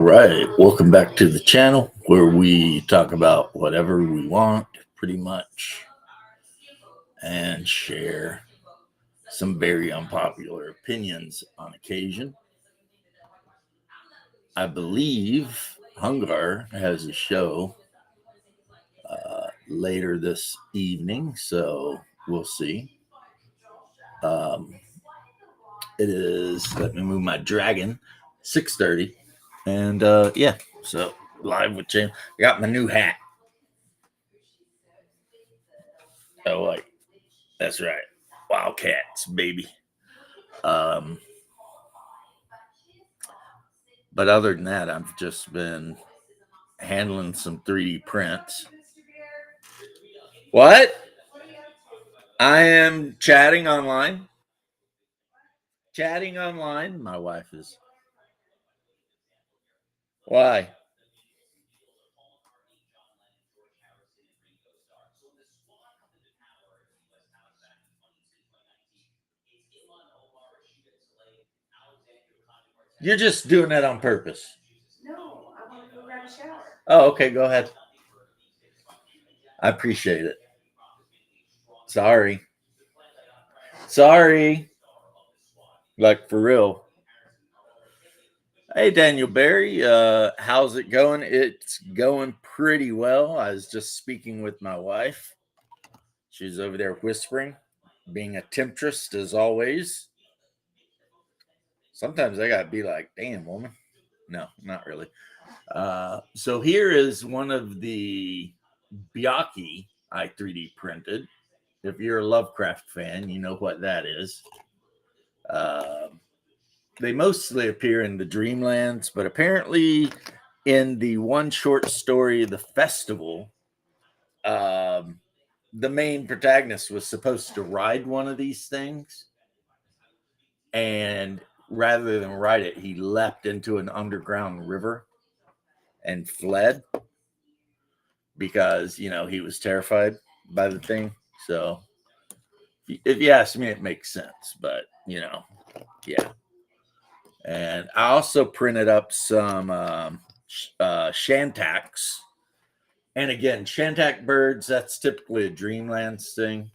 Right. Welcome back to the channel where we talk about whatever we want, pretty much, and share some very unpopular opinions on occasion. I believe Hungar has a show later this evening, so we'll see. Um, it is, let me move my dragon, 6:30. And yeah, so live with Jim. I got my new hat. Oh, wait. That's right. Wildcats, baby. Um, but other than that, I've just been handling some 3D prints. What? I am chatting online. Chatting online. My wife is. Why? You're just doing that on purpose. Oh, okay. Go ahead. I appreciate it. Sorry. Sorry. Like for real. Hey, Daniel Barry. How's it going? It's going pretty well. I was just speaking with my wife. She's over there whispering, being a temptress as always. Sometimes I gotta be like, damn, woman. No, not really. So here is one of the Byakuya I 3D printed. If you're a Lovecraft fan, you know what that is. Uh, they mostly appear in the Dreamlands, but apparently in the one short story, The Festival, um, the main protagonist was supposed to ride one of these things. And rather than ride it, he leapt into an underground river and fled because, he was terrified by the thing. So if you ask me, it makes sense. But, yeah. And I also printed up some Shantax. And again, Shantak birds, that's typically a Dreamlands thing.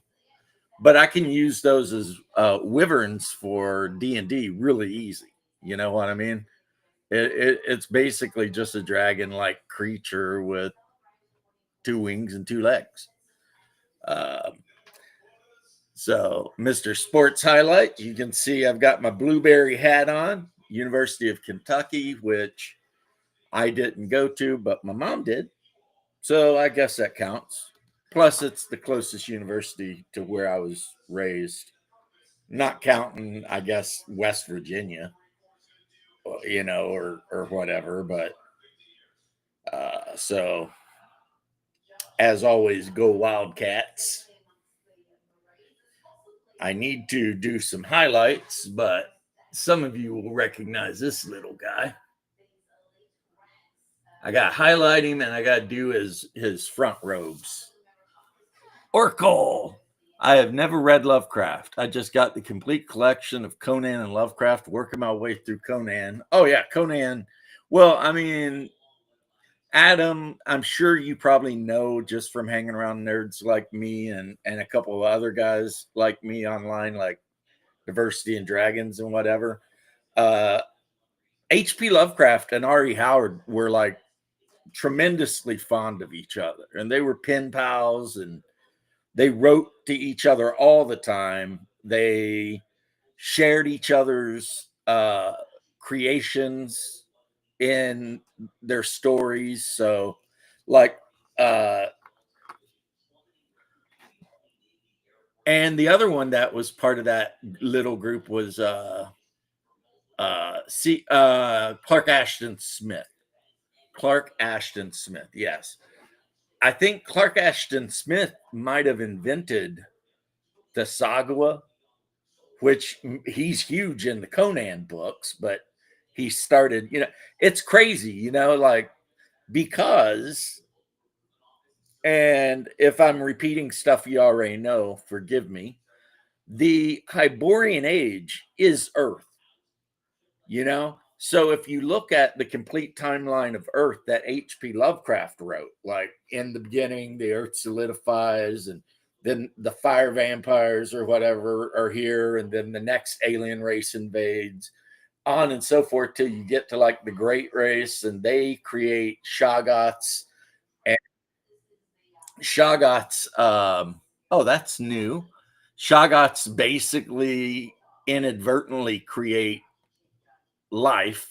But I can use those as wyverns for D&D really easy. You know what I mean? It's basically just a dragon-like creature with two wings and two legs. So, Mr. Sports Highlight, you can see I've got my blueberry hat on, University of Kentucky, which I didn't go to, but my mom did. So I guess that counts. Plus, it's the closest university to where I was raised, not counting, I guess, West Virginia, or whatever. But so, as always, go Wildcats. I need to do some highlights, but some of you will recognize this little guy. I got to highlight him and I got to do his front robes. Oracle. I have never read Lovecraft. I just got the complete collection of Conan and Lovecraft, working my way through Conan. Oh, yeah, Conan. Well, I mean, Adam, I'm sure you probably know just from hanging around nerds like me and a couple of other guys like me online, like Diversity and Dragons and whatever. H.P. Lovecraft and R.E. Howard were like tremendously fond of each other, and they were pen pals, and they wrote to each other all the time. They shared each other's creations in their stories. So, like, and the other one that was part of that little group was Clark Ashton Smith. Clark Ashton Smith, yes. I think Clark Ashton Smith might have invented the Sagwa, which he's huge in the Conan books, but he started, it's crazy, like because, and if I'm repeating stuff you already know, forgive me, the Hyborian age is Earth, So if you look at the complete timeline of Earth that H.P. Lovecraft wrote, like in the beginning, the Earth solidifies, and then the fire vampires or whatever are here, and then the next alien race invades, on and so forth, till you get to like the Great Race, and they create Shoggoths. And Shoggoths, oh, that's new. Shoggoths basically inadvertently create life.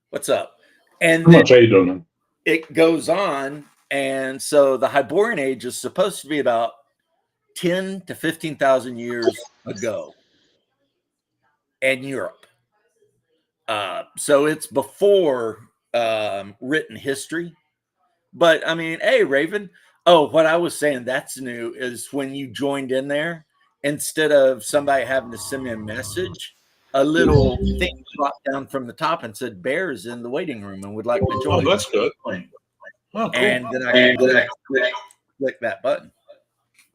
What's up? And How then much you don't know? it goes on, and so the Hyborian Age is supposed to be about 10 to 15,000 years ago in Europe. So it's before written history. But I mean, hey, Raven. Oh, what I was saying that's new is when you joined in there, instead of somebody having to send me a message, a little thing dropped down from the top and said Bear's in the waiting room and would like to Oh, join. that's good. Oh, cool. And then I click that button.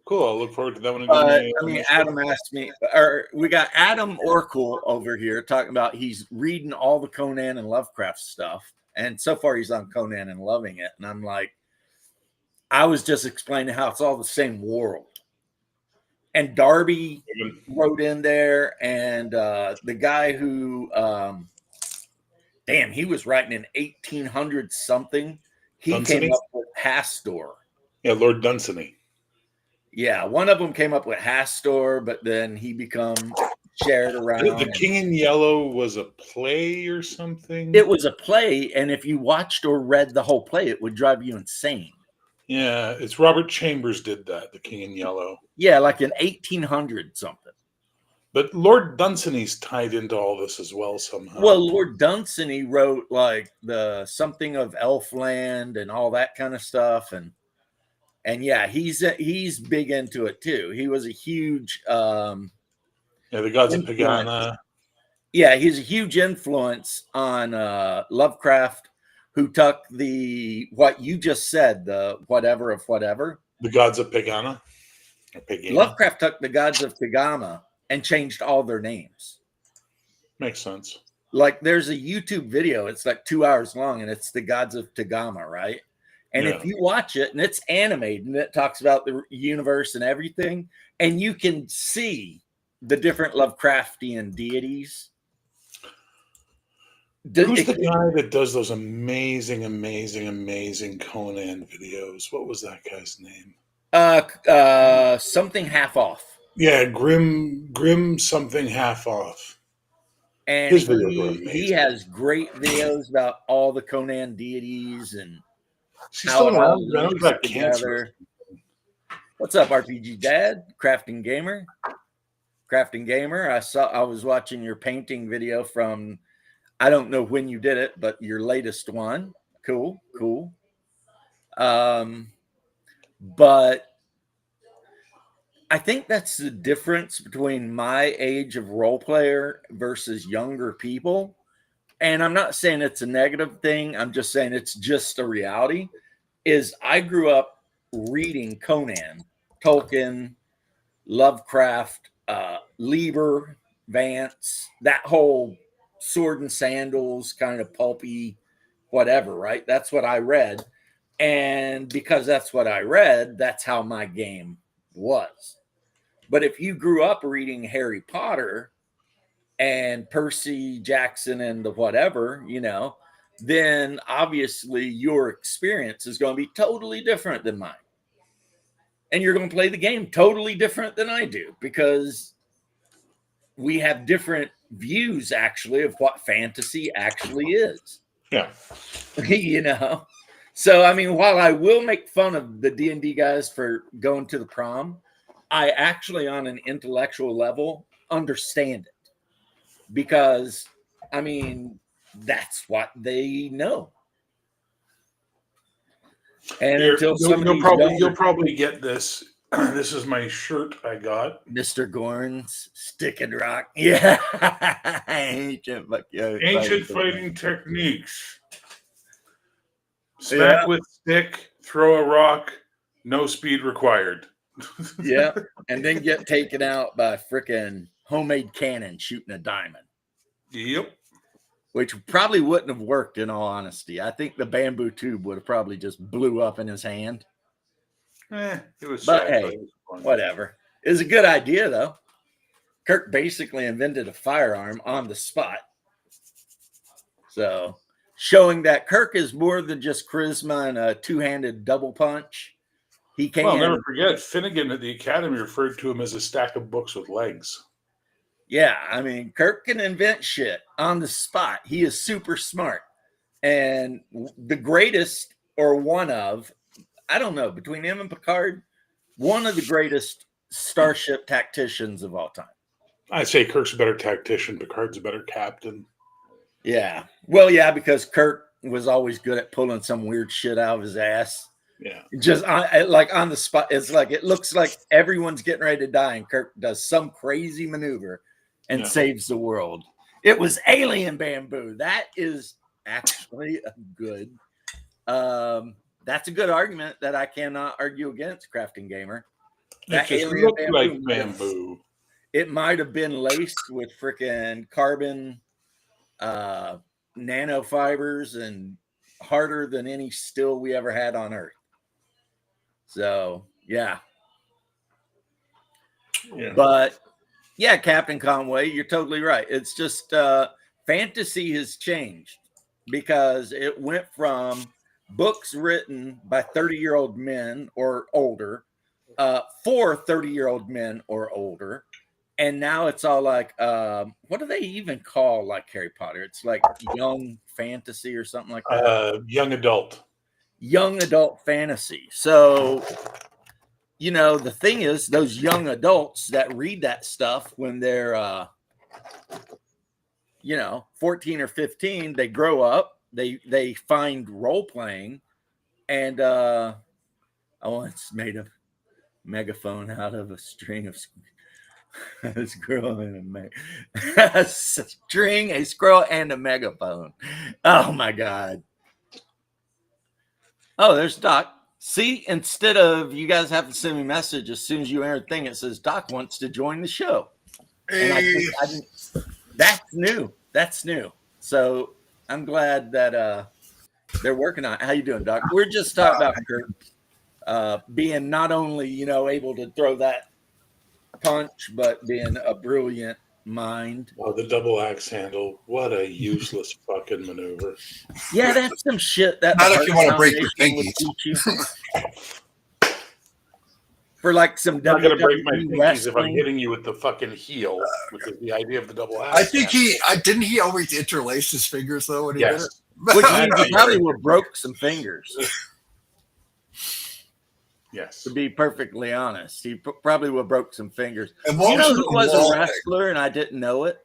Cool. I'll look forward to that one. But I mean, Adam asked me, or we got Adam Orkle over here talking about he's reading all the Conan and Lovecraft stuff. And so far he's on Conan and loving it. And I'm like, I was just explaining how it's all the same world. And Darby wrote in there, and the guy who, he was writing in 1800 something. He Dunsany? came up with Hastur. Yeah, Lord Dunsany. Yeah, one of them came up with Hastur, but then he become shared around. The King in Yellow was a play or something? It was a play, and if you watched or read the whole play, it would drive you insane. Yeah, it's Robert Chambers did that, The King in Yellow. Yeah, like in 1800 something. But Lord Dunsany's tied into all this as well somehow. Well, Lord Dunsany wrote like the something of Elfland and all that kind of stuff, and yeah, he's big into it too. He was a huge the Gods of Pegana. Yeah, he's a huge influence on Lovecraft, who took what you just said, the whatever of whatever. The Gods of Pegana? Lovecraft took the Gods of Tegama and changed all their names. Makes sense. Like there's a YouTube video, it's like 2 hours long, and it's the Gods of Tegama, right? And if you watch it, and it's animated, and it talks about the universe and everything, and you can see the different Lovecraftian deities. Who's the guy that does those amazing Conan videos? What was that guy's name? Something Half Off. Yeah, Grim something Half Off. And he has great videos about all the Conan deities and how it all links together. What's up, RPG Dad? Crafting Gamer. I was watching your painting video from, I don't know when you did it, but your latest one. Cool. But I think that's the difference between my age of role player versus younger people. And I'm not saying it's a negative thing. I'm just saying it's just a reality. Is I grew up reading Conan, Tolkien, Lovecraft, Lieber, Vance, that whole sword and sandals kind of pulpy, whatever, right? That's what I read. And because that's what I read, that's how my game was. But if you grew up reading Harry Potter and Percy Jackson and the whatever, then obviously your experience is going to be totally different than mine. And you're going to play the game totally different than I do, because we have different views actually of what fantasy actually is. Yeah. So, I mean, while I will make fun of the D&D guys for going to the prom, I actually, on an intellectual level, understand it, because, I mean, that's what they know. And you'll probably get this. This is my shirt I got. Mr. Gorn's Stick and Rock. Yeah. Ancient fighting techniques. Smack with stick, throw a rock, no speed required. Yeah. And then get taken out by frickin' homemade cannon shooting a diamond. Yep. which probably wouldn't have worked in all honesty. I think the bamboo tube would have probably just blew up in his hand. It was But sad, hey, it was fun. whatever. It was a good idea, though. Kirk basically invented a firearm on the spot. So, showing that Kirk is more than just charisma and a two-handed double punch. He can. Well, never forget, Finnegan at the Academy referred to him as a stack of books with legs. Yeah, I mean, Kirk can invent shit on the spot. He is super smart. And the greatest, or one of, I don't know, between him and Picard, one of the greatest starship tacticians of all time. I'd say Kirk's a better tactician. Picard's a better captain. Yeah. Well, yeah, because Kirk was always good at pulling some weird shit out of his ass. Yeah. Just like on the spot. It's like it looks like everyone's getting ready to die, and Kirk does some crazy maneuver and saves the world. It was alien bamboo. That is actually a good. That's a good argument that I cannot argue against, Crafting Gamer. That just looked like bamboo. It might have been laced with freaking carbon nanofibers and harder than any steel we ever had on Earth. So, yeah. But, yeah, Captain Conway, you're totally right. It's just fantasy has changed because it went from books written by 30-year-old men or older for 30-year-old men or older. And now it's all like, what do they even call like Harry Potter? It's like young fantasy or something like that. Young adult fantasy. So, you know, the thing is, those young adults that read that stuff when they're, 14 or 15, they grow up, they find role playing, and I once made a megaphone out of a string of a squirrel and a string, a squirrel, and a megaphone. Oh my God. Oh, there's Doc. See, instead of you guys have to send me a message as soon as you enter the thing, it says Doc wants to join the show. Hey. And that's new. That's new. So I'm glad that they're working on it. How you doing, Doc? We're just talking about Kirk being not only, able to throw that punch, but being a brilliant mind. Oh, the double axe handle. What a useless fucking maneuver. Yeah, that's some shit. That not if you want to break your pinkies. For like some I'm not going to break my WWE pinkies wrestling. if I'm hitting you with the fucking heel, which is the idea of the double axe. I think didn't he always interlace his fingers though when he did it? Which means he probably would have broke some fingers. Yes. To be perfectly honest, he probably would have broke some fingers. And You know who was a wrestler and I didn't know it?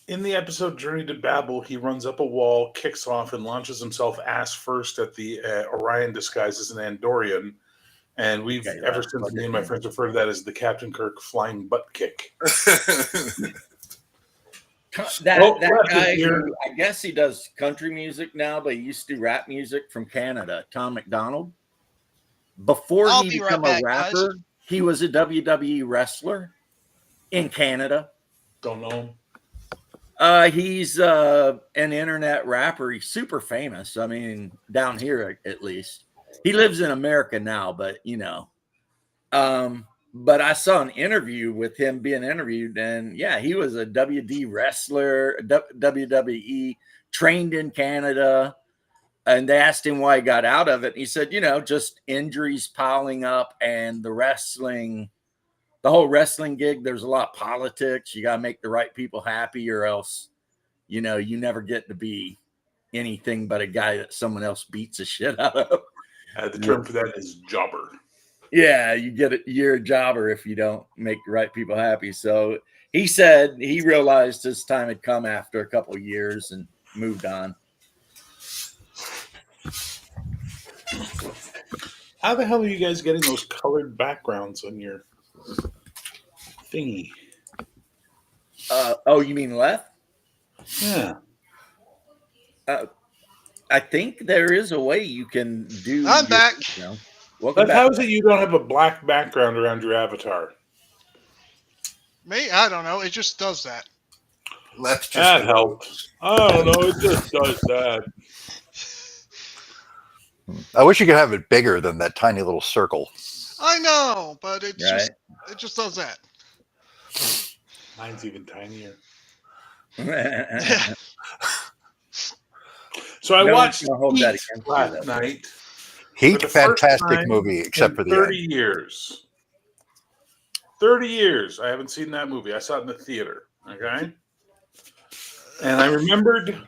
In the episode Journey to Babel, he runs up a wall, kicks off, and launches himself ass first at the Orion disguised as an Andorian. And we've ever since me and my friends refer to that as the Captain Kirk flying butt kick. That guy who, I guess he does country music now, but he used to do rap music from Canada, Tom McDonald. Before he became a rapper, he was a WWE wrestler in Canada. Don't know him. He's an internet rapper. He's super famous. I mean, down here at least. He lives in America now, but but I saw an interview with him being interviewed, and yeah, he was a WD wrestler, WWE, trained in Canada. And they asked him why he got out of it. He said, just injuries piling up and the whole wrestling gig, there's a lot of politics. You got to make the right people happy or else, you never get to be anything but a guy that someone else beats the shit out of. The term for that is jobber. Yeah, you're a jobber if you don't make the right people happy. So he said he realized his time had come after a couple of years and moved on. How the hell are you guys getting those colored backgrounds on your thingy? You mean left? Yeah. I think there is a way you can do. I'm back. Welcome back. How is it you don't have a black background around your avatar? Me? I don't know. It just does that. Let's just That helps. I don't know. It just does that. I wish you could have it bigger than that tiny little circle. I know, but it Right. just does that. Mine's even tinier. Yeah. So I No one's watched gonna hold that Heat against you, last though. night. Heat, For the first fantastic time movie, except in for the 30 end. years. 30 years. I haven't seen that movie. I saw it in the theater. Okay. And I remembered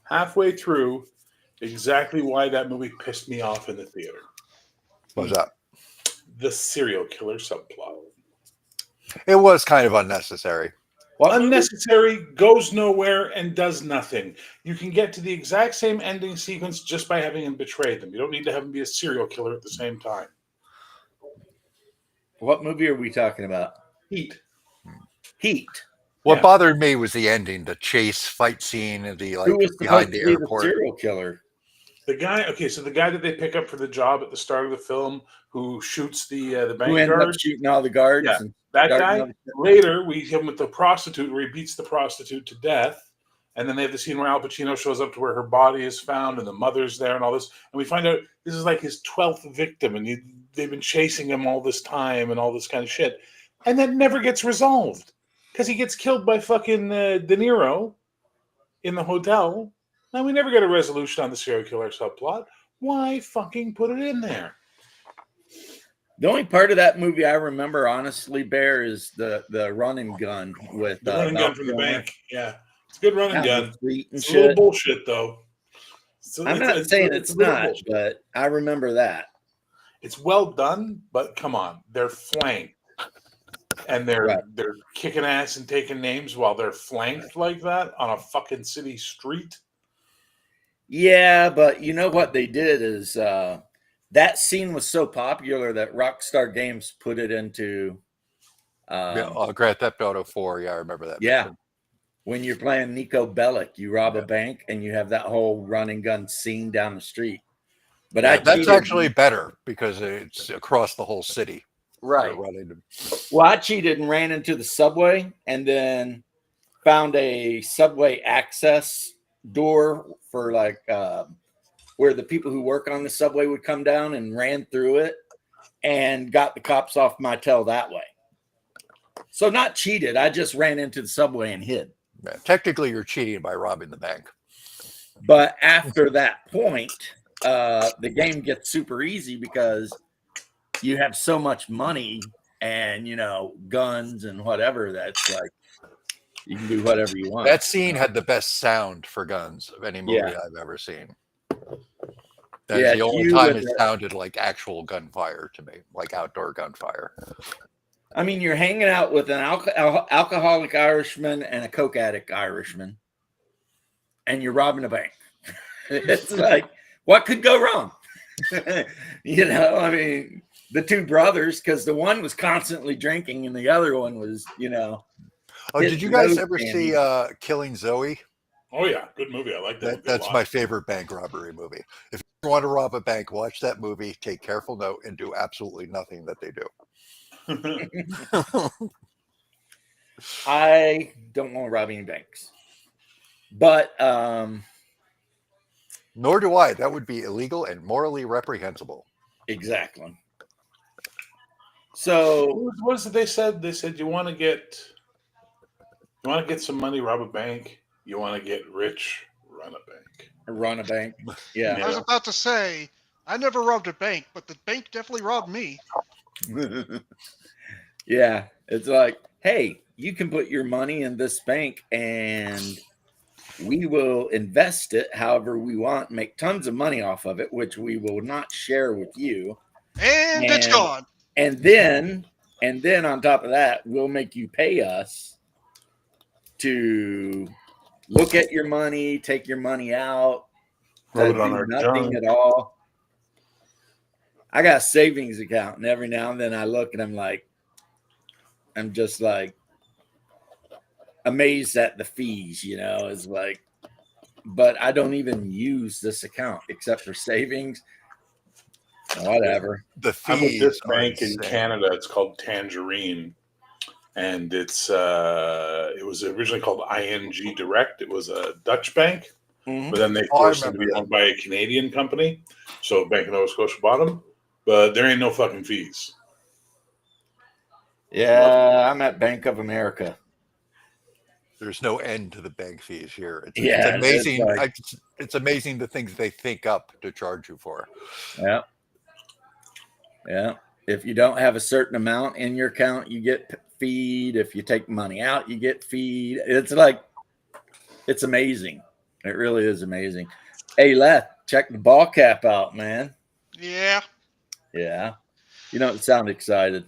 halfway through exactly why that movie pissed me off in the theater. What was that? The serial killer subplot. It was kind of unnecessary. What movie? Unnecessary, goes nowhere, and does nothing. You can get to the exact same ending sequence just by having him betray them. You don't need to have him be a serial killer at the same time. What movie are we talking about? Heat. Heat. What Yeah. bothered me was the ending, the chase fight scene, and the Who was behind supposed the to be the airport. serial killer? The guy, okay, so the guy that they pick up for the job at the start of the film who shoots the Who bank ended guard, up shooting all the guards? Yeah. And that guarding guy, all the- later we have him with the prostitute where he beats the prostitute to death. And then they have the scene where Al Pacino shows up to where her body is found and the mother's there and all this. And we find out this is like his 12th victim and they've been chasing him all this time and all this kind of shit. And that never gets resolved because he gets killed by fucking De Niro in the hotel. Now we never get a resolution on the serial killer subplot. Why fucking put it in there? The only part of that movie I remember, honestly, Bear, is the run and gun with The running gun from the Val Kilmer bank. Yeah. It's a good running down the gun. street and It's a little shit. bullshit, though. I'm not saying it's a little not, bullshit. but I remember that. It's well done, but come on, they're flanked, and they're Right. kicking ass and taking names while they're flanked like that on a fucking city street. Yeah, but you know what they did is that scene was so popular that Rockstar Games put it into Grand Theft Auto 4. Yeah, I remember that. yeah. When you're playing Nico Bellic, you rob a bank and you have that whole run and gun scene down the street. But I That's cheated. actually better because it's across the whole city. right. Running. Well, I cheated and ran into the subway and then found a subway access door for like where the people who work on the subway would come down, and ran through it and got the cops off my tail that way. So not cheated. I just ran into the subway and hid. Yeah, technically, you're cheating by robbing the bank. But after that point, the game gets super easy because you have so much money and, you know, guns and whatever. That's like, you can do whatever you want. That scene had the best sound for guns of any movie Yeah. I've ever seen. That's Yeah, the only you time with it the- sounded like actual gunfire to me, like outdoor gunfire. I mean, you're hanging out with an alcoholic Irishman and a coke addict Irishman, and you're robbing a bank. It's like, what could go wrong? You know, I mean, the two brothers, because the one was constantly drinking and the other one was, you know. Oh, Hit did you guys no ever candy. see Killing Zoe? Oh yeah, good movie. I like that. movie a That's lot. my favorite bank robbery movie. If you want to rob a bank, watch that movie, take careful note, and do absolutely nothing that they do. I don't want to rob any banks. But Nor do I. That would be illegal and morally reprehensible. exactly. So What is it they said? They said you want to get some money, rob a bank. You want to get rich, run a bank. run a bank. Yeah. I was about to say, I never robbed a bank, but the bank definitely robbed me. Yeah. It's like, hey, you can put your money in this bank and we will invest it however we want, make tons of money off of it, which we will not share with you. And it's And- gone. And then on top of that, we'll make you pay us to look at your money, take your money out, Rub it do on our nothing junk. at all. I got a savings account, and every now and then I look and I'm just like amazed at the fees, you know. It's like, but I don't even use this account except for savings. Whatever. The I'm with fees this are bank in insane. Canada. It's called Tangerine, and it was originally called ING Direct. It was a Dutch bank, but then they Oh, I forced them to be remember that. owned by a Canadian company. So Bank of Nova Scotia bought them, but there ain't no fucking fees. Yeah, I'm at Bank of America. There's no end to the bank fees here. It's Yeah, it's amazing. like- It's amazing the things they think up to charge you for. Yeah. Yeah. If you don't have a certain amount in your account, you get feed. If you take money out, you get feed. It's amazing. It really is amazing. Hey, Leth, check the ball cap out, man. Yeah, Yeah. You don't sound excited.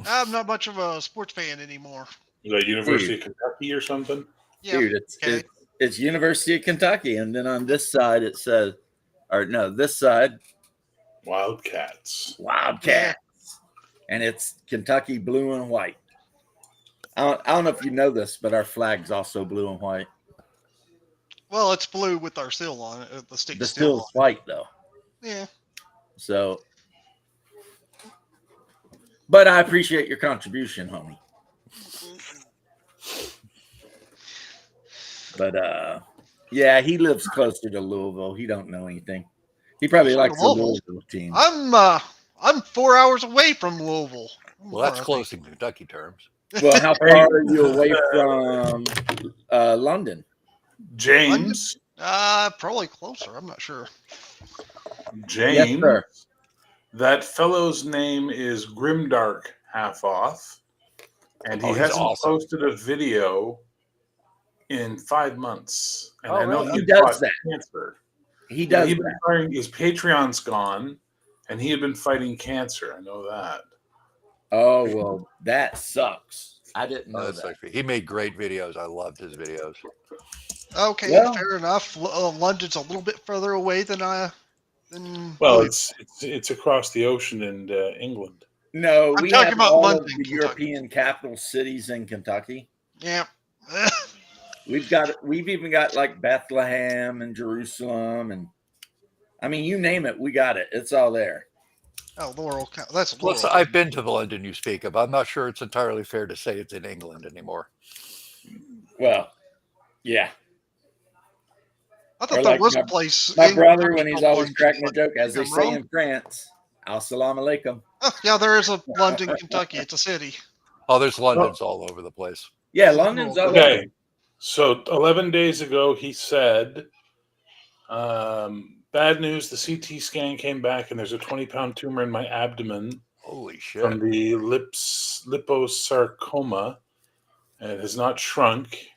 I'm not much of a sports fan anymore. Is that University of Kentucky or something? Yeah, Dude, okay. it's University of Kentucky. And then on this side, it says, or no, this side, Wildcats. Wildcats. And it's Kentucky blue and white. I don't know if you know this, but our flag's also blue and white. Well, it's blue with our seal on it. The stick The still still's white, though. on. Yeah. So, but I appreciate your contribution, homie. But yeah, he lives closer to Louisville. He don't know anything. He probably likes the Louisville. Louisville team. I'm 4 hours away from Louisville. Well, that's close in Kentucky terms. Well, how far are you away from London? James. Probably closer. I'm not sure. James. Yes, sir. That fellow's name is Grimdark Half Off, and he Oh, he's hasn't awesome. posted a video in 5 months. And Oh, I know really? he He does fought that. cancer. He does He'd been that. fighting, his Patreon's gone, and he had been fighting cancer. I know that. Oh, well, that sucks. I didn't know That's that. actually, he made great videos. I loved his videos. Okay, Well- fair enough. London's a little bit further away than Well, Louisville. it's across the ocean in England. No, I'm we talking have about all London, of the Kentucky. European capital cities in Kentucky. Yeah. We've even got like Bethlehem and Jerusalem, and I mean, you name it, we got it. It's all there. Oh, Laurel. That's Plus, Laurel. I've been to the London you speak of. I'm not sure it's entirely fair to say it's in England anymore. Well, yeah. I Or thought there like was a place. My in brother, Kentucky when he's called always London, cracking a but joke, as I they think I'm say wrong. in France, Assalamu alaikum. Oh, yeah, there is a London, Kentucky. It's a city. Oh, there's Londons all over the place. Yeah, London's all Okay. over. So 11 days ago, he said, bad news, the CT scan came back and there's a 20-pound tumor in my abdomen Holy shit. from the liposarcoma, and it has not shrunk.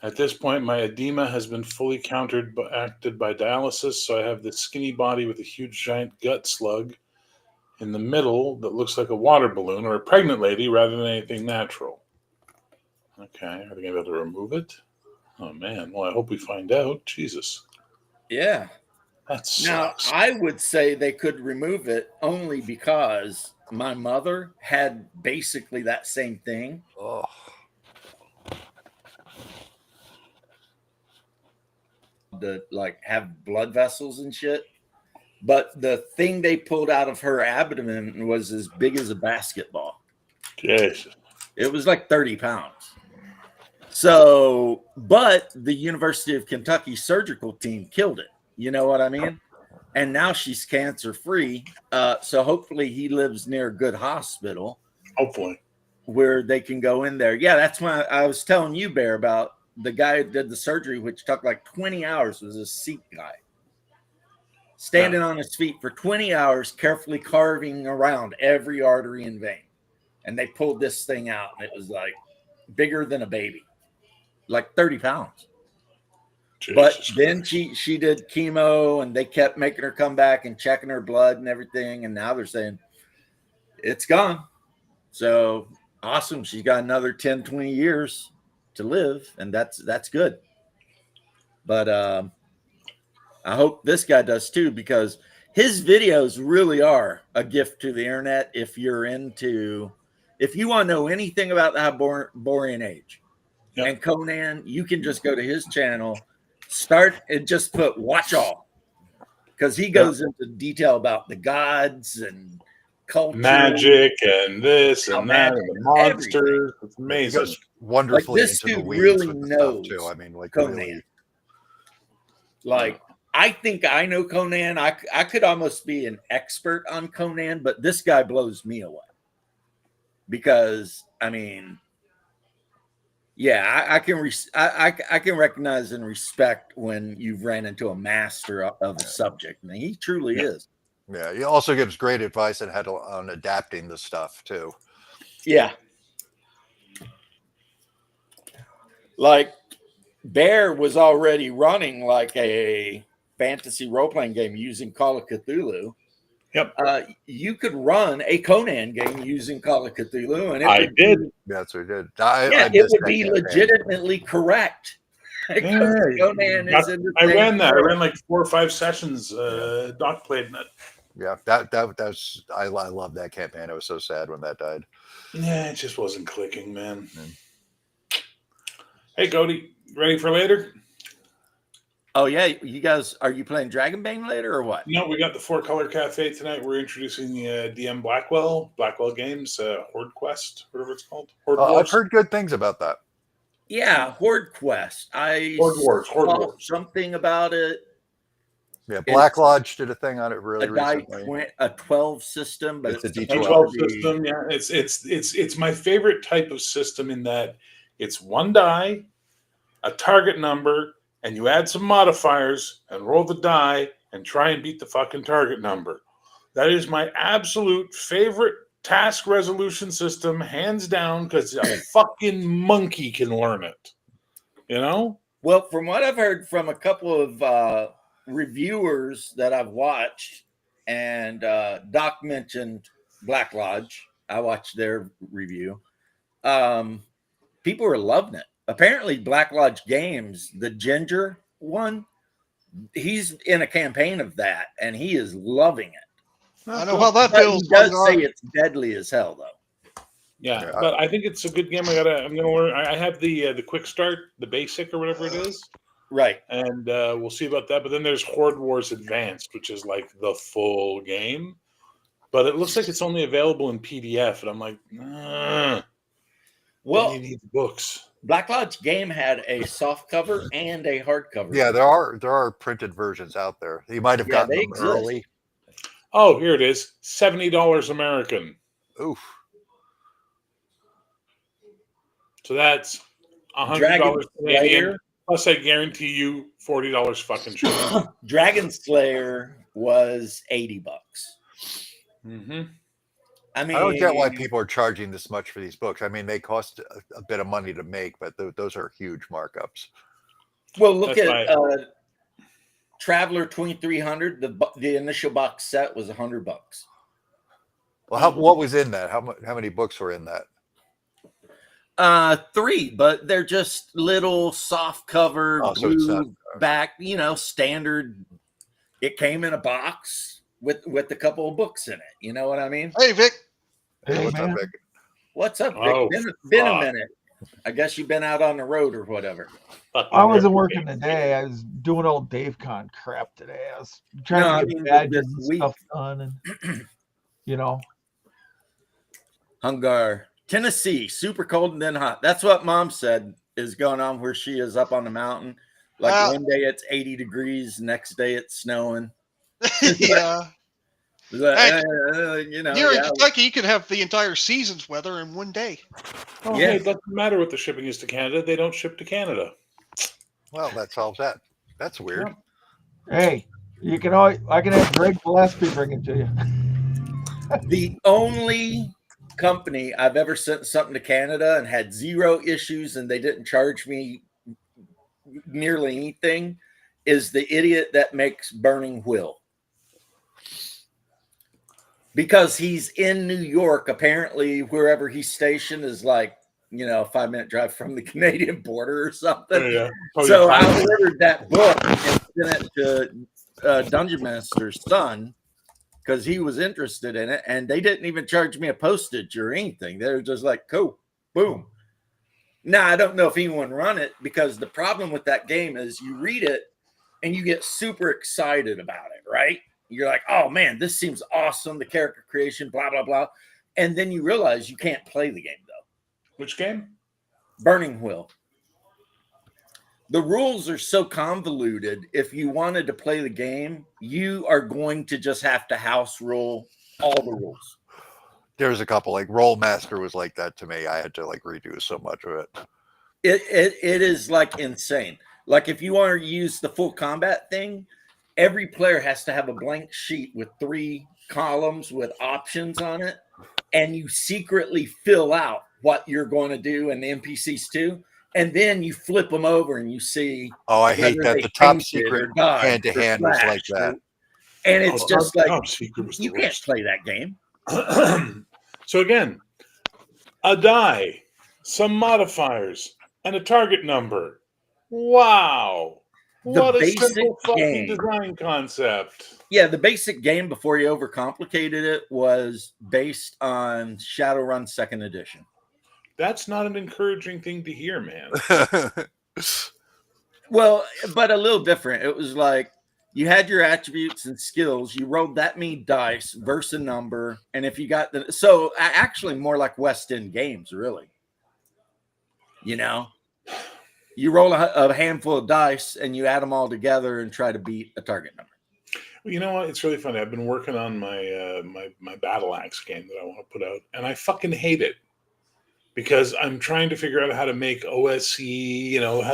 At this point, my edema has been fully counteracted by dialysis, so I have this skinny body with a huge giant gut slug in the middle that looks like a water balloon or a pregnant lady rather than anything natural. Okay, are they going to be able to remove it? Oh, man. Well, I hope we find out. Jesus. Yeah. That Now, sucks. I would say they could remove it only because my mother had basically that same thing. Oh, To like have blood vessels and shit. But the thing they pulled out of her abdomen was as big as a basketball. Jesus. It was like 30 pounds. So, but the University of Kentucky surgical team killed it. You know what I mean? And now she's cancer free. So hopefully he lives near a good hospital Hopefully. where they can go in there. Yeah, that's why I was telling you, Bear, about the guy who did the surgery, which took like 20 hours, was a Sikh guy. Standing on his feet for 20 hours, carefully carving around every artery and vein. And they pulled this thing out, and it was like bigger than a baby, like 30 pounds. But Jesus then Christ. she did chemo, and they kept making her come back and checking her blood and everything. And now they're saying it's gone. So awesome. She's got another 10, 20 years to live, and that's good. But I hope this guy does too, because his videos really are a gift to the internet. If you want to know anything about the Hyborian Age and Conan, you can just go to his channel, start and just put watch all, because he goes into detail about the gods and culture, Magic and this Oh, and that magic, and the monsters. everything. It's He amazing. goes wonderfully this into the dude weeds really with the stuff too. knows I mean, like Conan. really. Like, I think I know Conan. I could almost be an expert on Conan, but this guy blows me away. Because, I mean, yeah, I can recognize and respect when you've ran into a master of a subject. And he truly is. Yeah, he also gives great advice on on adapting the stuff too. Yeah. Like, Bear was already running like a fantasy role-playing game using Call of Cthulhu. Yep. You could run a Conan game using Call of Cthulhu, and I did. That's what he did. It missed would that be campaign. legitimately correct. Because Conan is in the I same ran that. I world. ran like 4 or 5 sessions. Doc played in it. Yeah, that's I love that campaign. I was so sad when that died. Yeah, it just wasn't clicking, man. Hey, Cody, ready for later? Oh yeah, you guys, are you playing Dragonbane later or what? No, we got the 4-Color Cafe tonight. We're introducing the DM Blackwell Games, Horde Quest, whatever it's called. Horde I've Wars. heard good things about that. Yeah, Horde Quest. Horde Wars. saw something about it. Yeah, Black Lodge did a thing on it A really die recently. a 12 system, but It's a supposed D12. to 12 be- system, yeah. It's my favorite type of system in that it's one die, a target number, and you add some modifiers and roll the die and try and beat the fucking target number. That is my absolute favorite task resolution system, hands down, because a fucking monkey can learn it. You know? Well, from what I've heard from a couple of reviewers that I've watched, and Doc mentioned Black Lodge. I watched their review. People are loving it. Apparently, Black Lodge Games, the Ginger one, he's in a campaign of that, and he is loving it. I know how that But feels. he does Hungar. say it's deadly as hell, though. Yeah, but I think it's a good game. I'm gonna learn. I have the quick start, the basic or whatever it is. Right. And we'll see about that. But then there's Horde Wars Advanced, which is like the full game. But it looks like it's only available in PDF, and I'm like, Well, you need the books. Black Lodge game had a soft cover and a hardcover. Yeah, there are printed versions out there. You might have gotten they them exist. early. Oh, here it is, $70 American. Oof. So that's $100 Dragon Canadian. Slayer. Plus, I guarantee you $40 fucking shipping. Dragon Slayer was $80. Mm-hmm. I mean, I don't get why people are charging this much for these books. I mean, they cost a bit of money to make, but those are huge markups. Well, look That's at Traveler 2300. The initial box set was $100. Well, what was in that? How many books were in that? 3, but they're just little soft cover, So it's blue not back, standard. It came in a box with a couple of books in it. You know what I mean? Hey, Vic. Hey, what's man. up, Vic? What's up, Vic? Oh, Been a fuck. minute. I guess you've been out on the road or whatever. I wasn't working today. I was doing old Dave Con crap today. I was trying to get badges and week. stuff done, and Hungar, Tennessee, super cold and then hot. That's what Mom said is going on where she is up on the mountain. Like one day it's 80 degrees, next day it's snowing. Yeah. Like, Here in Kentucky, you can have the entire season's weather in one day. Oh, Yeah. hey, it doesn't matter what the shipping is to Canada. They don't ship to Canada. Well, that solves that. That's weird. hey, I can have Greg Gillespie bring it to you. The only company I've ever sent something to Canada and had 0 issues and they didn't charge me nearly anything is the idiot that makes Burning Wheel. Because he's in New York, apparently wherever he's stationed is like, a 5-minute drive from the Canadian border or something. Yeah. So I ordered that book and sent it to Dungeon Master's son because he was interested in it, and they didn't even charge me a postage or anything. They were just like, cool, boom. Now, I don't know if anyone run it because the problem with that game is you read it and you get super excited about it, right? You're like, oh man, this seems awesome. The character creation, blah, blah, blah. And then you realize you can't play the game though. Which game? Burning Wheel. The rules are so convoluted. If you wanted to play the game, you are going to just have to house rule all the rules. There's a couple, like Rollmaster was like that to me. I had to like redo so much of it. It is like insane. Like if you want to use the full combat thing, every player has to have a blank sheet with 3 columns with options on it, and you secretly fill out what you're going to do, and the NPCs too. And then you flip them over and you see. Oh, I hate whether that. they The top painted secret or dodged hand-to-hand or was like slashed, that. And it's just Top like, Secret was the you can't worst. play that game. So again, a die, some modifiers, and a target number. Wow. The What a basic simple fucking game. design concept. Yeah, the basic game before you overcomplicated it was based on Shadowrun 2nd Edition. That's not an encouraging thing to hear, man. Well, but a little different. It was like you had your attributes and skills. You rolled that many dice versus a number, and if you got the actually more like West End games, really. You know, you roll a handful of dice and you add them all together and try to beat a target number. Well, you know what? It's really funny. I've been working on my my Battle Axe game that I want to put out, and I fucking hate it. Because I'm trying to figure out how to make OSC, you know, how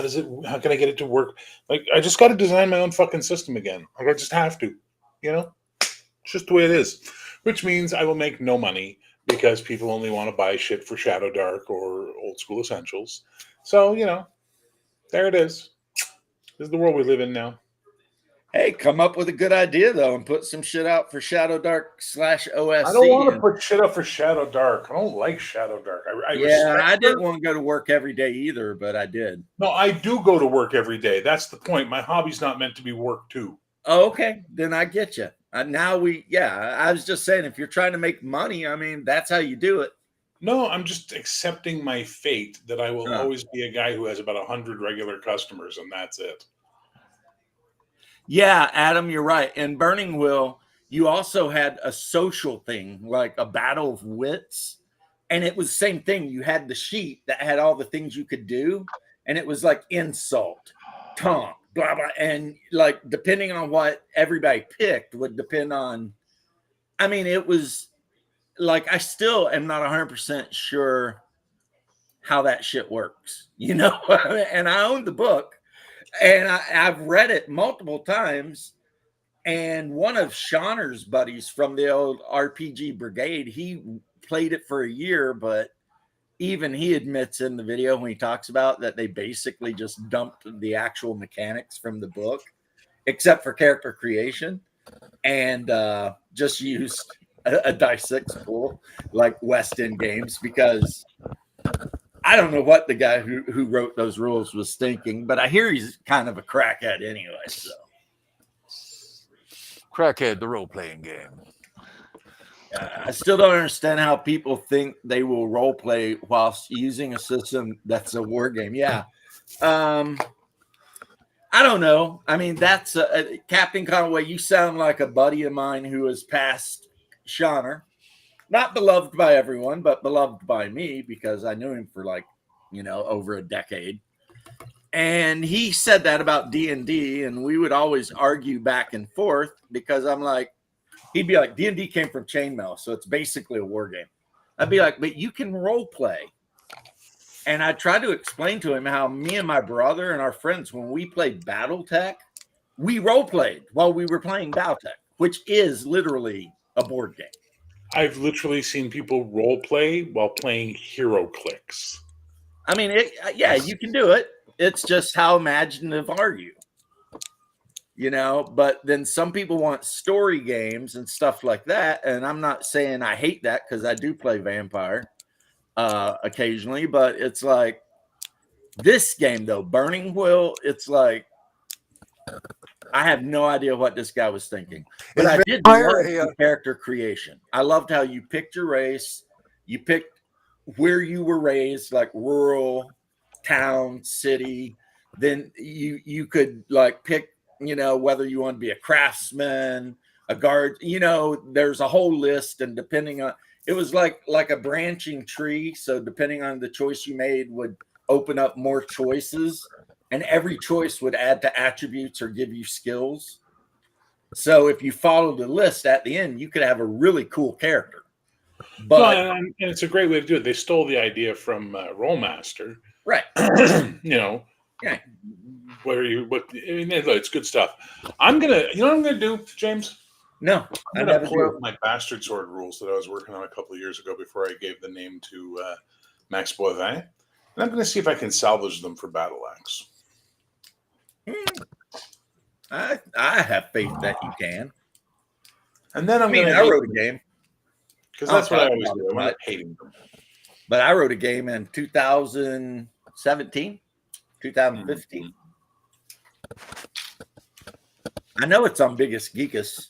can I get it to work? Like, I just got to design my own fucking system again. Like, I just have to, you know? It's just the way it is. Which means I will make no money because people only want to buy shit for Shadow Dark or Old School Essentials. So, you know, there it is. This is the world we live in now. Hey, come up with a good idea though, and put some shit out for Shadow Dark /OSC. I don't want to put shit up for Shadow Dark. I don't like Shadow Dark. I didn't want to go to work every day either, but I did. No, I do go to work every day. That's the point. My hobby's not meant to be work too. Oh, okay, then I get you. I was just saying, if you're trying to make money, I mean, that's how you do it. No, I'm just accepting my fate that I will always be a guy who has about 100 regular customers, and that's it. Yeah, Adam, you're right. In Burning Wheel, you also had a social thing, like a battle of wits. And it was the same thing. You had the sheet that had all the things you could do. And it was like insult, taunt, blah, blah. And like, depending on what everybody picked would depend on, I mean, it was like, I still am not 100% sure how that shit works, you know? And I own the book. And I've read it multiple times. And one of Shauner's buddies from the old RPG Brigade, he played it for a year, but even he admits in the video when he talks about that they basically just dumped the actual mechanics from the book, except for character creation, and just used a Dice 6 pool like West End Games, because I don't know what the guy who wrote those rules was thinking, but I hear he's kind of a crackhead anyway. So, Crackhead, the role-playing game. I still don't understand how people think they will role play whilst using a system that's a war game. Yeah, I don't know. I mean, that's Captain Conway. You sound like a buddy of mine who has passed Shauner. Not beloved by everyone, but beloved by me because I knew him for over a decade. And he said that about D&D, and we would always argue back and forth because I'm like, he'd be like, D&D came from chainmail, so it's basically a war game. I'd be like, but you can role play. And I tried to explain to him how me and my brother and our friends, when we played BattleTech, we role played while we were playing BattleTech, which is literally a board game. I've literally seen people role play while playing HeroClix. I mean, you can do it. It's just how imaginative are you? You know, but then some people want story games and stuff like that. And I'm not saying I hate that because I do play Vampire occasionally, but it's like this game, though, Burning Wheel, it's like I have no idea what this guy was thinking. But I did love the character creation. I loved how you picked your race, you picked where you were raised, like rural, town, city. Then you could like pick, whether you want to be a craftsman, a guard. You know, there's a whole list, and depending on it was like a branching tree. So depending on the choice you made would open up more choices, and every choice would add to attributes or give you skills. So if you follow the list at the end, you could have a really cool character. But and it's a great way to do it. They stole the idea from Rollmaster, right, you know, yeah. It's good stuff. You know what I'm gonna do, James? No, I'm gonna pull out my Bastard Sword rules that I was working on a couple of years ago before I gave the name to Max Boivin, and I'm gonna see if I can salvage them for Battle Axe. I have faith that you can. And then I wrote a game because that's what I always do. I want hating them. But I wrote a game in 2017, 2015. I know it's on Biggest Geekus.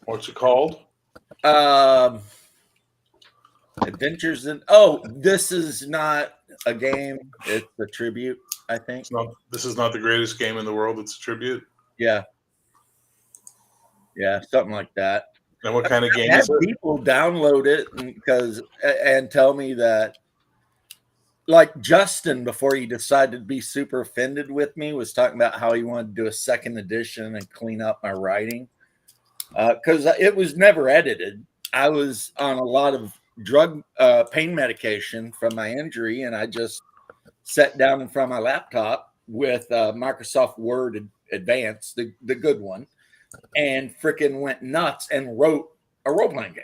What's it called? Adventures in. This is not a game. It's a tribute, I think. This is not the greatest game in the world. It's a tribute. Yeah, something like that. And what kind of game is it? People download it and tell me that, like Justin, before he decided to be super offended with me, was talking about how he wanted to do a second edition and clean up my writing because it was never edited. I was on a lot of drug pain medication from my injury, and I just sat down in front of my laptop with Microsoft Word Advanced, the good one, and freaking went nuts and wrote a role-playing game.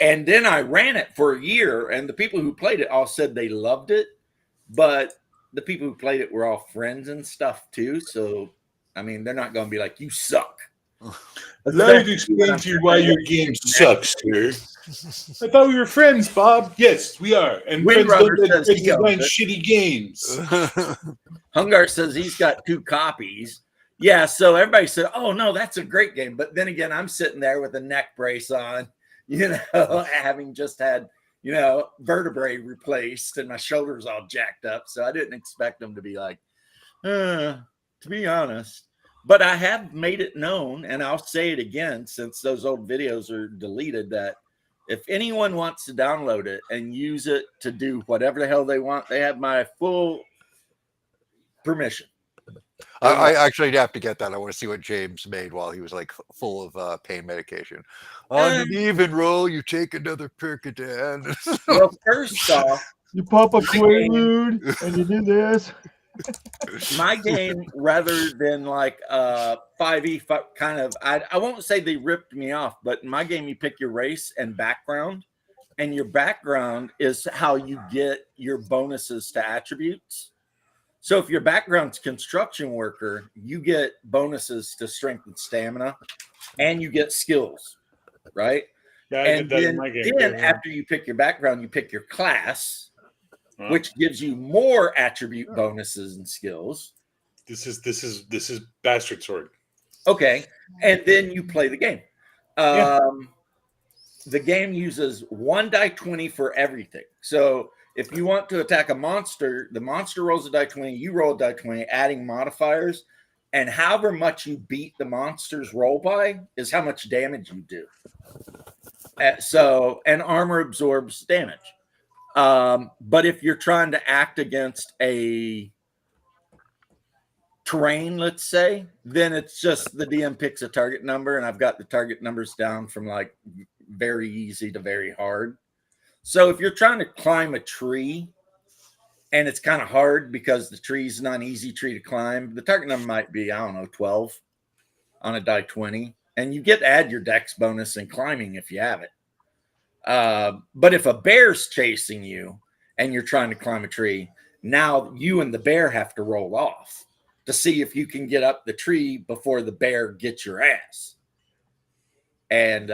And then I ran it for a year, and the people who played it all said they loved it, but the people who played it were all friends and stuff too. So, I mean, they're not going to be like, you suck. Allow me to explain to you why your game sucks, sir. I thought we were friends, Bob. Yes, we are. And friends don't design shitty games. Hungar says he's got 2 copies. Yeah, so everybody said, oh, no, that's a great game. But then again, I'm sitting there with a neck brace on, having just had, vertebrae replaced and my shoulders all jacked up. So I didn't expect them to be like, to be honest. But I have made it known, and I'll say it again since those old videos are deleted, that if anyone wants to download it and use it to do whatever the hell they want, they have my full permission. I actually have to get that. I want to see what James made while he was like full of pain medication. On an even roll, you take another Percodan. Well, first off, you pop a Quaalude and you do this. My game, rather than like 5e kind of, I won't say they ripped me off, but in my game, you pick your race and background, and your background is how you get your bonuses to attributes. So if your background's construction worker, you get bonuses to strength and stamina, and you get skills, right? Yeah, and then after you pick your background, you pick your class, which gives you more attribute bonuses and skills. This is Bastard Sword. Okay, and then you play the game. The game uses 1 die 20 for everything. So if you want to attack a monster, the monster rolls a die 20, you roll a die 20, adding modifiers, and however much you beat the monster's roll by is how much damage you do. And armor absorbs damage. But if you're trying to act against a terrain, let's say, then it's just the DM picks a target number, and I've got the target numbers down from like very easy to very hard. So if you're trying to climb a tree and it's kind of hard because the tree's not an easy tree to climb, the target number might be, 12 on a die 20, and you get to add your dex bonus in climbing if you have it. But if a bear's chasing you and you're trying to climb a tree, now you and the bear have to roll off to see if you can get up the tree before the bear gets your ass. And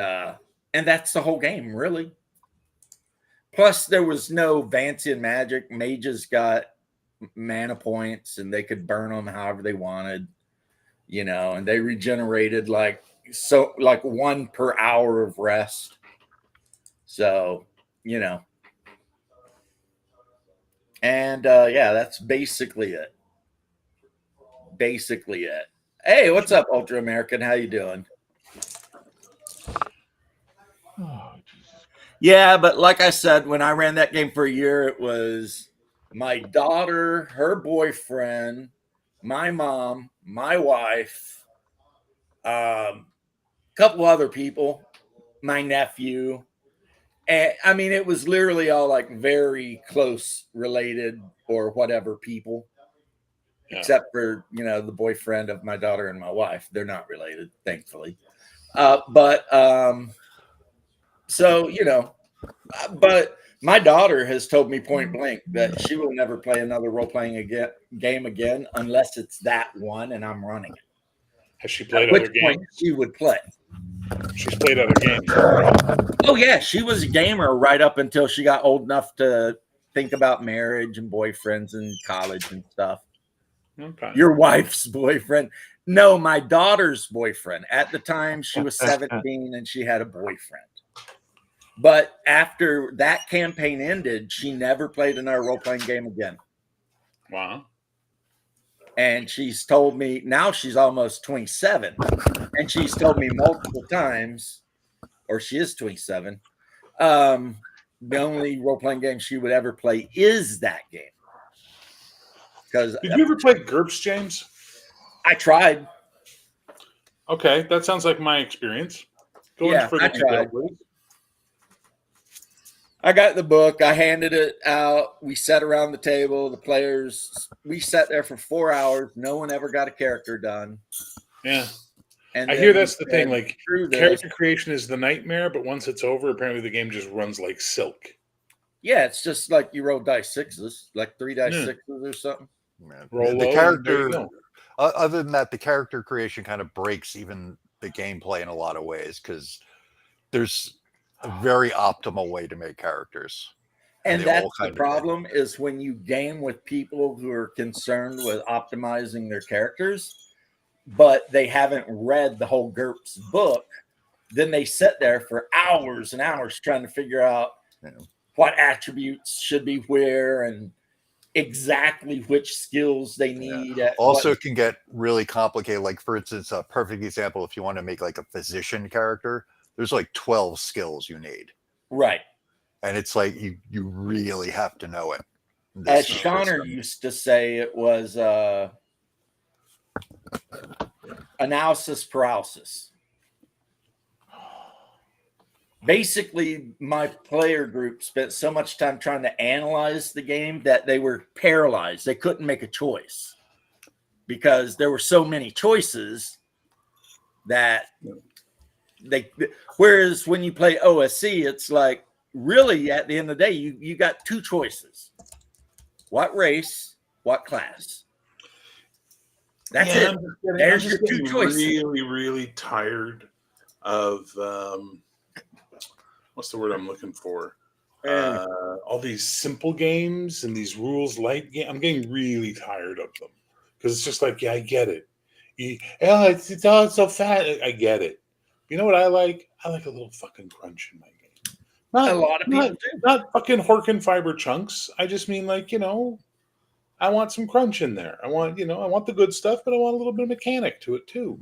that's the whole game, really. Plus, there was no Vancian magic. Mages got mana points, and they could burn them however they wanted, and they regenerated like 1 per hour of rest. So, and that's basically it. Hey, what's up, Ultra American? How you doing? Oh, Jesus. Yeah, but like I said, when I ran that game for a year, it was my daughter, her boyfriend, my mom, my wife, couple other people, my nephew. And I mean, it was literally all like very close related or whatever people, Yeah. except for, the boyfriend of my daughter and my wife. They're not related, thankfully. So, but my daughter has told me point blank that she will never play another role playing game again unless it's that one and I'm running it. Has she played At other which point games? she would play. She's played other games. Oh yeah, she was a gamer right up until she got old enough to think about marriage and boyfriends and college and stuff. Okay. Your wife's boyfriend? No, my daughter's boyfriend. At the time, she was 17 and she had a boyfriend. But after that campaign ended, she never played another role-playing game again. Wow. And she's told me, now she's almost 27, and she's told me multiple times, or she is 27, the only role-playing game she would ever play is that game. Because Did you ever play GURPS, James? I tried. Okay, that sounds like my experience. Go Yeah, into further I detail, tried. please. I got the book. I handed it out. We sat around the table. The players, we sat there for 4 hours. No one ever got a character done. Yeah. And I then hear we that's the thing. said, Like, "Screw this." character creation is the nightmare, but once it's over, apparently the game just runs like silk. Yeah, it's just like you roll dice sixes, like 3 dice Yeah. sixes or something. Man. Roll The low, and there you character, go. other than that, the character creation kind of breaks even the gameplay in a lot of ways because there's a very optimal way to make characters. And they all that's the kind of problem is when you game with people who are concerned with optimizing their characters, but they haven't read the whole GURPS book, then they sit there for hours and hours trying to figure out what attributes should be where and exactly which skills they need. Also, it can get really complicated. Like, for instance, a perfect example, if you want to make like a physician character, there's like 12 skills you need. Right. And it's like you really have to know it. As Connor used to say, it was analysis paralysis. Basically, my player group spent so much time trying to analyze the game that they were paralyzed. They couldn't make a choice because there were so many choices that whereas when you play OSC, it's like, really, at the end of the day, you got two choices. What race, what class? That's it. There's your two choices. Really, really tired of what's the word I'm looking for? All these simple games and these rules light games. I'm getting really tired of them because it's just like, yeah, I get it. It's all so fat. I get it. You know what I like? I like a little fucking crunch in my game. Not a lot of people do. Not fucking Horkin fiber chunks. I just mean like, I want some crunch in there. I want the good stuff, but I want a little bit of mechanic to it too.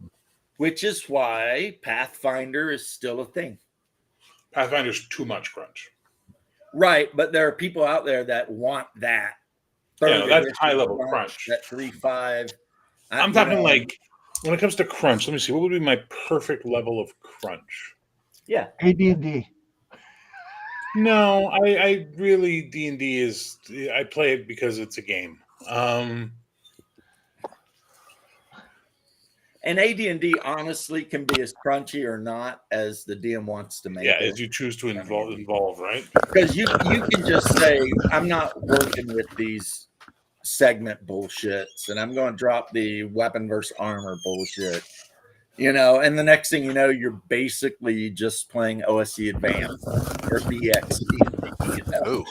Which is why Pathfinder is still a thing. Pathfinder's too much crunch. Right, but there are people out there that want that. That's high level crunch. That 3-5. I'm talking like when it comes to crunch. Let me see. What would be my perfect level of crunch? Yeah, AD&D. No, I really D&D is. I play it because it's a game. And AD&D honestly can be as crunchy or not as the DM wants to make it. Yeah, as you choose to involve, right? Because you can just say, I'm not working with these segment bullshits, and I'm going to drop the weapon versus armor bullshit. And the next thing you know, you're basically just playing OSC Advanced or BX. Ooh.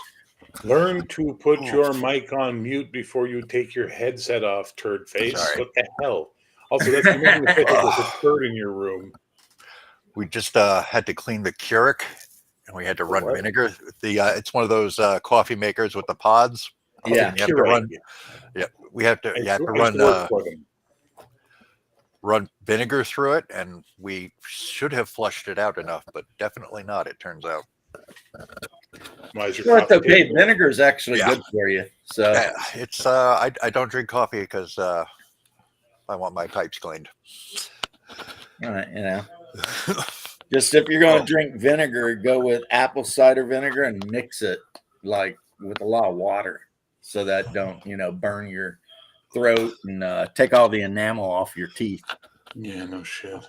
Learn to put your mic on mute before you take your headset off, turd face. Sorry. What the hell? Also, that's making me feel like there's a turd in your room. We just had to clean the Keurig, and we had to run vinegar. It's one of those coffee makers with the pods. Yeah, you have to run. Yeah, we have to. You have to run. run vinegar through it, and we should have flushed it out enough, but definitely not, it turns out. Why is your So it's coffee okay. table- Vinegar is actually Yeah. good for you. So It's I don't drink coffee because I want my pipes cleaned. just if you're going Oh. to drink vinegar, go with apple cider vinegar and mix it like with a lot of water, so that don't burn your throat and take all the enamel off your teeth. Yeah, no shit.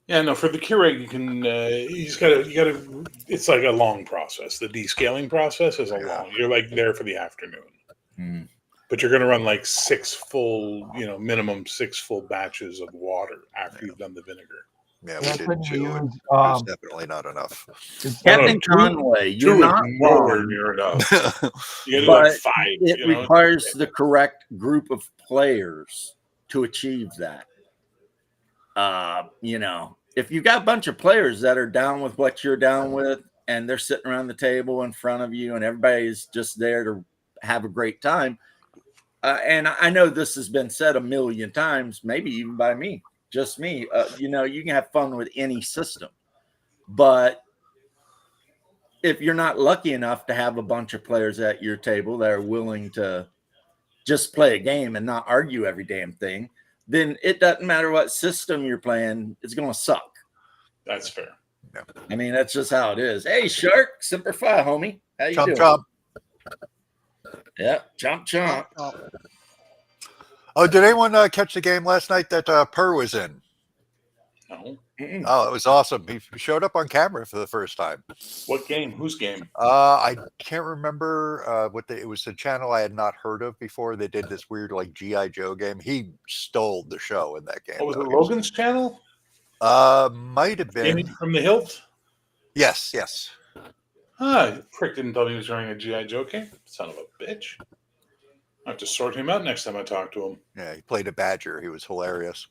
Yeah, no. For the Keurig, you can. You gotta. It's like a long process. The descaling process is a long. You're like there for the afternoon, Mm. but you're gonna run like 6 full, minimum 6 full batches of water after you've done the vinegar. Yeah, That's we when did you too. It use was definitely not enough. Captain two- Conway, Two you're is not nowhere wrong, near enough. You gotta do but like 5. it requires the correct group of players to achieve that. If you got a bunch of players that are down with what you're down with, and they're sitting around the table in front of you, and everybody's just there to have a great time. And I know this has been said a million times, maybe even by me, just me. You can have fun with any system, but if you're not lucky enough to have a bunch of players at your table that are willing to just play a game and not argue every damn thing, then it doesn't matter what system you're playing, it's going to suck. That's fair. I mean, that's just how it is. Hey, Shark, Semper Fi, homie. How you Chomp doing? chomp. Yeah, chomp chomp. Oh, did anyone catch the game last night that Purr was in? No. Mm-mm. Oh, it was awesome. He showed up on camera for the first time. What game? Whose game? I can't remember it was a channel I had not heard of before. They did this weird like G.I. Joe game. He stole the show in that game. Oh, was it though. Logan's channel? Might have been. Gaming from the Hilt? Yes. Prick didn't tell me he was running a G.I. Joe game. Son of a bitch. I have to sort him out next time I talk to him. Yeah, he played a badger. He was hilarious.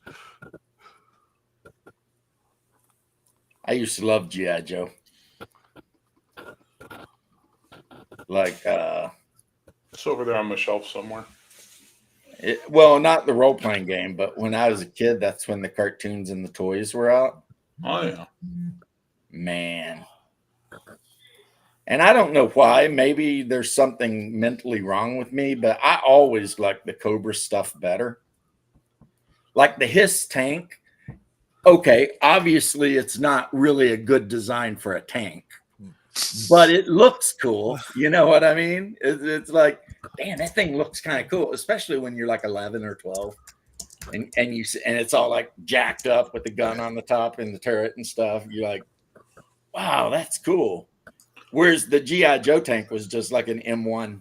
I used to love G.I. Joe. Like, It's over there on my shelf somewhere. well, not the role playing game, but when I was a kid, that's when the cartoons and the toys were out. Oh, yeah. Man. And I don't know why. Maybe there's something mentally wrong with me, but I always liked the Cobra stuff better. Like the Hiss tank. Okay, obviously it's not really a good design for a tank, but it looks cool. You know what I mean? It's like, damn, that thing looks kind of cool, especially when you're like 11 or 12, and it's all like jacked up with the gun on the top and the turret and stuff. You're like, wow, that's cool. Whereas the G.I. Joe tank was just like an M1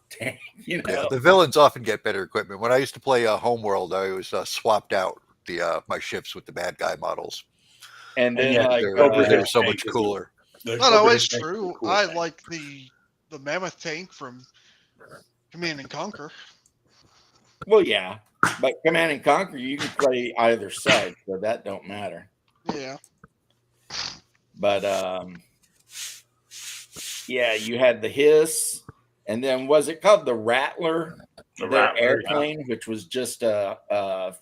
tank, Yeah, the villains often get better equipment. When I used to play Homeworld, I always swapped out my ships with the bad guy models. And then yeah, like They were so much cooler. Not always true. I like the Mammoth tank from Command and Conquer. well, yeah, but Command and Conquer, you can play either side, so that don't matter. Yeah. But yeah, you had the Hiss, and then was it called the Rattler? The Their Rattler, airplane, which was just a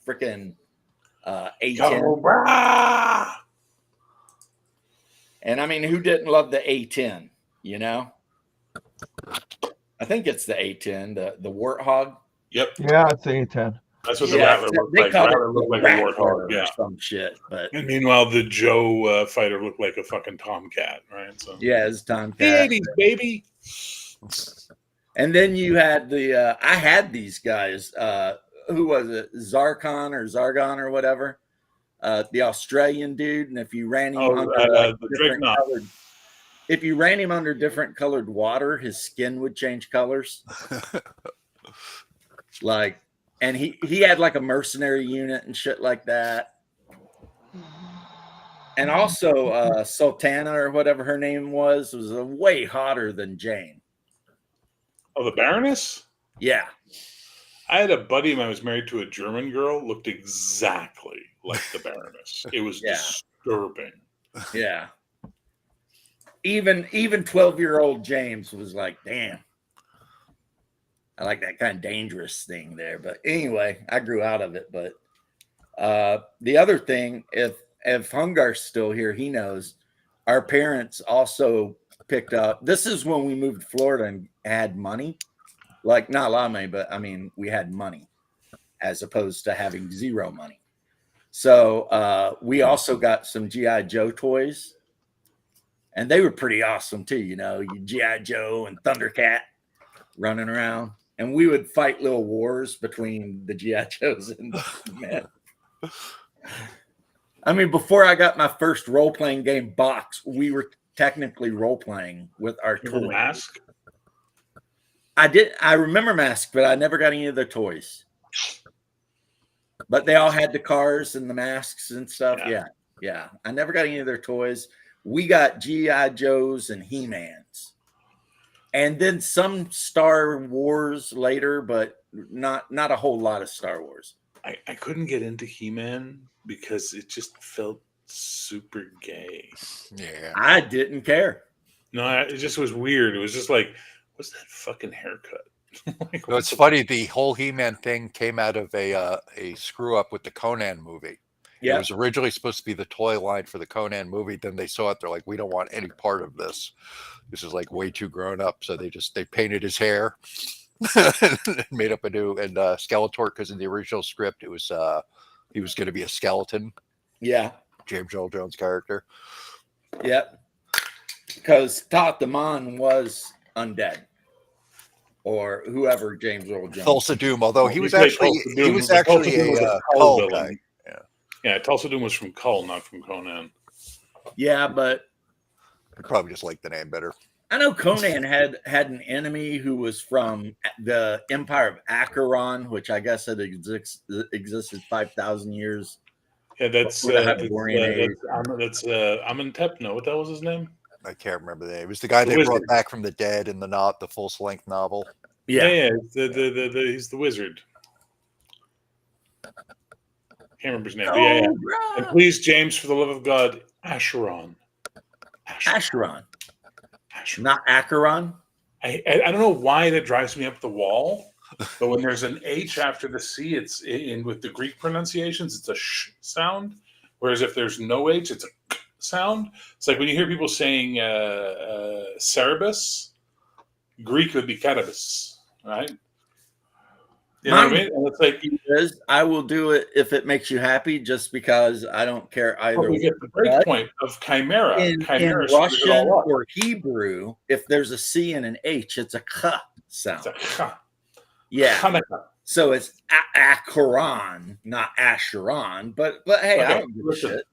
freaking A10. Cobra! And I mean, who didn't love the A10? You know, I think it's the A10, the Warthog. Yep. Yeah, it's A10. That's what the Yeah, Rattler looked they like. called it Rattler looked the like a Rattler warthog. or Yeah. some shit. But And meanwhile, the Joe fighter looked like a fucking tomcat, right? So yeah, it's Tomcat. the 80s, baby. And then you had the I had these guys. Who was it? Zargon or whatever. The Australian dude. And if you ran him under the different Dreadnought. colored, if you ran him under different colored water, his skin would change colors. Like, and he had like a mercenary unit and shit like that. And also Sultana or whatever her name was way hotter than Jane. Oh, the Baroness? Yeah. I had a buddy of mine who was married to a German girl, looked exactly like the Baroness. It was Yeah. disturbing. Yeah. Even 12-year-old James was like, damn. I like that kind of dangerous thing there. But anyway, I grew out of it. But The other thing, if Hungar's still here, he knows. Our parents also picked up. This is when we moved to Florida and had money, like not a lot of money, but I mean we had money as opposed to having zero money. So we also got some GI Joe toys, and they were pretty awesome too. You know, you GI Joe and Thundercat running around, and we would fight little wars between the GI Joes and the men. I mean, before I got my first role-playing game box, we were technically role-playing with our toys. Mask? I remember Mask, but I never got any of their toys. But they all had the cars and the masks and stuff. Yeah. I never got any of their toys. We got G.I. Joes and He-Mans. And then some Star Wars later, but not a whole lot of Star Wars. I couldn't get into He-Man because it just felt super gay. Yeah. I didn't care. No, it just was weird. It was just like, what's that fucking haircut? Like, No, it's funny. The whole He-Man thing came out of a screw up with the Conan movie. Yeah. It was originally supposed to be the toy line for the Conan movie. Then they saw it. They're like, we don't want any part of this. This is like way too grown up. So they painted his hair, and made up a new, and Skeletor, because in the original script it was he was going to be a skeleton. Yeah. James Earl Jones character. Yep. Because Thoth the Mon was undead. Or whoever James Earl Jones. Tulsa Doom, although he He was played actually Tulsa Doom. Tulsa a Doom was a Kull Kull villain. guy. Yeah, Tulsa Doom was from Kull, not from Conan. Yeah, but I probably just like the name better. I know Conan had an enemy who was from the Empire of Acheron, which I guess had existed 5,000 years. Yeah, that's Before the Hyperborean age. Amenhotep. No, what that was his name? I can't remember the name. It was the guy The they brought wizard. back from the dead in the full length novel. Yeah. He's the wizard. Can't remember his name. But yeah. And please, James, for the love of God, Acheron. Acheron. Not Acheron. I don't know why that drives me up the wall, but when there's an H after the C, it's in with the Greek pronunciations, it's a sh sound. Whereas if there's no H, it's a k sound. It's like when you hear people saying Cerebus, Greek would be Carabus, right? You know what I mean? And it's like I will do it if it makes you happy, just because I don't care either. we get the break point of chimera. In Chimera screws it Russian all up. or Hebrew, if there's a C and an H, it's a k sound. It's a Yeah. Hanukkah. So it's Acheron, not Acheron. But hey, I Okay, don't give a listen, shit.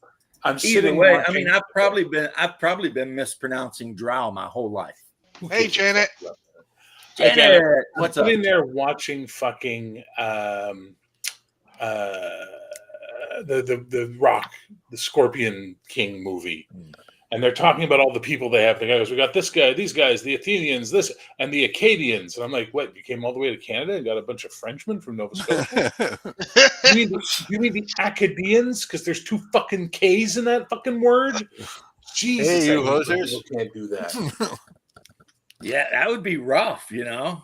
I'm Either sitting way, I watching- mean, I've probably been mispronouncing Drow my whole life. Hey, Janet. Janet, what's I'm up? sitting there watching fucking the Rock, the Scorpion King movie, and they're talking about all the people they have. The guys, we got this guy, these guys, the Athenians, this, and the Acadians. And I'm like, what? You came all the way to Canada and got a bunch of Frenchmen from Nova Scotia? you mean the Acadians? Because there's 2 fucking K's in that fucking word. Jesus, Hey, you I hate when hosers. people can't do that. Yeah, that would be rough, you know.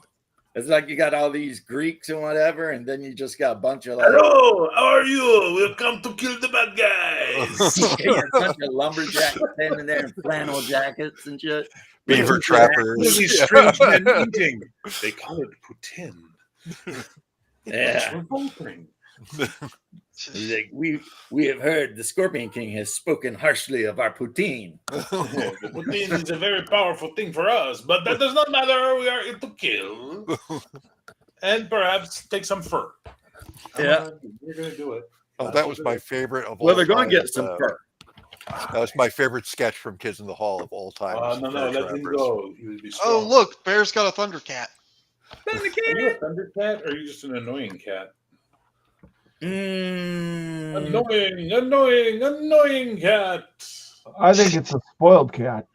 It's like you got all these Greeks and whatever, and then you just got a bunch of like Hello, how are you? We've come to kill the bad guys. yeah, a bunch of lumberjacks standing there in flannel jackets and shit. Beaver What are trappers. these strange men eating? They call it poutine. Yeah. It's revolting. He's like, we have heard the Scorpion King has spoken harshly of our poutine. The poutine is a very powerful thing for us, but that does not matter. We are here to kill and perhaps take some fur. Yeah. We're gonna do it. Oh, that was my favorite of all. Well, they're going to time, get some fur. That was my favorite sketch from Kids in the Hall of all time. was No, Fur let him Trappers. go. He would be Oh, strong. look, Bear's got a Thundercat. Are you a Thundercat or are you just an annoying cat? Annoying cat. I think it's a spoiled cat.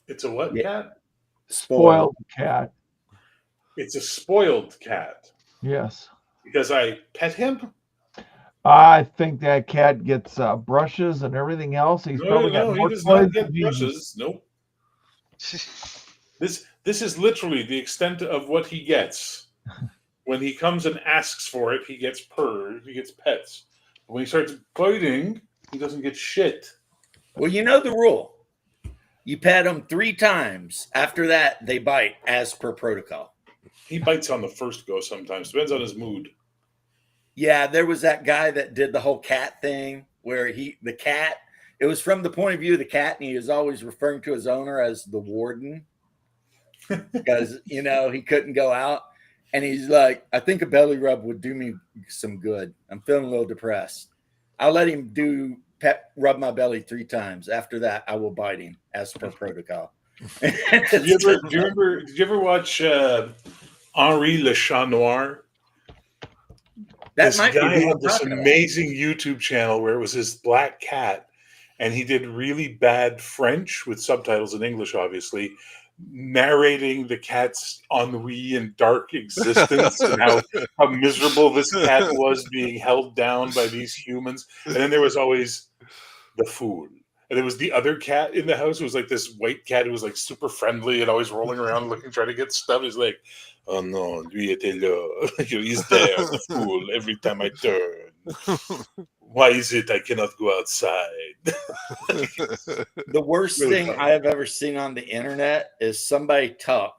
It's a what Yeah. cat? Spoiled cat. It's a spoiled cat Yes. because I pet him. I think that cat gets brushes and everything else. He's probably got he more does not toys get than you. brushes. Nope. This is literally the extent of what he gets. when he comes and asks for it, he gets purrs, he gets pets. But when he starts biting, he doesn't get shit. Well, you know the rule. You pet them 3 times. After that, they bite as per protocol. He bites on the first go sometimes. Depends on his mood. Yeah, there was that guy that did the whole cat thing where the cat, it was from the point of view of the cat, and he was always referring to his owner as the warden because, you know, he couldn't go out. And he's like, I think a belly rub would do me some good. I'm feeling a little depressed. I'll let him rub my belly 3 times. After that, I will bite him as per protocol. Did you ever watch Henri Le Chat Noir? This guy had this amazing YouTube channel where it was his black cat, and he did really bad French with subtitles in English, obviously, narrating the cat's ennui and dark existence and how miserable this cat was being held down by these humans. And then there was always the fool. And there was the other cat in the house who was like this white cat who was like super friendly and always rolling around looking, trying to get stuff. He's like, oh no, lui était là. He's there, the fool, every time I turn. Why is it I cannot go outside? The worst thing I have ever seen on the internet is somebody took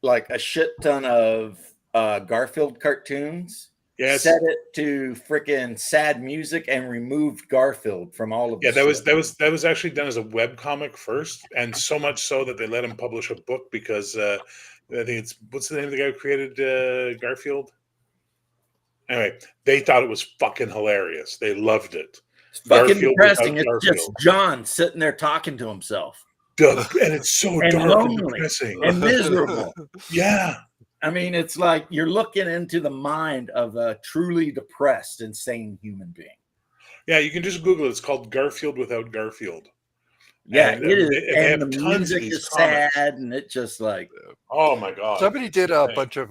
like a shit ton of Garfield cartoons, set it to freaking sad music, and removed Garfield from all of. Yeah, that was actually done as a web comic first, and so much so that they let him publish a book because I think it's what's the name of the guy who created Garfield? Anyway, they thought it was fucking hilarious. They loved it. It's fucking depressing. It's just John sitting there talking to himself. And it's so and dark lonely and depressing. And miserable. Yeah. I mean, it's like you're looking into the mind of a truly depressed, insane human being. Yeah, you can just Google it. It's called Garfield Without Garfield. Yeah, it is. And the music is sad, and it just like, oh my god! Somebody did a bunch of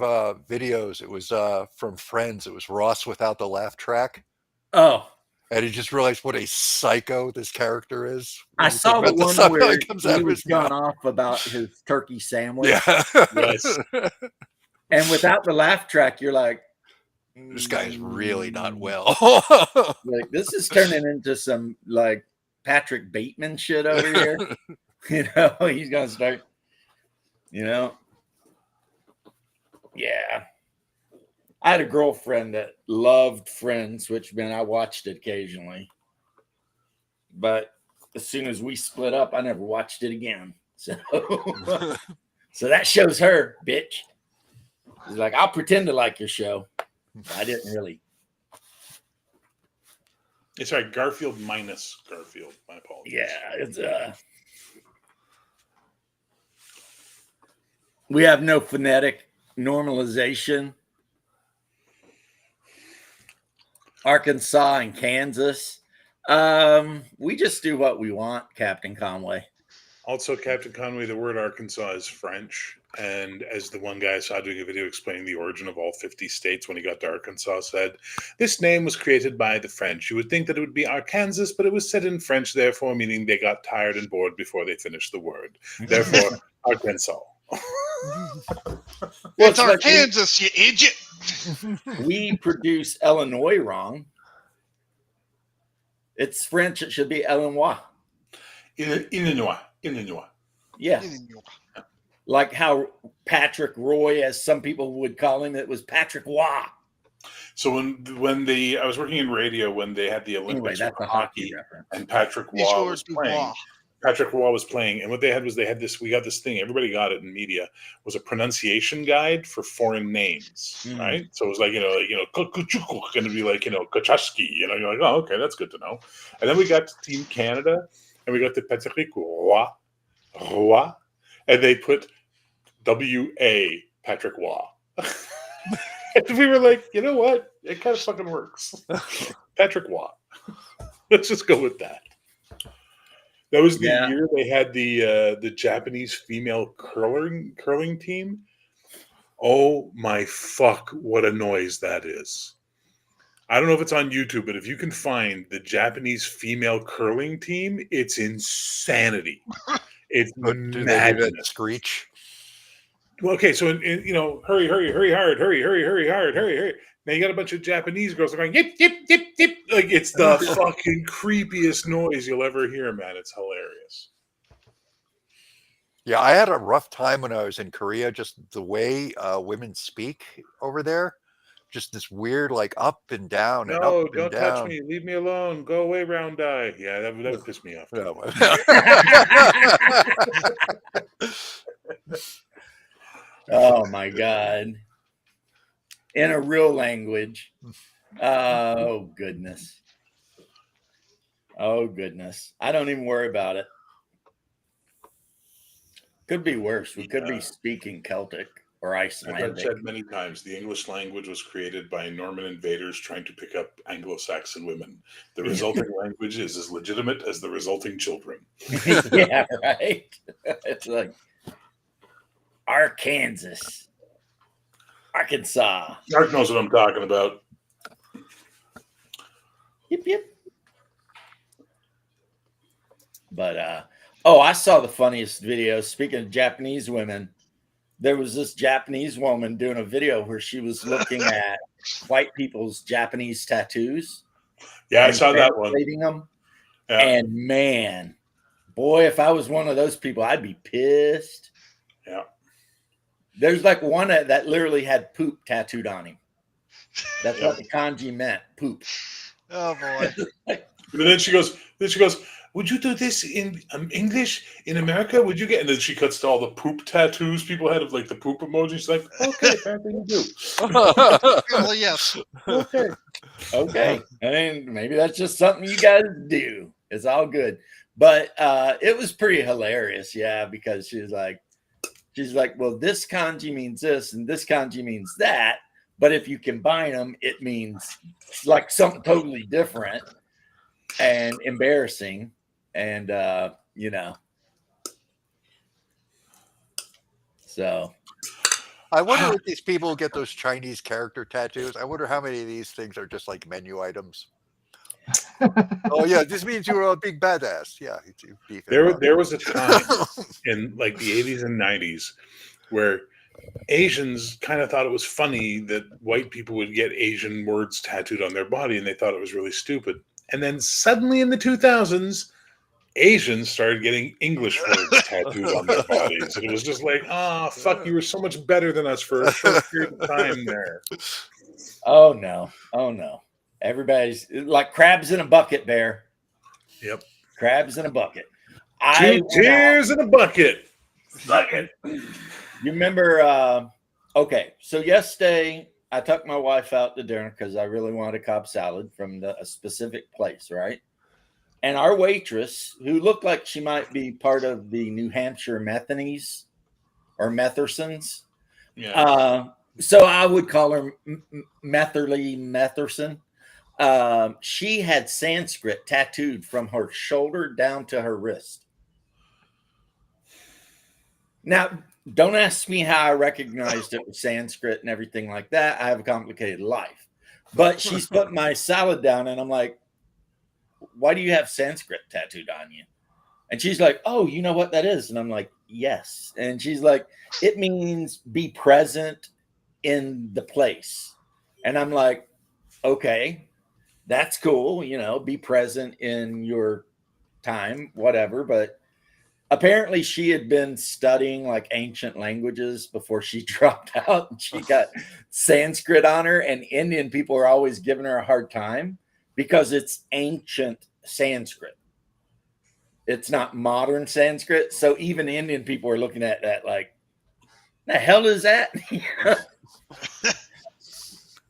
videos. It was from Friends. It was Ross without the laugh track. Oh, and he just realized what a psycho this character is. I saw the one where he was gone off about his turkey sandwich. Yeah, yes. And without the laugh track, you're like, this guy's really not well. Like this is turning into some like Patrick Bateman shit over here. You know, he's gonna start, you know. Yeah. I had a girlfriend that loved Friends, which meant I watched it occasionally. But as soon as we split up, I never watched it again. So so that shows her, bitch. He's like, I'll pretend to like your show. I didn't really. It's right, Garfield minus Garfield. My apologies. Yeah, it's we have no phonetic normalization. Arkansas and Kansas. We just do what we want, Captain Conway. Also, Captain Conway, the word Arkansas is French. And as the one guy I saw doing a video explaining the origin of all 50 states when he got to Arkansas said, this name was created by the French. You would think that it would be Arkansas, but it was said in French, therefore, meaning they got tired and bored before they finished the word. Therefore, Arkansas. It's Arkansas, you idiot. We produce Illinois wrong. It's French. It should be Illinois. Illinois. Yeah. Like how Patrick Roy, as some people would call him, it was Patrick Waugh. So when I was working in radio when they had the Olympics that's for a hockey reference. And Patrick Waugh was playing. Patrick Waugh was playing, and what they had was we got this thing. Everybody got it in media. Was a pronunciation guide for foreign names, right? So it was like going to be like Kachaski. You're like, oh, okay, that's good to know. And then we got to Team Canada, and we got to Patrick Roy, and they put W.A. Patrick Waugh. And we were like, you know what? It kind of fucking works. Patrick Waugh. Let's just go with that. That was the year they had the Japanese female curling team. Oh my fuck, what a noise that is. I don't know if it's on YouTube, but if you can find the Japanese female curling team, it's insanity. It's madness. Screech. Well, okay, so hurry, hurry, hurry hard, hurry, hurry, hurry hard, hurry, hurry. Now you got a bunch of Japanese girls going yip, yip, yip, yip. Like it's the fucking creepiest noise you'll ever hear, man. It's hilarious. Yeah, I had a rough time when I was in Korea. Just the way women speak over there, just this weird, like up and down and No, up and don't touch down. me. Leave me alone. Go away, round eye. Yeah, that would piss me off. Oh my God. In a real language. Oh goodness. Oh goodness. I don't even worry about it. Could be worse. We could be speaking Celtic or As I've Icelandic. said many times, the English language was created by Norman invaders trying to pick up Anglo-Saxon women. The resulting language is as legitimate as the resulting children. Yeah, right. It's like Arkansas. Mark knows what I'm talking about. Yep, yep. But I saw the funniest video. Speaking of Japanese women, there was this Japanese woman doing a video where she was looking at white people's Japanese tattoos. Yeah, I saw that one. Them. Yeah. And man, boy, if I was one of those people, I'd be pissed. Yeah. There's like one that literally had poop tattooed on him. That's what the kanji meant, poop. Oh boy. And then she goes, would you do this in English in America? Would you get? And then she cuts to all the poop tattoos people had of like the poop emoji. She's like, okay, apparently you do. Well, yes. Okay. I mean, maybe that's just something you guys do. It's all good. But it was pretty hilarious, yeah, because she's like, well, this kanji means this and this kanji means that. But if you combine them, it means like something totally different and embarrassing. And, so. I wonder if these people get those Chinese character tattoos. I wonder how many of these things are just like menu items. Oh yeah, this means you're a big badass. Yeah, there was a time in like the 80s and 90s where Asians kind of thought it was funny that white people would get Asian words tattooed on their body, and they thought it was really stupid. And then suddenly in the 2000s, Asians started getting English words tattooed on their bodies. And it was just like, fuck, you were so much better than us for a short period of time there. Oh, no. Everybody's like crabs in a bucket, Bear. Yep. Crabs in a bucket. Two tears in a bucket. Bucket. You remember, okay, so yesterday I took my wife out to dinner because I really wanted a Cobb salad from a specific place, right? And our waitress, who looked like she might be part of the New Hampshire Methanese or Methersons. Yeah. So I would call her Metherson. She had Sanskrit tattooed from her shoulder down to her wrist. Now, don't ask me how I recognized it with Sanskrit and everything like that. I have a complicated life. But she's put my salad down, and I'm like, why do you have Sanskrit tattooed on you? And she's like, oh, you know what that is? And I'm like, yes. And she's like, it means be present in the place. And I'm like, okay, that's cool. Be present in your time, whatever. But apparently she had been studying like ancient languages before she dropped out, and she got Sanskrit on her, and Indian people are always giving her a hard time because it's ancient Sanskrit. It's not modern Sanskrit. So even Indian people are looking at that like, the hell is that?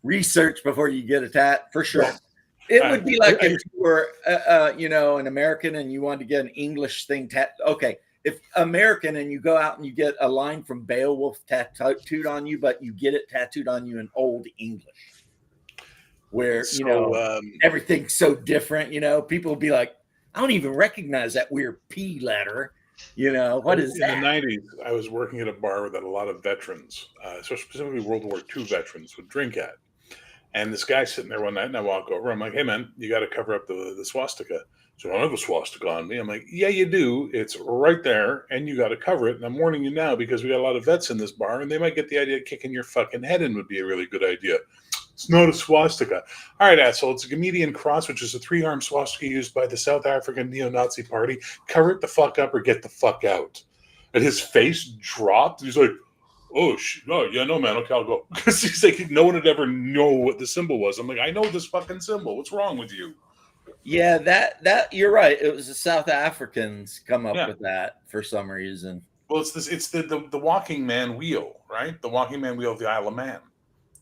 Research before you get a tat, for sure. It would be like if you were, an American and you wanted to get an English thing. Okay, if American and you go out and you get a line from Beowulf tattooed on you, but you get it tattooed on you in Old English, where everything's so different. People will be like, I don't even recognize that weird P letter. What is that? In the 90s, I was working at a bar that a lot of veterans, so specifically World War II veterans, would drink at. And this guy's sitting there one night, and I walk over. I'm like, "Hey, man, you got to cover up the swastika." So I don't have a swastika on me. I'm like, "Yeah, you do. It's right there, and you got to cover it." And I'm warning you now because we got a lot of vets in this bar, and they might get the idea of kicking your fucking head in would be a really good idea. It's not a swastika. All right, asshole. It's a Gamedian cross, which is a 3-armed swastika used by the South African neo-Nazi party. Cover it the fuck up or get the fuck out. And his face dropped. He's like, "Oh, yeah, no, man. Okay, I'll go." Because he's like, no one would ever know what the symbol was. I'm like, "I know this fucking symbol. What's wrong with you?" Yeah, that you're right. It was the South Africans come up with that for some reason. Well, it's this. It's the walking man wheel, right? The walking man wheel of the Isle of Man.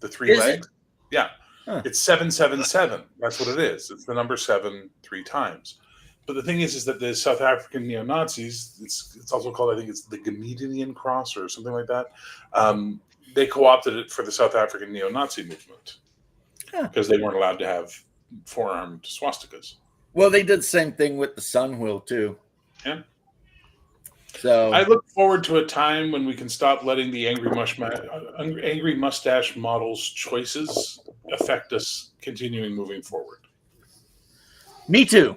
The 3 legs. Yeah. Huh. It's 777. That's what it is. It's the number 7 3 times. But the thing is that the South African neo-Nazis, it's also called, I think it's the Gamedian cross or something like that. They co-opted it for the South African neo-Nazi movement because they weren't allowed to have 4-armed swastikas. Well, they did the same thing with the sun wheel too. Yeah. So I look forward to a time when we can stop letting the angry mustache model's choices affect us continuing moving forward. Me too.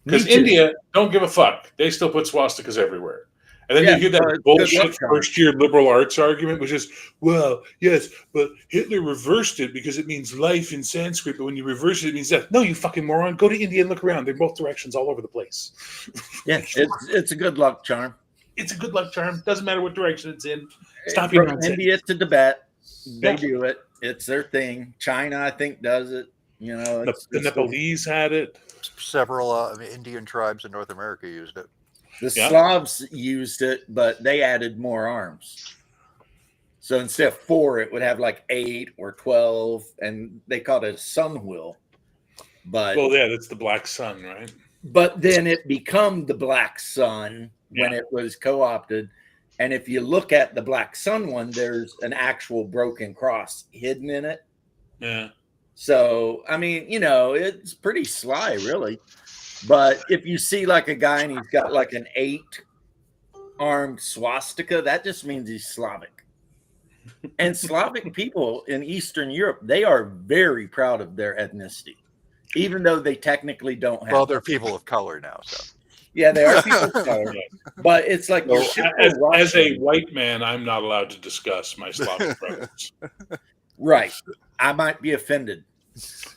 Because India don't give a fuck. They still put swastikas everywhere. And then you hear that bullshit first-year liberal arts argument, which is, well, yes, but Hitler reversed it because it means life in Sanskrit, but when you reverse it, it means death. No, you fucking moron. Go to India and look around. They're both directions all over the place. Yeah, it's a good luck charm. It's a good luck charm. Doesn't matter what direction it's in. Stop From your nonsense. India to Tibet, they do it. It's their thing. China, I think, does it. You know, the Nepalese had it. Several Indian tribes in North America used it. The Slavs used it, but they added more arms. So instead of 4, it would have like 8 or 12, and they called it a sun wheel. But well, yeah, that's the black sun, right? But then it became the black sun when it was co-opted. And if you look at the black sun one, there's an actual broken cross hidden in it. Yeah. So, I mean, you know, it's pretty sly, really. But if you see like a guy and he's got like an 8-armed swastika, that just means he's Slavic. And Slavic people in Eastern Europe, they are very proud of their ethnicity, even though they technically don't have. Well, they're people of color now, so. Yeah, they are people of color. But it's like as a white man, I'm not allowed to discuss my Slavic brothers. Right. I might be offended.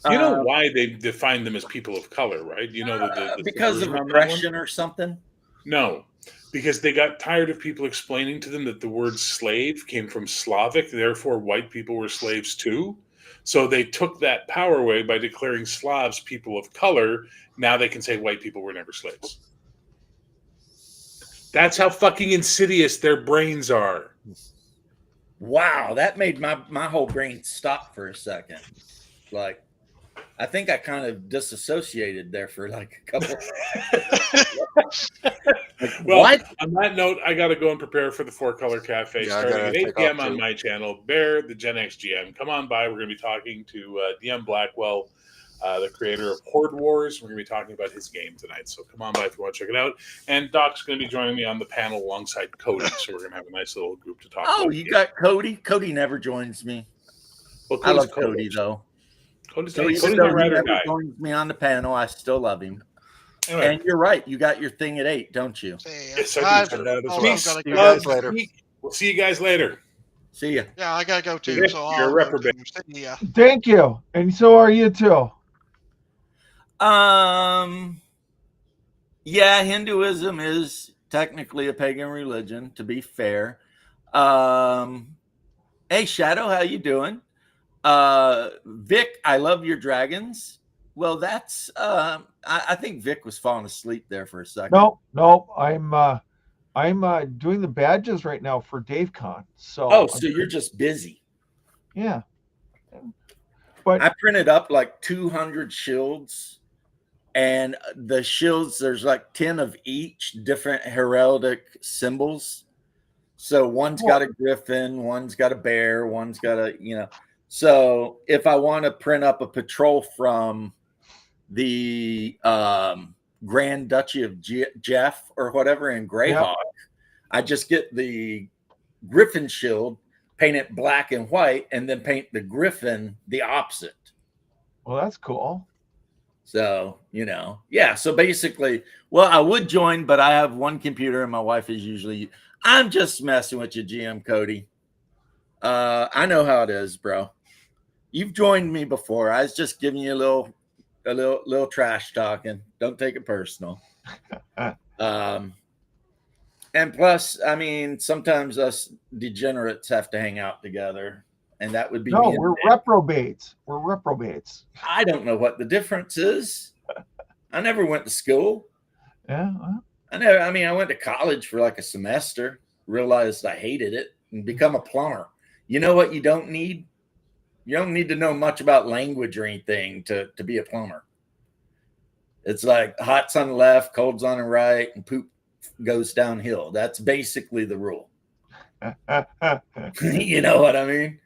You know why they define them as people of color, right? You know the because of oppression or something? No, because they got tired of people explaining to them that the word slave came from Slavic, therefore white people were slaves too. So they took that power away by declaring Slavs people of color. Now they can say white people were never slaves. That's how fucking insidious their brains are. Wow, that made my whole brain stop for a second. Like, I think I kind of disassociated there for like a couple. Well, what? On that note, I got to go and prepare for the 4-Color Cafe starting at 8 p.m. on my channel, Bear the Gen X GM. Come on by. We're going to be talking to DM Blackwell, the creator of Horde Wars. We're going to be talking about his game tonight. So come on by if you want to check it out. And Doc's going to be joining me on the panel alongside Cody. So we're going to have a nice little group to talk about. Oh, you got Cody? Cody never joins me. Well, I love Cody, though. Cody's a radical guy. Joins me on the panel. I still love him. Anyway. And you're right. You got your thing at 8, don't you? Yes, I do. We'll see you guys later. See ya. Yeah, I gotta go too. So you're a reprobate. Yeah. Thank you, and so are you too. Yeah, Hinduism is technically a pagan religion, to be fair. Hey, Shadow, how you doing? Vic, I love your dragons. Well, that's I think Vic was falling asleep there for a second. No, I'm doing the badges right now for DaveCon. So you're just busy. Yeah. But I printed up like 200 shields, and the shields, there's like 10 of each different heraldic symbols. So one's got a griffin, one's got a bear, one's got a, so if I want to print up a patrol from the Grand Duchy of Jeff or whatever in Greyhawk, I just get the griffin shield, paint it black and white, and then paint the griffin the opposite. Well, that's cool. So, yeah. So basically, well, I would join, but I have one computer and my wife is usually, I'm just messing with you, GM Cody. I know how it is, bro. You've joined me before. I was just giving you a little trash talking. Don't take it personal. And plus, I mean, sometimes us degenerates have to hang out together, and that would be No, me. we're reprobates. We're reprobates. I don't know what the difference is. I never went to school. Yeah. I went to college for like a semester, realized I hated it, and become a plumber. You know what you don't need? You don't need to know much about language or anything to be a plumber. It's like hot's on the left, cold's on the right, and poop goes downhill. That's basically the rule. You know what I mean?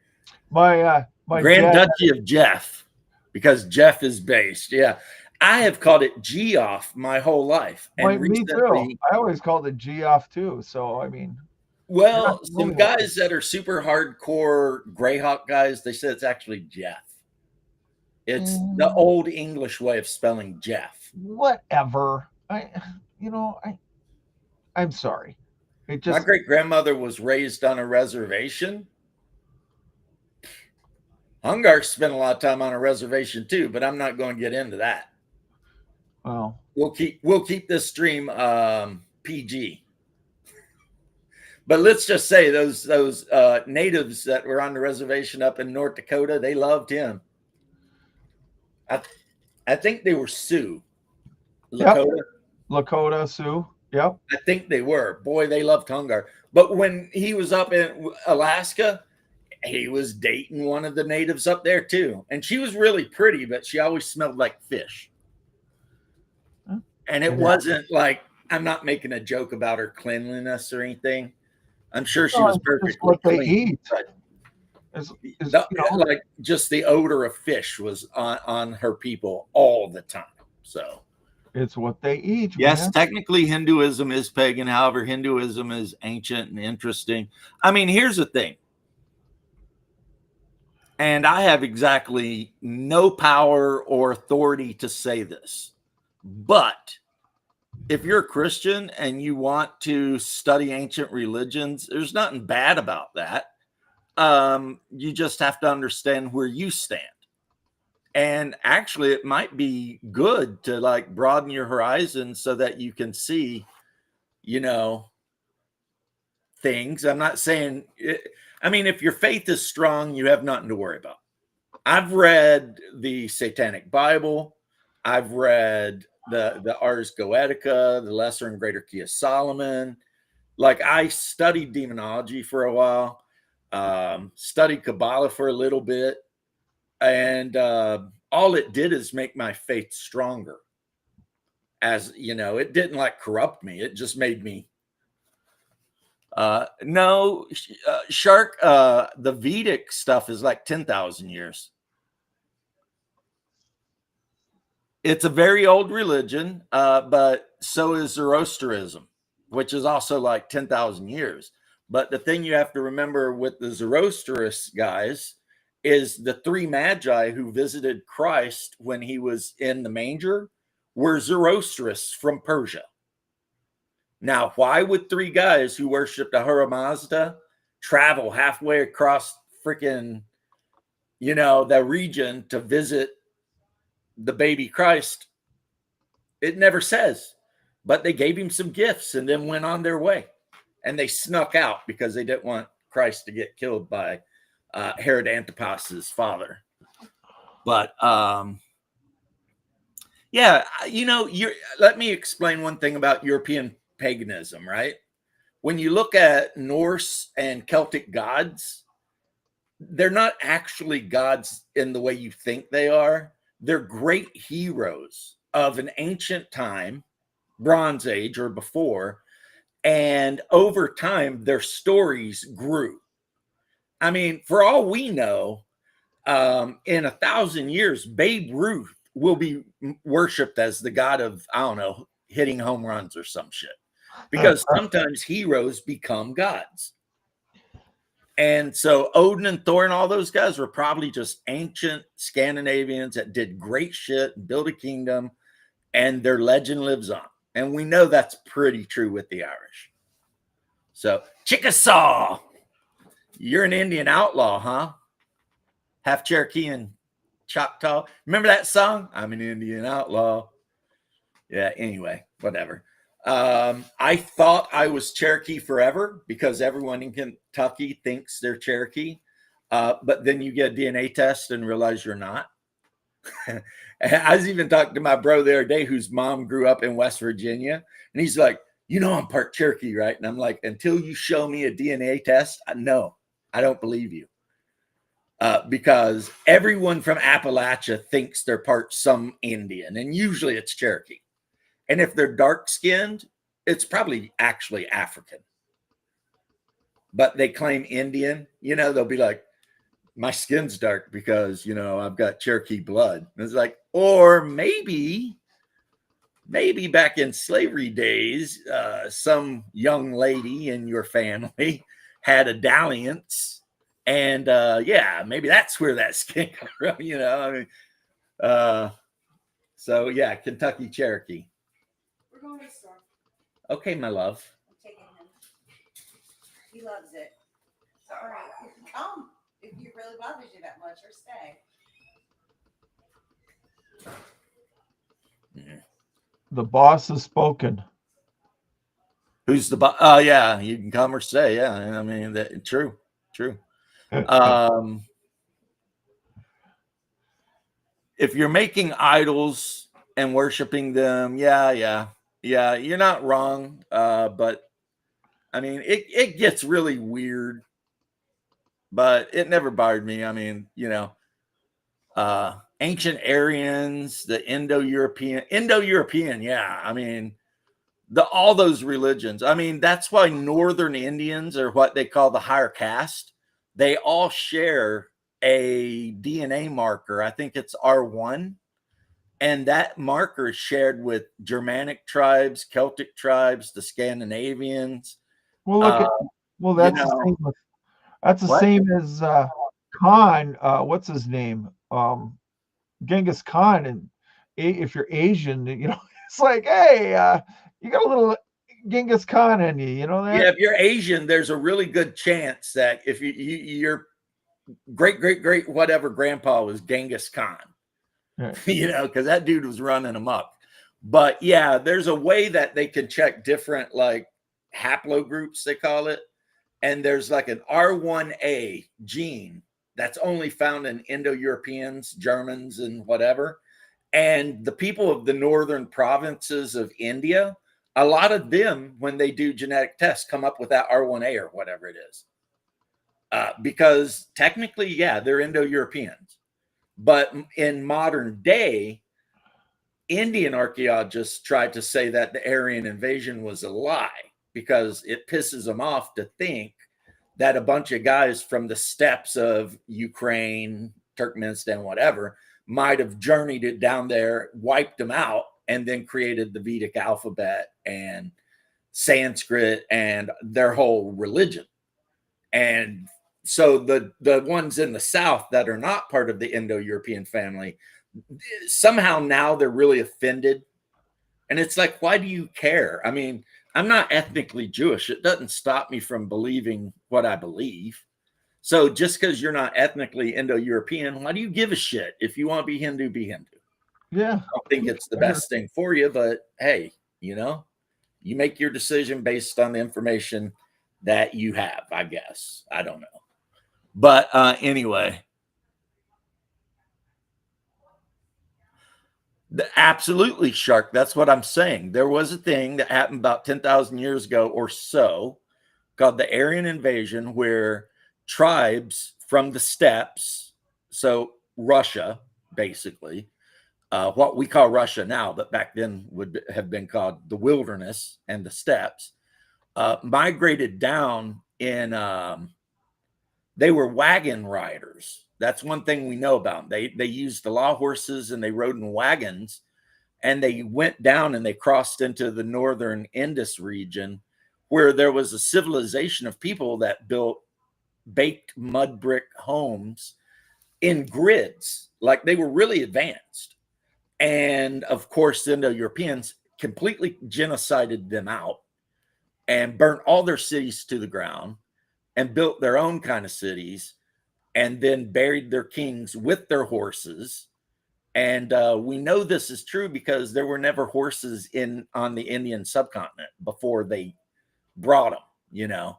My Grand dad, Duchy of Jeff, because Jeff is based. Yeah. I have called it G off my whole life. And me too. I always called it G off too. So I mean, well, some guys that are super hardcore Greyhawk guys, they said it's actually Jeff. It's the old English way of spelling Jeff. Whatever. I'm sorry. My great grandmother was raised on a reservation. Hungar spent a lot of time on a reservation too, but I'm not going to get into that. Well, we'll keep this stream PG. But let's just say those natives that were on the reservation up in North Dakota, they loved him. I think they were Sioux. Lakota Sioux. Yep. I think they were. Boy, they loved Hungar. But when he was up in Alaska, he was dating one of the natives up there too. And she was really pretty, but she always smelled like fish. And it wasn't like, I'm not making a joke about her cleanliness or anything. I'm sure she was perfectly what they clean. eat. Like just the odor of fish was on her people all the time. So it's what they eat. Yes, man. Technically Hinduism is pagan. However, Hinduism is ancient and interesting. I mean, here's the thing. And I have exactly no power or authority to say this. But if you're a Christian and you want to study ancient religions, there's nothing bad about that. You just have to understand where you stand. And actually, it might be good to like broaden your horizon so that you can see, things. I'm not saying if your faith is strong, you have nothing to worry about. I've read the Satanic Bible. I've read the Ars Goetica, the Lesser and Greater Key of Solomon. Like I studied demonology for a while, studied Kabbalah for a little bit. And all it did is make my faith stronger. As it didn't like corrupt me. It just made me. No, Shark, the Vedic stuff is like 10,000 years. It's a very old religion, but so is Zoroastrianism, which is also like 10,000 years. But the thing you have to remember with the Zoroastrian guys is the three magi who visited Christ when he was in the manger were Zoroastrians from Persia. Now, why would three guys who worshiped Ahura Mazda travel halfway across freaking, the region to visit the baby Christ? It never says, but they gave him some gifts and then went on their way. And they snuck out because they didn't want Christ to get killed by Herod Antipas's father. But let me explain one thing about European paganism, right? When you look at Norse and Celtic gods, they're not actually gods in the way you think they are. They're great heroes of an ancient time, Bronze Age or before, and over time their stories grew. I mean, for all we know, in 1,000 years, Babe Ruth will be worshipped as the god of, I don't know, hitting home runs or some shit. Because sometimes heroes become gods. And so Odin and Thor and all those guys were probably just ancient Scandinavians that did great shit and built a kingdom, and their legend lives on. And we know that's pretty true with the Irish. So, Chickasaw, you're an Indian outlaw, huh? Half Cherokee and Choctaw. Remember that song? I'm an Indian outlaw. Yeah, anyway, whatever. I thought I was Cherokee forever because everyone in Kentucky thinks they're Cherokee. But then you get a DNA test and realize you're not. I was even talking to my bro the other day whose mom grew up in West Virginia. And he's like, you know, I'm part Cherokee, right? And I'm like, until you show me a DNA test, no, I don't believe you. Because everyone from Appalachia thinks they're part some Indian. And usually it's Cherokee. And if they're dark skinned, it's probably actually African. But they claim Indian, you know, they'll be like, my skin's dark because, you know, I've got Cherokee blood. And it's like, or maybe back in slavery days, some young lady in your family had a dalliance. And yeah, maybe that's where that skin comes from, you know. I mean, so yeah, Kentucky Cherokee. We're going to the store. Okay, my love. I'm taking him. He loves it. So, all right, you can come if it really bothers you that much, or stay. The boss has spoken. Who's the boss? Oh, yeah, you can come or stay. Yeah, I mean, true. If you're making idols and worshiping them, yeah, you're not wrong. But I mean, it gets really weird, but it never bothered me. I mean, you know, ancient Aryans, the Indo-European. Yeah. I mean, all those religions. I mean, that's why Northern Indians are what they call the higher caste. They all share a DNA marker. I think it's R1. And that marker is shared with Germanic tribes, Celtic tribes, the Scandinavians. Well, that's the same. That's the same as Khan. What's his name? Genghis Khan. And if you're Asian, you know, it's like, hey, you got a little Genghis Khan in you. You know that? Yeah, if you're Asian, there's a really good chance that if your great whatever grandpa was Genghis Khan. Right. You know, because that dude was running amok. But yeah, there's a way that they can check different like haplogroups, they call it. And there's like an R1A gene that's only found in Indo-Europeans, Germans, and whatever. And the people of the northern provinces of India, a lot of them, when they do genetic tests, come up with that R1A or whatever it is. Because technically, yeah, they're Indo-Europeans. But in modern day, Indian archaeologists tried to say that the Aryan invasion was a lie because it pisses them off to think that a bunch of guys from the steppes of Ukraine, Turkmenistan, whatever, might have journeyed it down there, wiped them out, and then created the Vedic alphabet and Sanskrit and their whole religion. And so the ones in the South that are not part of the Indo-European family, somehow now they're really offended. And it's like, why do you care? I mean, I'm not ethnically Jewish. It doesn't stop me from believing what I believe. So just because you're not ethnically Indo-European, why do you give a shit? If you want to be Hindu, be Hindu. Yeah. I don't think it's the best thing for you, but hey, you know, you make your decision based on the information that you have, I guess. I don't know. But anyway, absolutely, Shark. That's what I'm saying. There was a thing that happened about 10,000 years ago or so called the Aryan invasion, where tribes from the steppes, so Russia, basically, what we call Russia now, but back then would have been called the wilderness and the steppes, migrated down in, they were wagon riders. That's one thing we know about them. They used the law horses and they rode in wagons, and they went down and they crossed into the northern Indus region, where there was a civilization of people that built baked mud brick homes in grids. Like they were really advanced. And of course, then the Europeans completely genocided them out and burnt all their cities to the ground and built their own kind of cities and then buried their kings with their horses. And we know this is true because there were never horses on the Indian subcontinent before they brought them, you know.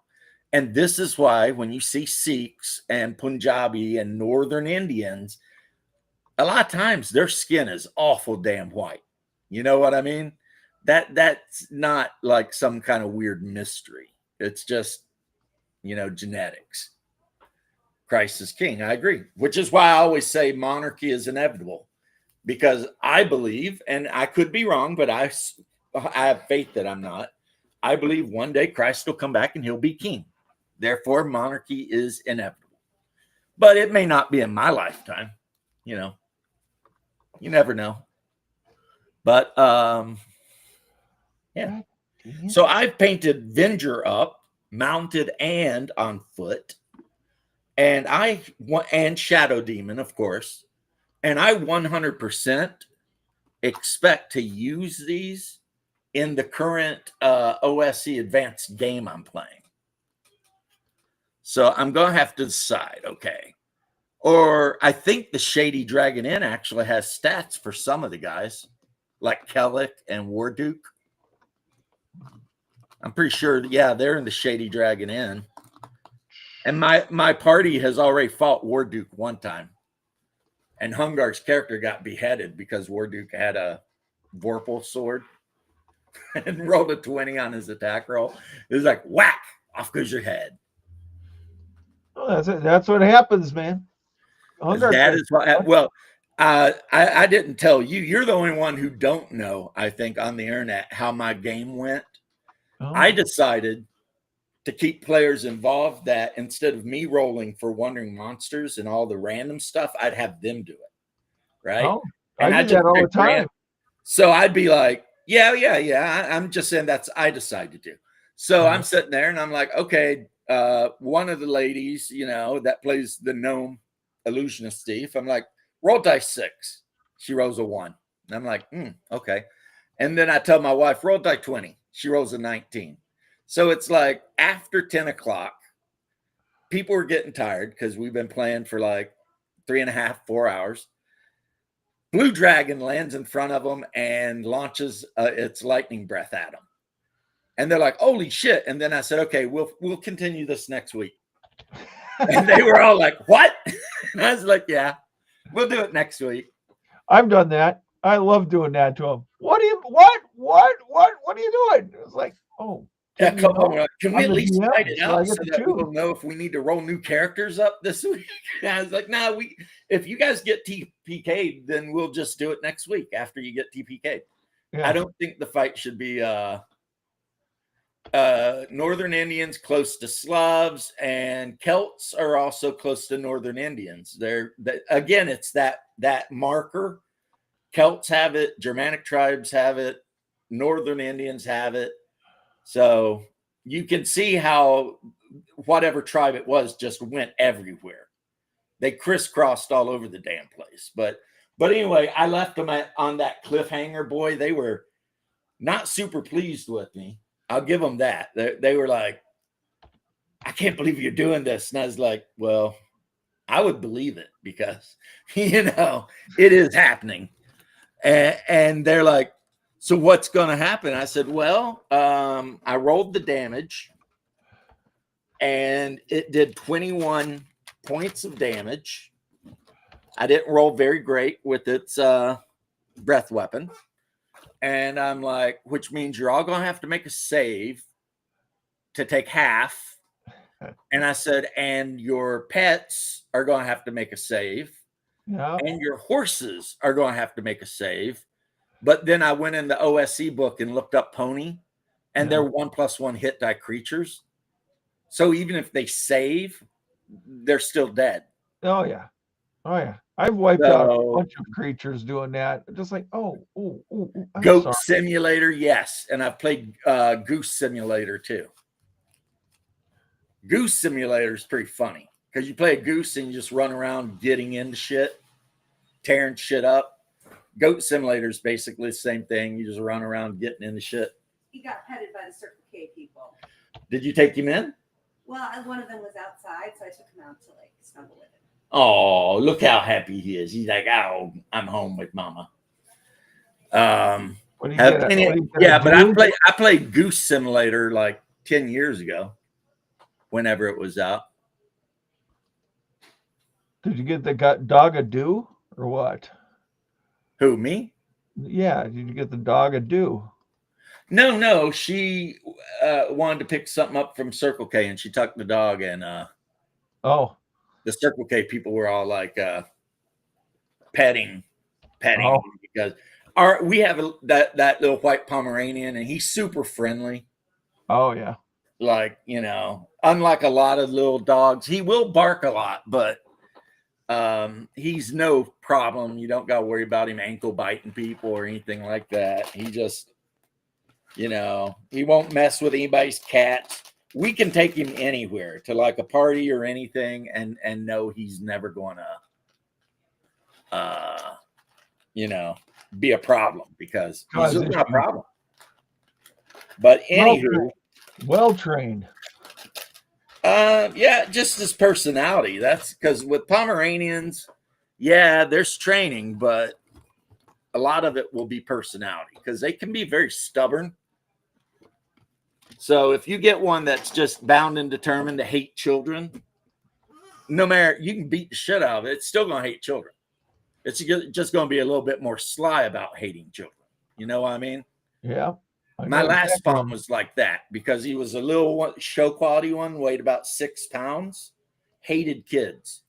And this is why when you see Sikhs and Punjabi and Northern Indians, a lot of times their skin is awful damn white. You know what I mean? That's not like some kind of weird mystery. It's just, you know, genetics. Christ is king. I agree. Which is why I always say monarchy is inevitable, because I believe, and I could be wrong, but I have faith that I'm not. I believe one day Christ will come back and he'll be king. Therefore, monarchy is inevitable. But it may not be in my lifetime. You know, you never know. But yeah. So I've painted Venger up, mounted and on foot, and Shadow Demon, of course. And I 100% expect to use these in the current OSE advanced game I'm playing. So I'm going to have to decide, okay. Or I think the Shady Dragon Inn actually has stats for some of the guys, like Kellic and Warduke. I'm pretty sure, yeah, they're in the Shady Dragon Inn. And my party has already fought Warduke one time. And Hungar's character got beheaded because Warduke had a Vorpal sword and rolled a 20 on his attack roll. It was like, whack, off goes your head. Oh, that's what happens, man. That is what, well, I didn't tell you. You're the only one who don't know, I think, on the internet how my game went. Oh. I decided to keep players involved that instead of me rolling for Wandering Monsters and all the random stuff, I'd have them do it. Right. Oh, and I do that all the time. So I'd be like, yeah. I'm just saying I decided to do. So I'm sitting there and I'm like, okay, one of the ladies, you know, that plays the gnome illusionist Steve. I'm like, roll dice 6. She rolls a 1. And I'm like, okay. And then I tell my wife, roll die 20. She rolls a 19. So it's like after 10 o'clock, people are getting tired because we've been playing for like 3.5, 4 hours. Blue Dragon lands in front of them and launches its lightning breath at them. And they're like, holy shit. And then I said, okay, we'll continue this next week. And they were all like, what? And I was like, yeah, we'll do it next week. I've done that. I love doing that to them. What are you doing? It was like, oh. Yeah, can we at least write it out so that we'll know if we need to roll new characters up this week? And I was like, no, if you guys get TPK'd, then we'll just do it next week after you get TPK'd. Yeah. I don't think the fight should be Northern Indians close to Slavs, and Celts are also close to Northern Indians. Again, it's that marker. Celts have it, Germanic tribes have it, Northern Indians have it. So you can see how whatever tribe it was just went everywhere. They crisscrossed all over the damn place. But anyway, I left them on that cliffhanger. Boy, they were not super pleased with me. I'll give them that. They were like, I can't believe you're doing this. And I was like, well, I would believe it because, you know, it is happening. And they're like, so what's going to happen? I said, well, I rolled the damage and it did 21 points of damage. I didn't roll very great with its breath weapon. And I'm like, which means you're all going to have to make a save to take half. And I said, and your pets are going to have to make a save. Yeah. And your horses are going to have to make a save. But then I went in the OSE book and looked up Pony, and they're 1+1 hit die creatures. So even if they save, they're still dead. Oh, yeah. I've wiped out a bunch of creatures doing that. Just like, Goat Simulator, yes. And I've played Goose Simulator too. Goose Simulator is pretty funny because you play a goose and you just run around getting into shit, tearing shit up. Goat Simulator is basically the same thing. You just run around getting into shit. He got petted by the Circle K people. Did you take him in? Well, one of them was outside, so I took him out to like snuggle with him. Oh, look how happy he is. He's like, oh, I'm home with mama. Yeah, but I played Goose Simulator like 10 years ago, whenever it was out. Did you get the dog a do or what? Who, me? Yeah, did you get the dog a do? No. She wanted to pick something up from Circle K, and she tucked the dog, and the Circle K people were all like petting because we have that little white Pomeranian, and he's super friendly. Oh yeah. Like, unlike a lot of little dogs, he will bark a lot, but he's no problem. You don't got to worry about him ankle biting people or anything like that. He just, he won't mess with anybody's cats. We can take him anywhere to like a party or anything and know he's never going to, be a problem because he's just not a problem. But anywho. Well trained. Yeah, just his personality. That's because with Pomeranians, yeah, there's training, but a lot of it will be personality because they can be very stubborn. So if you get one that's just bound and determined to hate children, no matter, you can beat the shit out of it, it's still going to hate children. It's just going to be a little bit more sly about hating children. You know what I mean? Yeah. My last fawn was like that because he was a little show quality one, weighed about 6 pounds, hated kids.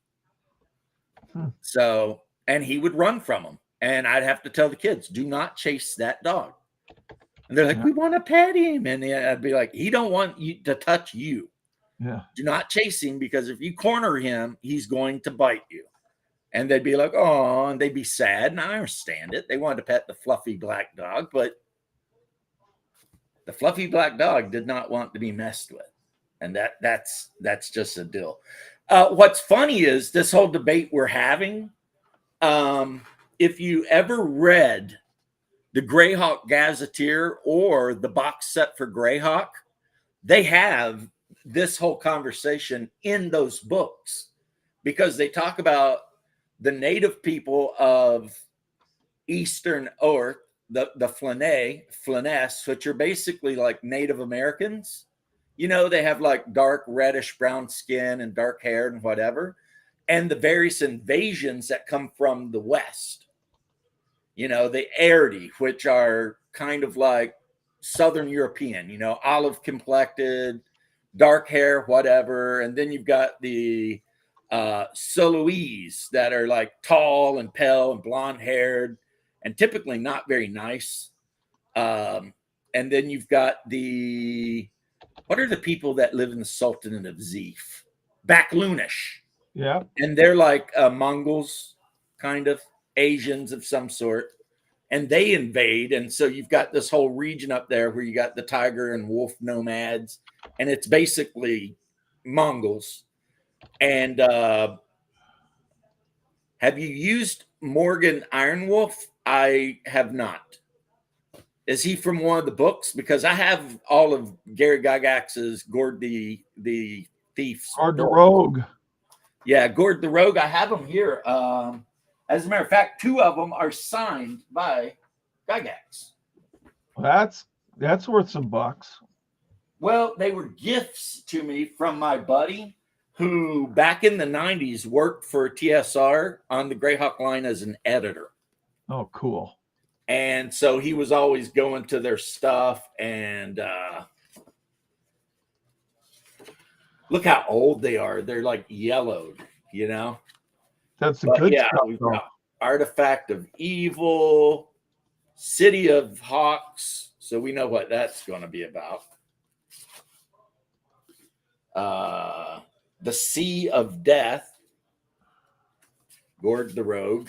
So, and he would run from them. And I'd have to tell the kids, do not chase that dog. And they're like, we want to pet him. And I'd be like, he don't want you to touch you. Yeah. Do not chase him because if you corner him, he's going to bite you. And they'd be like, oh, and they'd be sad. And I understand it. They wanted to pet the fluffy black dog, but the fluffy black dog did not want to be messed with. And that's just a deal. What's funny is this whole debate we're having. If you ever read the Greyhawk Gazetteer or the box set for Greyhawk, they have this whole conversation in those books because they talk about the native people of Eastern Earth, the Flanness, which are basically like Native Americans. They have like dark reddish brown skin and dark hair and whatever. And the various invasions that come from the West. The Airdie, which are kind of like Southern European, olive complected, dark hair, whatever. And then you've got the Soloese that are like tall and pale and blonde haired and typically not very nice. And then you've got what are the people that live in the Sultanate of Zif? Baklunish. Yeah. And they're like Mongols, kind of Asians of some sort. And they invade. And so you've got this whole region up there where you got the tiger and wolf nomads. And it's basically Mongols. And have you used Morgan Ironwolf? I have not. Is he from one of the books? Because I have all of Gary Gygax's Gord the Thief's. Gord the Rogue. Yeah, Gord the Rogue. I have them here. As a matter of fact, 2 of them are signed by Gygax. That's worth some bucks. Well, they were gifts to me from my buddy who back in the 90s worked for TSR on the Greyhawk line as an editor. Oh, cool. And so he was always going to their stuff and look how old they are. They're like yellowed, That's a good stuff. We've got Artifact of Evil, City of Hawks. So we know what that's going to be about. The Sea of Death, Gord the Rogue.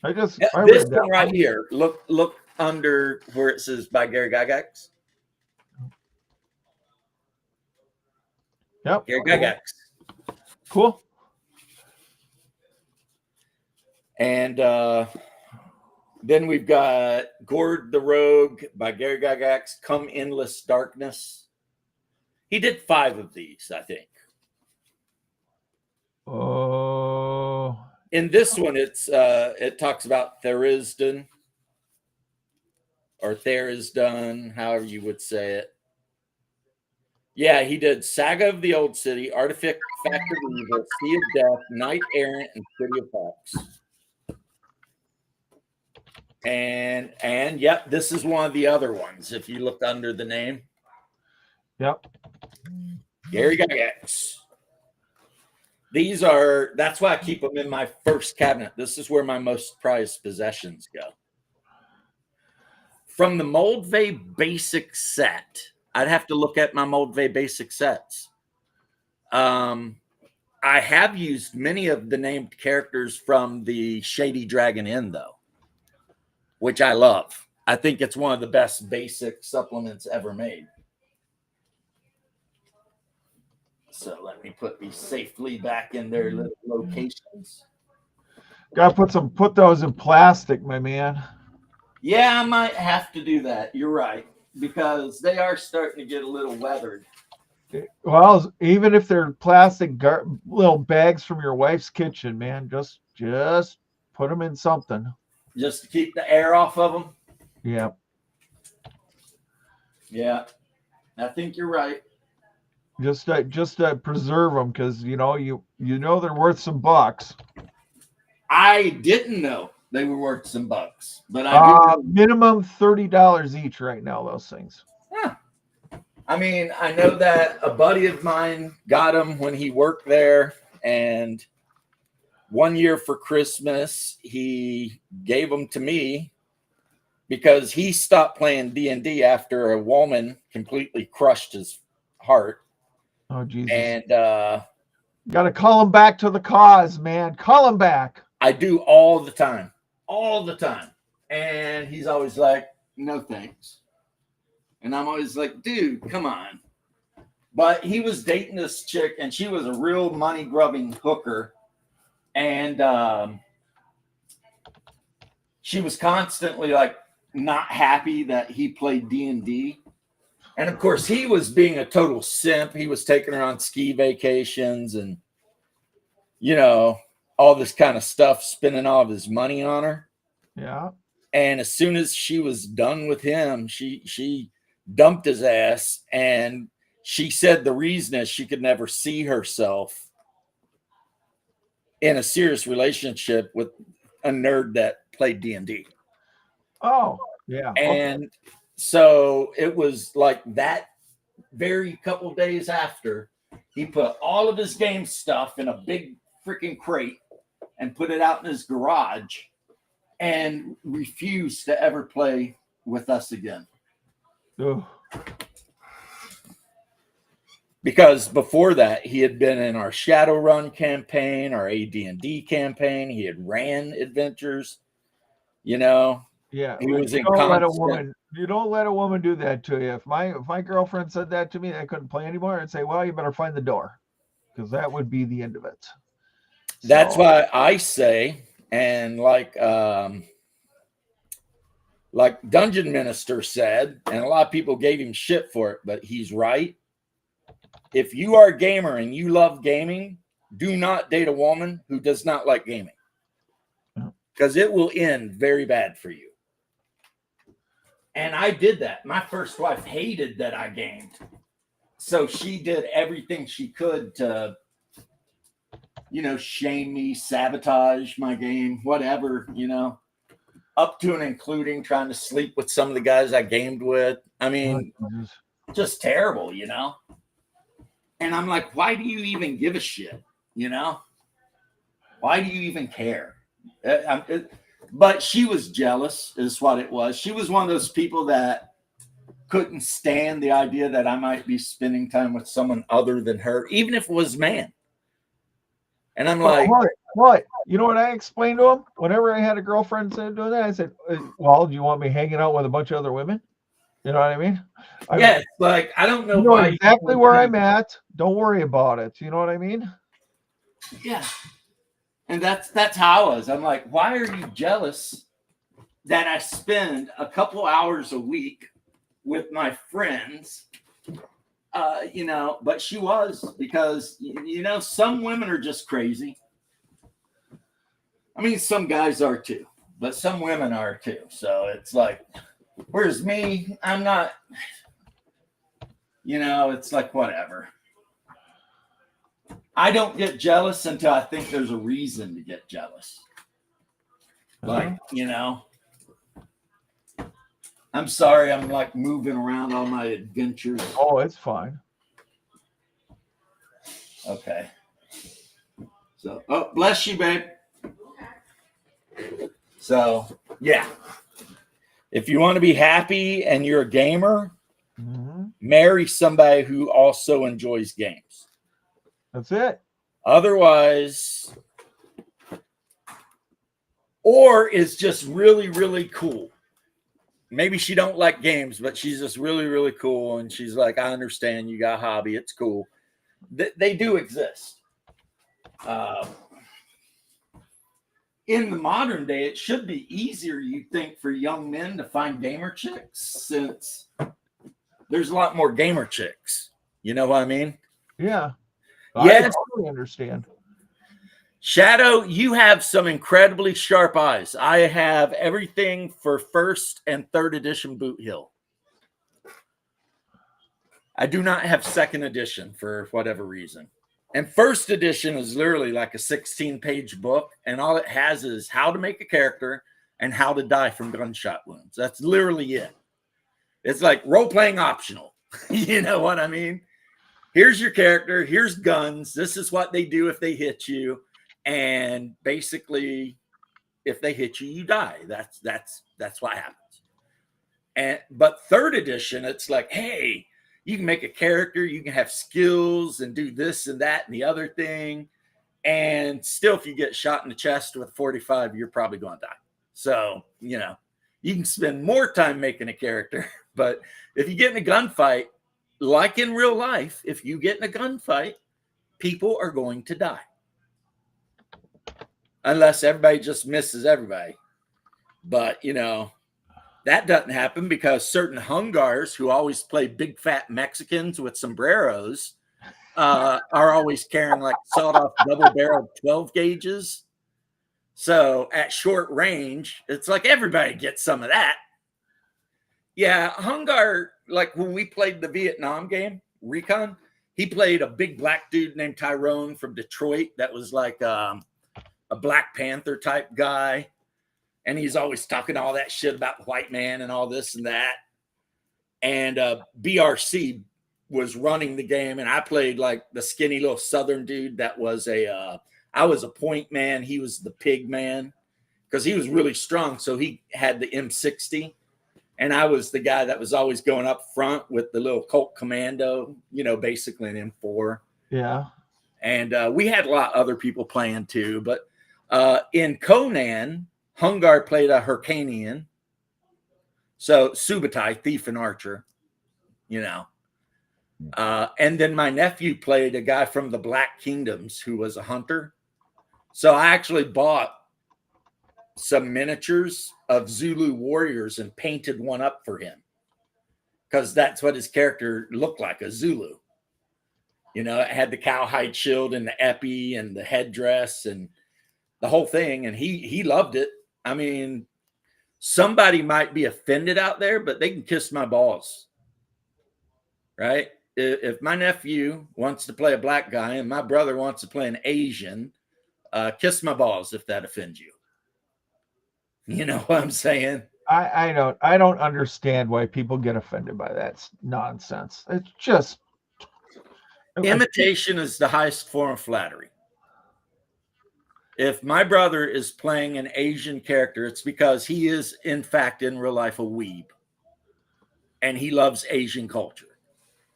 This one right here. Look under where it says by Gary Gygax. Yep. Gary Gygax. Cool. And then we've got Gord the Rogue by Gary Gygax, Come Endless Darkness. He did 5 of these, I think. Oh. In this one, it talks about Therisden or Therisdun, however you would say it. Yeah, he did Saga of the Old City, Artifact of Evil, Sea of Death, Knight Errant, and City of Hawks. And yep, this is one of the other ones. If you look under the name, yep, Gary Gygax. That's why I keep them in my first cabinet. This is where my most prized possessions go. From the Moldvay basic set, I'd have to look at my Moldvay basic sets. I have used many of the named characters from the Shady Dragon Inn, though, which I love. I think it's one of the best basic supplements ever made. So let me put these safely back in their little locations. Gotta put those in plastic, my man. Yeah, I might have to do that. You're right, because they are starting to get a little weathered. Well, even if they're plastic little bags from your wife's kitchen, man, just put them in something. Just to keep the air off of them? Yeah. Yeah, I think you're right. Just to preserve them, because you know they're worth some bucks. I didn't know they were worth some bucks, but I do. Minimum $30 each right now. Those things. Yeah. I mean, I know that a buddy of mine got them when he worked there, and one year for Christmas he gave them to me because he stopped playing D&D after a woman completely crushed his heart. Oh, Jesus. And got to call him back to the cause, man. Call him back. I do all the time. And he's always like, no thanks. And I'm always like, dude, come on. But he was dating this chick, and she was a real money-grubbing hooker. And she was constantly like not happy that he played D&D. And of course, he was being a total simp. He was taking her on ski vacations and, all this kind of stuff, spending all of his money on her. Yeah. And as soon as she was done with him, she dumped his ass. And she said the reason is she could never see herself in a serious relationship with a nerd that played D&D. Oh, yeah. And so it was like that very couple days after, he put all of his game stuff in a big freaking crate and put it out in his garage and refused to ever play with us again. Ugh. Because before that, he had been in our Shadowrun campaign, our AD&D campaign. He had ran adventures, Yeah, he was in constant. You don't let a woman do that to you. If my girlfriend said that to me, I couldn't play anymore. I'd say, well, you better find the door, because that would be the end of it. That's why I say, and like Dungeon Minister said, and a lot of people gave him shit for it, but he's right. If you are a gamer and you love gaming, do not date a woman who does not like gaming, because it will end very bad for you. And I did that. My first wife hated that I gamed. So she did everything she could to, shame me, sabotage my game, whatever, up to and including trying to sleep with some of the guys I gamed with. I mean, just terrible, And I'm like, why do you even give a shit? Why do you even care? But she was jealous, is what it was. She was one of those people that couldn't stand the idea that I might be spending time with someone other than her, even if it was man. And I'm like, what? You know what I explained to him? Whenever I had a girlfriend said doing that, I said, well, do you want me hanging out with a bunch of other women? You know what I mean? Yeah, it's like I don't know. You know why exactly where I'm at. Don't worry about it. You know what I mean? Yeah. And that's how I was. I'm like, why are you jealous that I spend a couple hours a week with my friends? You know, but she was, because you know, some women are just crazy. I mean, some guys are too, but some women are too. So it's like, whereas me, I'm not, you know, it's like whatever. I don't get jealous until I think there's a reason to get jealous. Like, you know, I'm sorry, I'm like moving around on my adventures. Oh, it's fine. Okay. So, oh, bless you, babe. So, yeah. If you want to be happy and you're a gamer, marry somebody who also enjoys games. That's it. Otherwise, or is just really, really cool. Maybe she don't like games, but she's just really, really cool. And she's like, I understand you got a hobby. It's cool. They do exist. In the modern day, it should be easier, you think, for young men to find gamer chicks, since there's a lot more gamer chicks. You know what I mean? Yeah. Yes. I totally understand. Shadow, you have some incredibly sharp eyes. I have everything for 1st and 3rd edition Boot Hill. I do not have 2nd edition for whatever reason. And 1st edition is literally like a 16-page book, and all it has is how to make a character and how to die from gunshot wounds. That's literally it. It's like role-playing optional. You know what I mean? Here's your character. Here's guns. This is what they do if they hit you. And basically, if they hit you, you die. That's what happens. But 3rd edition, it's like, hey, you can make a character, you can have skills and do this and that and the other thing. And still, if you get shot in the chest with a 45, you're probably going to die. So, you know, you can spend more time making a character. But if you get in a gunfight, like in real life, if you get in a gunfight, people are going to die. Unless everybody just misses everybody. But, you know, that doesn't happen because certain Hungars who always play big fat Mexicans with sombreros are always carrying like sawed-off double-barreled 12 gauges. So at short range, it's like everybody gets some of that. Yeah, Hungar, like when we played the Vietnam game, Recon, he played a big black dude named Tyrone from Detroit that was like a Black Panther type guy. And he's always talking all that shit about the white man and all this and that. And BRC was running the game, and I played like the skinny little Southern dude that was I was a point man. He was the pig man because he was really strong. So he had the M60. And I was the guy that was always going up front with the little Colt Commando, you know, basically an M4. Yeah. And we had a lot of other people playing too. But in Conan, Hungar played a Hyrcanian. So Subutai, thief and archer, you know. And then my nephew played a guy from the Black Kingdoms who was a hunter. So I actually bought some miniatures of Zulu warriors and painted one up for him because that's what his character looked like, a Zulu. You know, it had the cowhide shield and the epi and the headdress and the whole thing. And he loved it. I mean, somebody might be offended out there, but they can kiss my balls, right? If my nephew wants to play a black guy and my brother wants to play an Asian, kiss my balls if that offends you. You know what I'm saying? I don't understand why people get offended by that nonsense. It's just imitation is the highest form of flattery. If my brother is playing an Asian character, it's because he is, in fact, in real life, a weeb. And he loves Asian culture.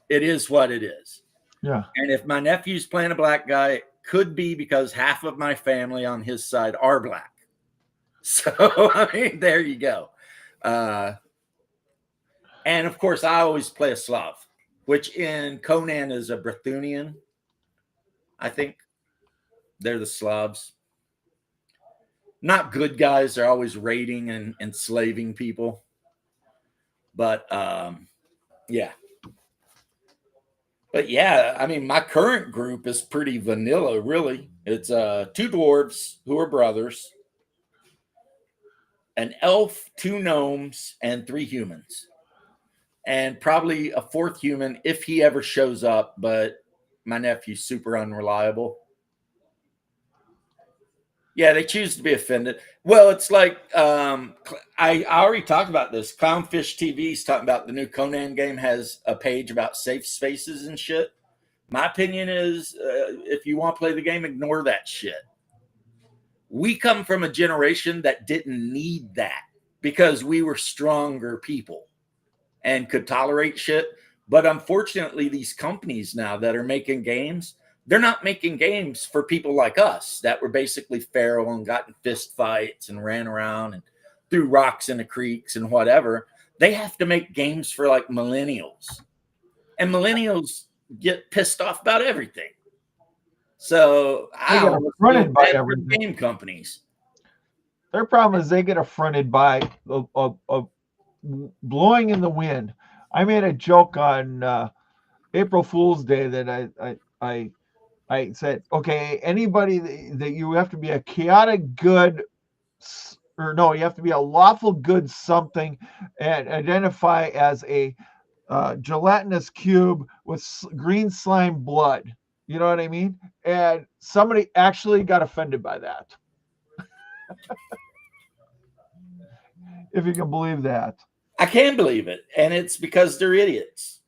It is what it is. Yeah. And if my nephew's playing a black guy, it could be because half of my family on his side are black. So, I mean, there you go. And of course, I always play a Slav, which in Conan is a Brythunian. I think they're the Slavs. Not good guys. They're always raiding and enslaving people. But yeah. But yeah, I mean, my current group is pretty vanilla, really. It's 2 dwarves who are brothers, an elf, 2 gnomes, and 3 humans. And probably a 4th human if he ever shows up, but my nephew's super unreliable. Yeah, they choose to be offended. Well, it's like I already talked about this. Clownfish TV is talking about the new Conan game has a page about safe spaces and shit. My opinion is if you want to play the game, ignore that shit. We come from a generation that didn't need that because we were stronger people and could tolerate shit. But unfortunately, these companies now that are making games, they're not making games for people like us that were basically feral and got in fist fights and ran around and threw rocks into creeks and whatever. They have to make games for like millennials. And millennials get pissed off about everything. So I get affronted by everything. Game companies. Their problem is they get affronted by a blowing in the wind. I made a joke on April Fool's Day that I said, okay, anybody that you have to be a chaotic good, or no, you have to be a lawful good something and identify as a gelatinous cube with green slime blood. You know what I mean? And somebody actually got offended by that. If you can believe that. I can believe it. And it's because they're idiots.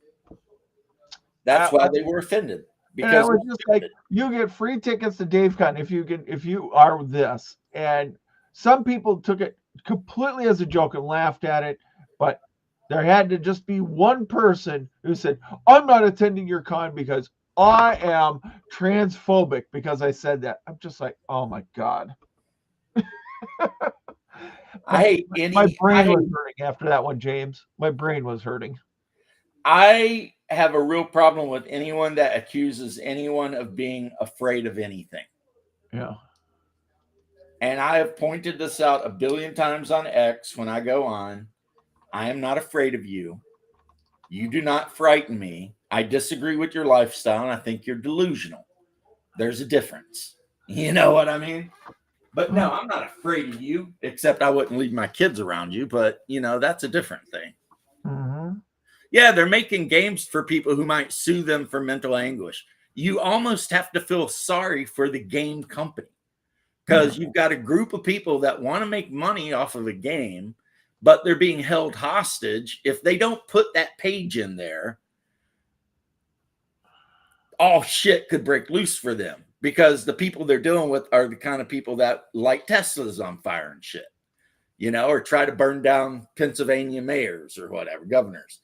That's why they were offended. Because it was just like, you get free tickets to DaveCon if you are this. And some people took it completely as a joke and laughed at it, but there had to just be one person who said, I'm not attending your con because I am transphobic because I said that. I'm just like, oh my God. My brain was hurting after that one, James. My brain was hurting. I have a real problem with anyone that accuses anyone of being afraid of anything. Yeah. And I have pointed this out a billion times on X when I go on. I am not afraid of you. You do not frighten me. I disagree with your lifestyle, and I think you're delusional. There's a difference. You know what I mean? But no, I'm not afraid of you, except I wouldn't leave my kids around you. But, you know, that's a different thing. Mm-hmm. Yeah, they're making games for people who might sue them for mental anguish. You almost have to feel sorry for the game company because you've got a group of people that want to make money off of a game, but they're being held hostage. If they don't put that page in there, all shit could break loose for them because the people they're dealing with are the kind of people that light Teslas on fire and shit, you know, or try to burn down Pennsylvania mayors or whatever, governors.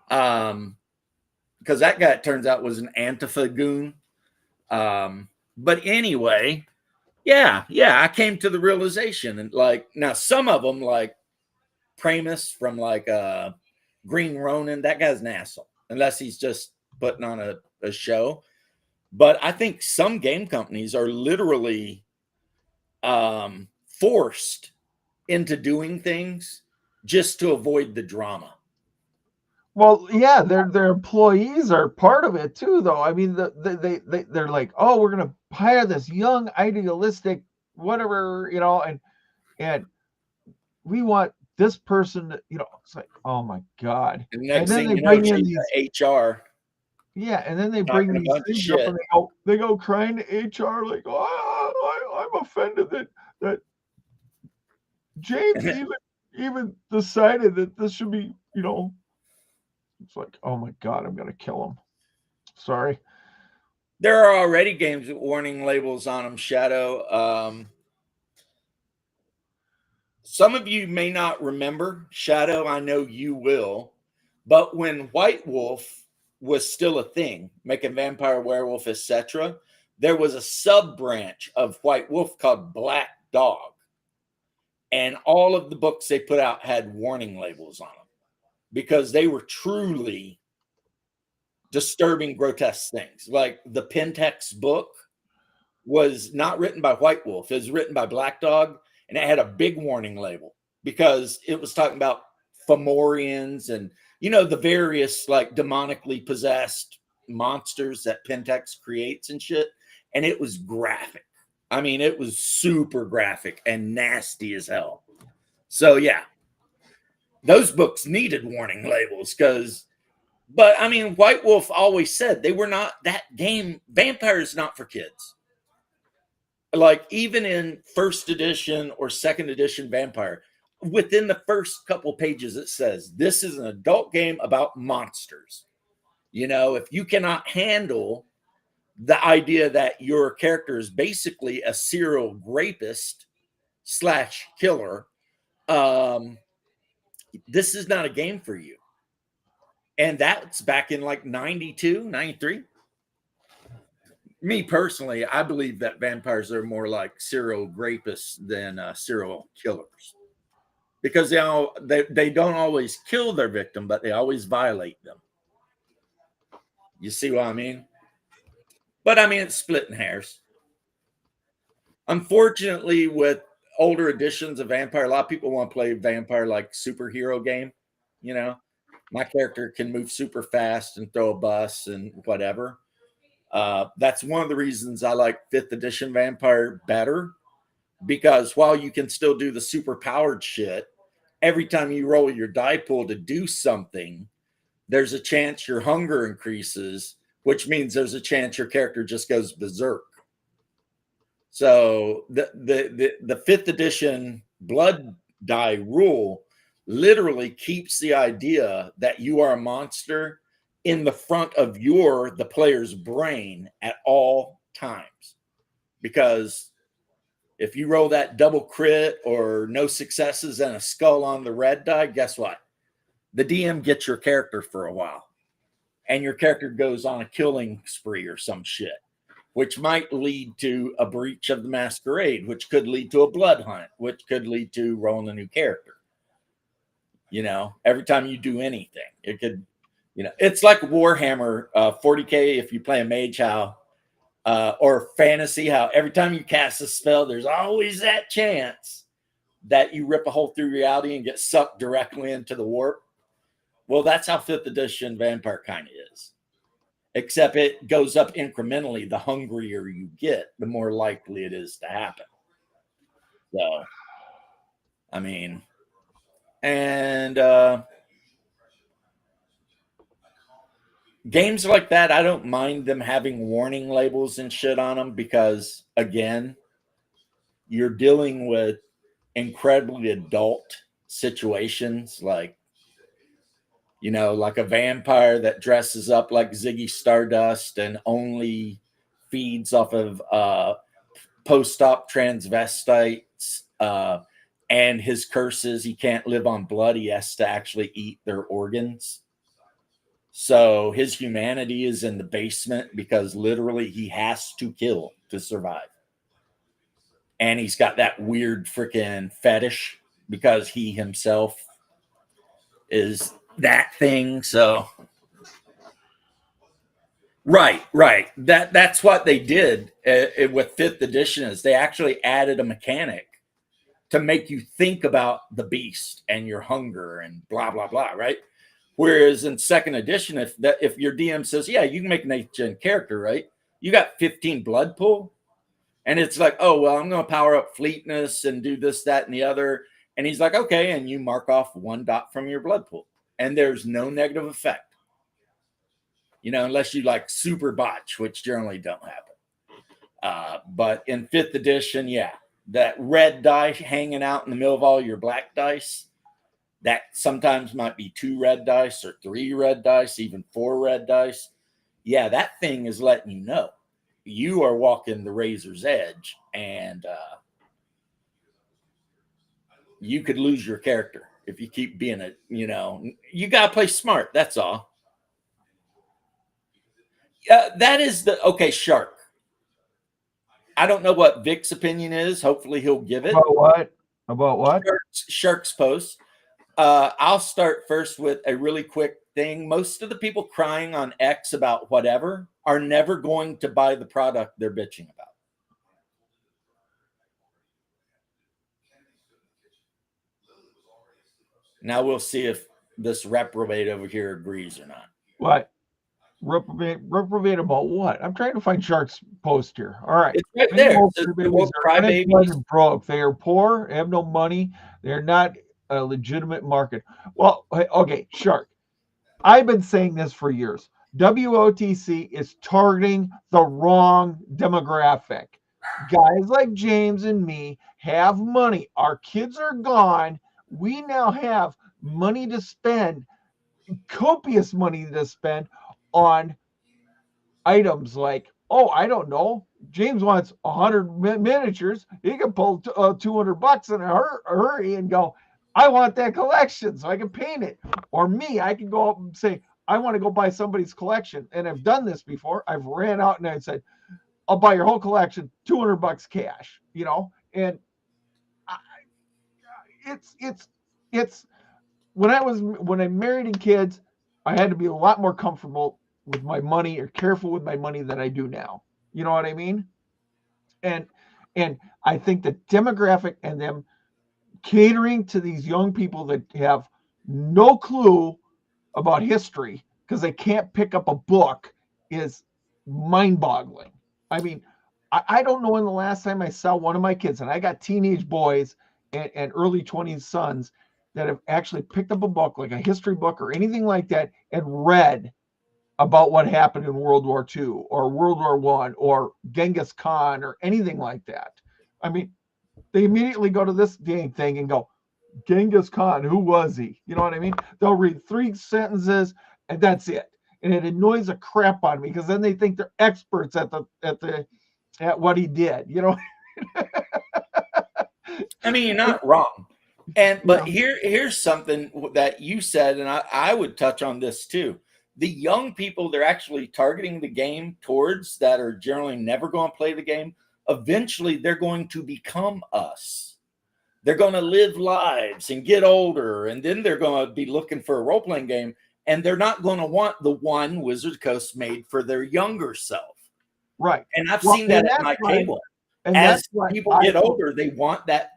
Because that guy, it turns out, was an Antifa goon. But anyway, yeah, I came to the realization, and like now some of them, like Primus from like Green Ronin, that guy's an asshole, unless he's just putting on a show. But I think some game companies are literally forced into doing things just to avoid the drama. Well, yeah, their employees are part of it too, though. I mean, they're like, oh, we're gonna hire this young, idealistic, whatever, you know, and we want this person to, you know, it's like, oh my God. And then they bring in these HR. Yeah, and then they bring these things up and they go crying to HR like, oh, I'm offended that James even decided that this should be, you know. It's like, oh my God, I'm going to kill him. Sorry. There are already games with warning labels on them, Shadow. Some of you may not remember, Shadow, I know you will. But when White Wolf was still a thing, making Vampire, Werewolf, etc., there was a sub-branch of White Wolf called Black Dog. And all of the books they put out had warning labels on them. because they were truly disturbing, grotesque things. Like the Pentex book was not written by White Wolf, it was written by Black Dog, and it had a big warning label because it was talking about Fomorians and, you know, the various like demonically possessed monsters that Pentex creates and shit. And it was graphic. I mean, it was super graphic and nasty as hell. So yeah, those books needed warning labels but I mean, White Wolf always said they were not that game. Vampire is not for kids. Like even in first edition or second edition Vampire, within the first couple pages, it says this is an adult game about monsters. You know, if you cannot handle the idea that your character is basically a serial rapist / killer, this is not a game for you. And that's back in like 92, 93. Me personally, I believe that vampires are more like serial rapists than serial killers, because they don't always kill their victim, but they always violate them. You see what I mean? But I mean, it's splitting hairs. Unfortunately, with older editions of Vampire, a lot of people want to play Vampire like superhero game. You know, my character can move super fast and throw a bus and whatever. That's one of the reasons I like 5th edition Vampire better, because while you can still do the super powered shit, every time you roll your die pool to do something, there's a chance your hunger increases, which means there's a chance your character just goes berserk. So the 5th edition blood die rule literally keeps the idea that you are a monster in the front of the player's brain at all times. Because if you roll that double crit or no successes and a skull on the red die, guess what? The DM gets your character for a while, and your character goes on a killing spree or some shit, which might lead to a breach of the masquerade, which could lead to a blood hunt, which could lead to rolling a new character. You know, every time you do anything, it could, you know, it's like Warhammer 40K. If you play a mage, or fantasy, how every time you cast a spell, there's always that chance that you rip a hole through reality and get sucked directly into the warp. Well, that's how 5th edition Vampire kind of is. Except it goes up incrementally. The hungrier you get, the more likely it is to happen. So, I mean, and games like that, I don't mind them having warning labels and shit on them, because, again, you're dealing with incredibly adult situations, like, you know, like a vampire that dresses up like Ziggy Stardust and only feeds off of post-op transvestites, and his curse is he can't live on blood. He has to actually eat their organs. So his humanity is in the basement because literally he has to kill to survive. And he's got that weird freaking fetish because he himself is that thing. So right. That's what they did with 5th edition, is they actually added a mechanic to make you think about the beast and your hunger and blah blah blah, right? Whereas in 2nd edition, if your DM says, yeah, you can make an 8th gen character, right? You got 15 blood pool. And it's like, oh, well, I'm going to power up fleetness and do this, that, and the other. And he's like, okay. And you mark off 1 dot from your blood pool. And there's no negative effect. You know, unless you like super botch, which generally don't happen. But in 5th edition, yeah, that red die hanging out in the middle of all your black dice, that sometimes might be 2 red dice or 3 red dice, even 4 red dice. Yeah, that thing is letting you know you are walking the razor's edge, and you could lose your character if you keep being you got to play smart. That's all. That is okay, Shark. I don't know what Vic's opinion is. Hopefully he'll give it. About what? Shark's post. I'll start first with a really quick thing. Most of the people crying on X about whatever are never going to buy the product they're bitching about. Now we'll see if this reprobate over here agrees or not. What? Reprobate about what? I'm trying to find Shark's post here. All right. It's right there. Crybabies broke. They are poor, have no money. They're not a legitimate market. Well, okay, Shark. I've been saying this for years. WOTC is targeting the wrong demographic. Guys like James and me have money. Our kids are gone. We now have money to spend, copious money to spend on items like, oh, I don't know. James wants 100 miniatures. He can pull $200 in a hurry and go, I want that collection so I can paint it. Or me, I can go up and say, I want to go buy somebody's collection. And I've done this before. I've ran out and I said, I'll buy your whole collection, $200 cash, you know? And it's when I married and kids, I had to be a lot more comfortable with my money or careful with my money than I do now. You know what I mean? And I think the demographic and them catering to these young people that have no clue about history because they can't pick up a book is mind-boggling. I mean, I don't know when the last time I saw one of my kids, and I got teenage boys and early 20s sons that have actually picked up a book, like a history book or anything like that, and read about what happened in World War II or World War I or Genghis Khan or anything like that. I mean, they immediately go to this dang thing and go, Genghis Khan, who was he? You know what I mean? They'll read 3 sentences and that's it. And it annoys the crap out of me because then they think they're experts at what he did, you know? I mean, you're not wrong. But here's something that you said, and I would touch on this too. The young people they're actually targeting the game towards that are generally never going to play the game, eventually they're going to become us. They're going to live lives and get older, and then they're going to be looking for a role-playing game, and they're not going to want the one Wizard Coast made for their younger self. Right. And I've seen that at my table. As people get older, they want that,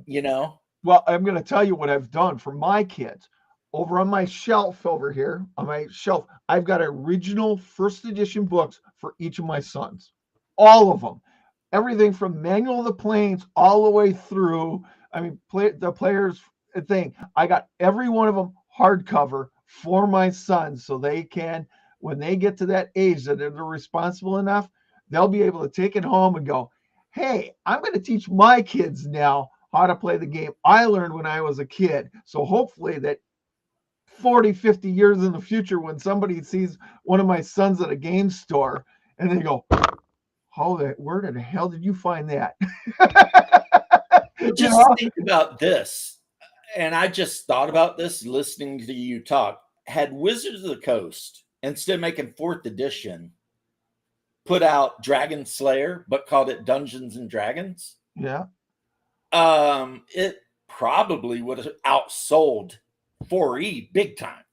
you know. Well, I'm going to tell you what I've done for my kids. Over on my shelf over here, I've got original first edition books for each of my sons. All of them. Everything from Manual of the Planes all the way through, I mean, the player's thing. I got every one of them hardcover for my sons so they can, when they get to that age that they're responsible enough, they'll be able to take it home and go, hey, I'm going to teach my kids now how to play the game I learned when I was a kid. So hopefully that 40, 50 years in the future, when somebody sees one of my sons at a game store and they go, where the hell did you find that? Just think about this. And I just thought about this listening to you talk. Had Wizards of the Coast, instead of making 4th edition, put out Dragon Slayer, but called it Dungeons and Dragons. Yeah. It probably would have outsold 4E big time.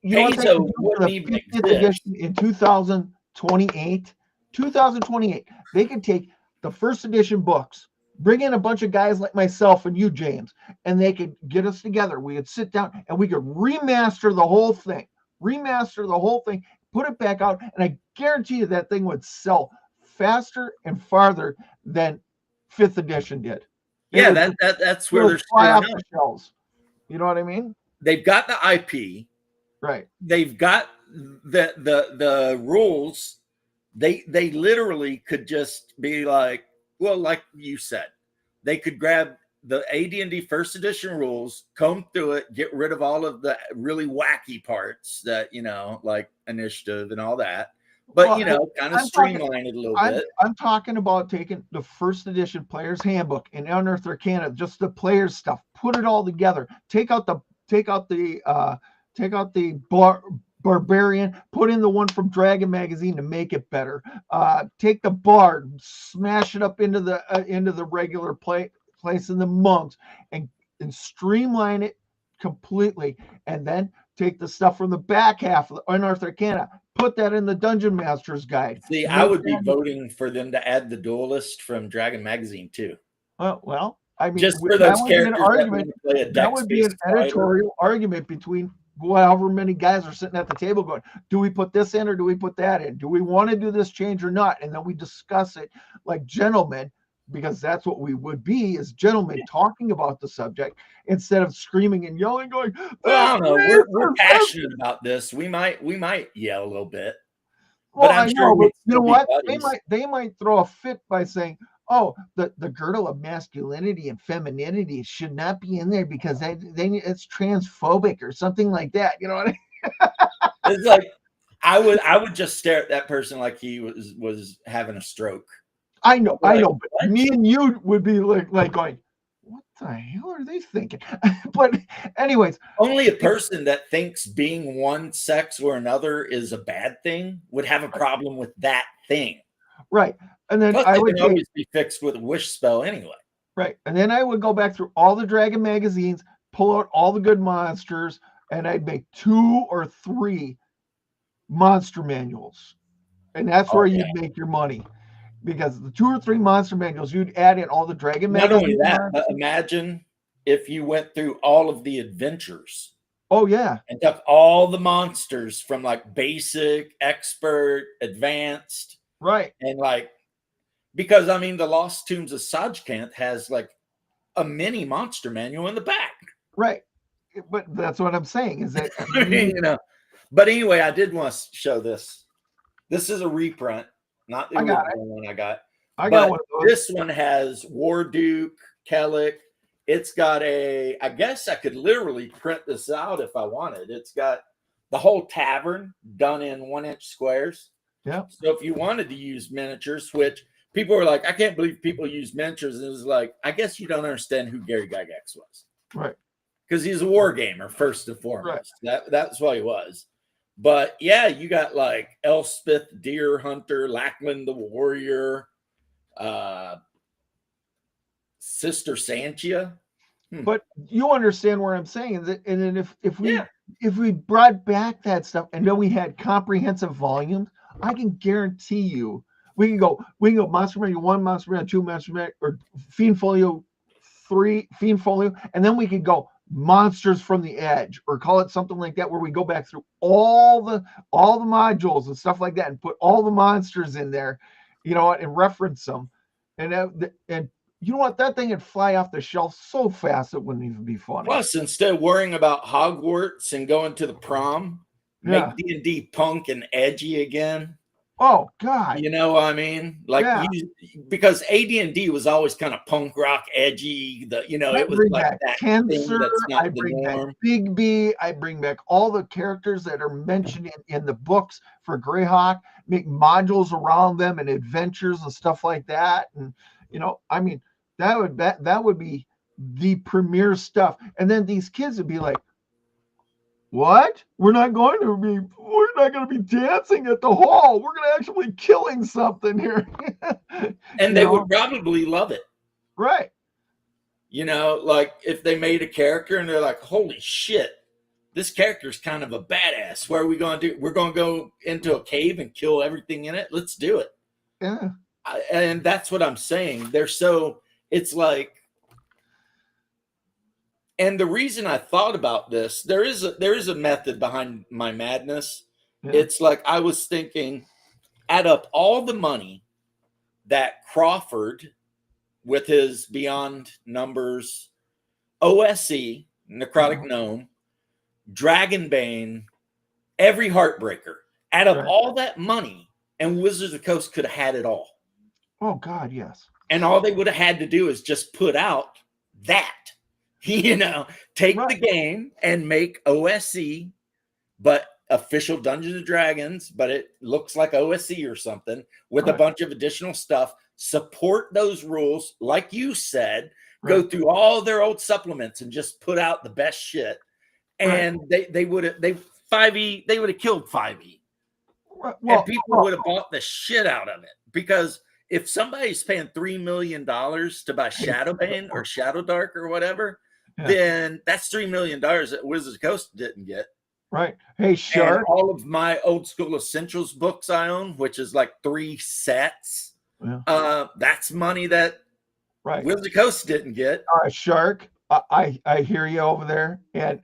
You know what wouldn't even exist. In 2028, they could take the first edition books, bring in a bunch of guys like myself and you, James, and they could get us together. We could sit down and we could remaster the whole thing, put it back out, and I guarantee you that thing would sell faster and farther than 5th edition did. Yeah, that's where they're fly off the shelves. You know what I mean? They've got the IP, right? They've got the rules. They literally could just be like, well, like you said, they could grab the AD&D first edition rules, comb through it, get rid of all of the really wacky parts that, you know, like initiative and all that. But, well, you know, kind of streamline it a little bit. I'm talking about taking the first edition player's handbook and Unearthed Arcana, just the player's stuff, put it all together, take out the Barbarian, put in the one from Dragon Magazine to make it better. Take the Bard, smash it up into the regular place in the monks, and and streamline it completely, and then take the stuff from the back half of the Unearthed Arcana, put that in the Dungeon Master's Guide. See, I would be voting for them to add the Duelist from Dragon Magazine too. Well, I mean, just for those characters that would be an editorial argument between however many guys are sitting at the table going, do we put this in or do we put that in? Do we want to do this change or not? And then we discuss it like gentlemen, because that's what we would be as gentlemen talking about the subject instead of screaming and yelling, going, well, I don't know. We're passionate about this. We might yell a little bit. Well, I know, but you know what? They might throw a fit by saying, oh, the girdle of masculinity and femininity should not be in there because it's transphobic or something like that. You know what I mean? It's like I would just stare at that person like he was having a stroke. I know, but me and you would be like going, what the hell are they thinking? But anyways, only a person that thinks being one sex or another is a bad thing would have a problem with that thing. Right. And then I would always be fixed with a wish spell anyway. Right. And then I would go back through all the Dragon magazines, pull out all the good monsters, and I'd make 2 or 3 monster manuals. And that's where you'd make your money. Because the 2 or 3 monster manuals, you'd add in all the Dragon magazines. Not only that, but imagine if you went through all of the adventures. Oh, yeah. And took all the monsters from like basic, expert, advanced. Right. And like, because I mean, the Lost Tombs of Sajkant has like a mini monster manual in the back. Right. But that's what I'm saying is that, you know, but anyway, I did want to show this. This is a reprint, not the original one I got. I got one. This one has Warduke, Kellic. It's got I guess I could literally print this out if I wanted. It's got the whole tavern done in 1-inch squares. Yeah. So if you wanted to use miniatures, which people were like, I can't believe people use miniatures. And it was like, I guess you don't understand who Gary Gygax was. Right. Because he's a war gamer, first and foremost. Right. That's what he was. But yeah, you got like Elspeth, Deer Hunter, Lackland the Warrior, Sister Santia. But you understand where I'm saying is that, and then if we brought back that stuff and then we had comprehensive volumes, I can guarantee you we can go Monster Manual 1, Monster Manual 2, Monster Manual, or Fiend Folio 3, Fiend Folio, and then we could go Monsters from the Edge, or call it something like that, where we go back through all the modules and stuff like that and put all the monsters in there, you know, and reference them. And you know what? That thing would fly off the shelf so fast it wouldn't even be funny. Plus, instead of worrying about Hogwarts and going to the prom, make D&D punk and edgy again. Oh God! You know what I mean? Like because AD&D was always kind of punk rock, edgy. It was like that Cancer, thing that's not the norm. Back Bigby. I bring back all the characters that are mentioned in the books for Greyhawk. Make modules around them and adventures and stuff like that. And I mean, that would be the premier stuff. And then these kids would be like, what? We're not going to be dancing at the hall. We're going to actually killing something here. And they would probably love it. Right. Like if they made a character and they're like, holy shit, this character's kind of a badass. What are we going to do? We're going to go into a cave and kill everything in it. Let's do it. Yeah. And that's what I'm saying. It's like, and the reason I thought about this, there is a method behind my madness. Yeah. It's like I was thinking, add up all the money that Crawford, with his Beyond Numbers, OSE, Necrotic Gnome, Dragonbane, every Heartbreaker, add up all that money, and Wizards of the Coast could have had it all. Oh God, yes. And all they would have had to do is just put out that. Take the game and make OSE, but official Dungeons and Dragons, but it looks like OSE or something with a bunch of additional stuff. Support those rules, like you said. Go through all their old supplements and just put out the best shit. And they would have killed 5e. And people would have bought the shit out of it, because if somebody's paying $3 million to buy Shadowbane or Shadow Dark or whatever, then that's $3 million that Wizards of the Coast didn't get. Right. Hey, Shark. And all of my old school essentials books I own, which is like 3 sets. Yeah. That's money that right. Wizards of the Coast didn't get. Shark. I hear you over there, and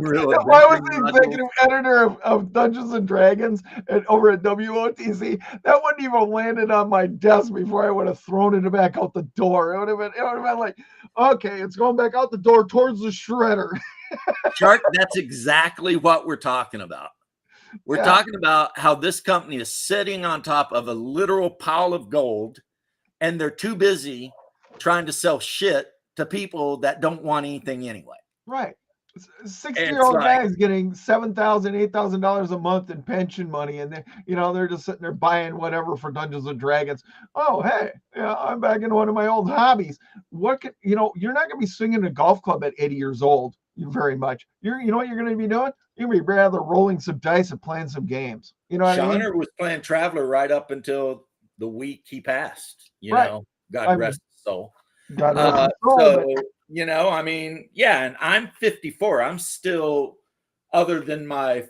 Really why was the executive editor of Dungeons and Dragons and over at WOTC? That wouldn't even landed on my desk before I would have thrown it back out the door. It would have been like, okay, it's going back out the door towards the shredder. Shark, that's exactly what we're talking about. We're talking about how this company is sitting on top of a literal pile of gold, and they're too busy trying to sell shit to people that don't want anything anyway. Right. 60-year-old guys getting $7,000, $8,000 a month in pension money, and they're just sitting there buying whatever for Dungeons and Dragons. Oh, hey, I'm back into one of my old hobbies. What could you're not gonna be swinging a golf club at 80 years old. Very much. You know what you're gonna be doing? You're gonna be rather rolling some dice and playing some games. You know what I mean? Shawner was playing Traveler right up until the week he passed. God rest his soul. God rest his soul. So, I mean, and I'm 54. I'm still, other than my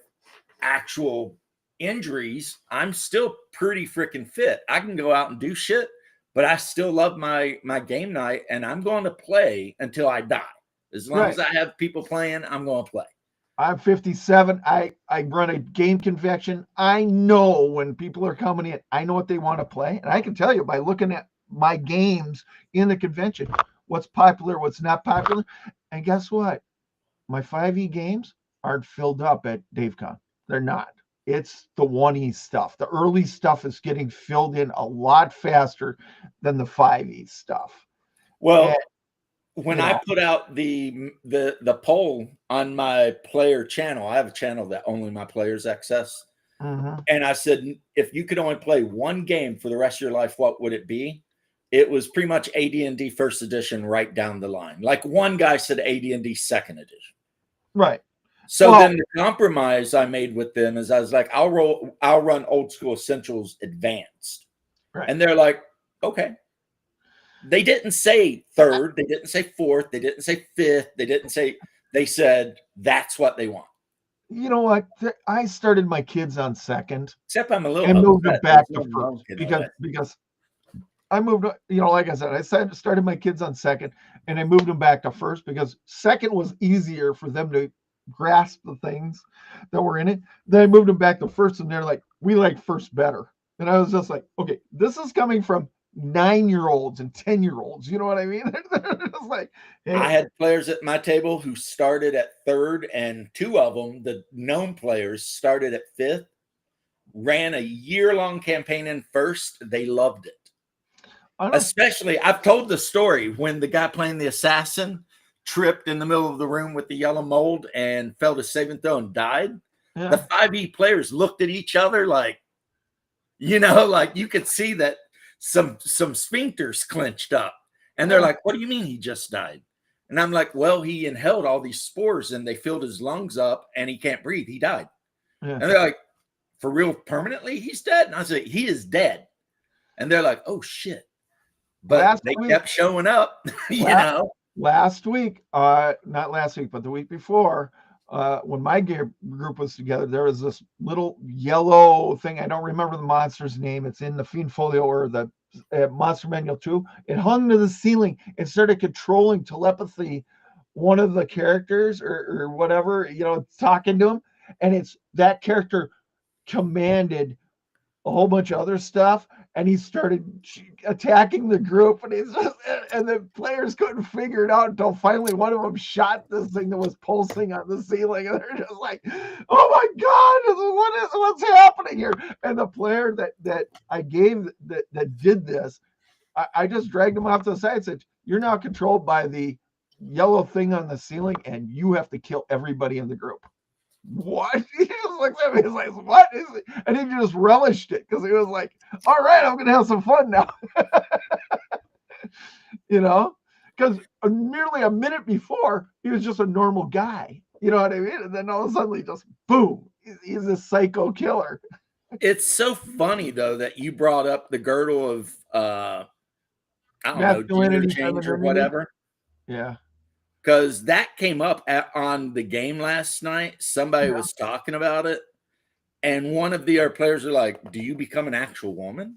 actual injuries, I'm still pretty freaking fit. I can go out and do shit, but I still love my game night, and I'm going to play until I die. As long as I have people playing, I'm going to play. I'm 57. I run a game convention. I know when people are coming in, I know what they want to play. And I can tell you by looking at my games in the convention, what's popular, what's not popular. And guess what? My 5e games aren't filled up at DaveCon. They're not. It's the 1e stuff. The early stuff is getting filled in a lot faster than the 5e stuff. Well, when I put out the poll on my player channel, I have a channel that only my players access. Mm-hmm. And I said, if you could only play one game for the rest of your life, what would it be? It was pretty much AD&D first edition right down the line. Like one guy said AD&D second edition. Right. So then the compromise I made with them is I was like, I'll run old school essentials advanced. Right. And they're like, okay. They didn't say third. They didn't say fourth. They didn't say fifth. They said that's what they want. You know what? I started my kids on second. Except I'm a little and moved it back to first because I moved, like I said, I started my kids on second and I moved them back to first because second was easier for them to grasp the things that were in it. Then I moved them back to first and they're like, we like first better. And I was just like, okay, this is coming from 9-year-olds and 10-year-olds. You know what I mean? It's like, hey. I had players at my table who started at third, and 2 of them, the known players, started at fifth, ran a year-long campaign in first. They loved it. Especially, I've told the story when the guy playing the assassin tripped in the middle of the room with the yellow mold and failed a saving throw and died. Yeah. The 5e players looked at each other like, like you could see that some sphincters clenched up, and they're like, what do you mean he just died? And I'm like, well, he inhaled all these spores and they filled his lungs up and he can't breathe. He died. Yeah. And they're like, for real, permanently he's dead? And I said, he is dead. And they're like, oh shit. But they kept showing up, Last week, not last week, but the week before, when my group was together, there was this little yellow thing. I don't remember the monster's name. It's in the Fiend Folio or the Monster Manual 2. It hung to the ceiling and started controlling telepathy, one of the characters or whatever, talking to him. And it's that character commanded a whole bunch of other stuff, and he started attacking the group, and and the players couldn't figure it out until finally one of them shot this thing that was pulsing on the ceiling, and they're just like, "Oh my God, what's happening here?" And the player that I gave that did this, I just dragged him off to the side and said, "You're now controlled by the yellow thing on the ceiling, and you have to kill everybody in the group." What? He just looks at me. He's like, "What is it?" And he just relished it because he was like, "All right, I'm gonna have some fun now." Because nearly a minute before he was just a normal guy. You know what I mean? And then all of a sudden, he just boom, he's a psycho killer. It's so funny though that you brought up the girdle of I don't know, gender change or whatever. Yeah. because that came up on the game last night. Somebody was talking about it, and one of our players are like, "Do you become an actual woman?"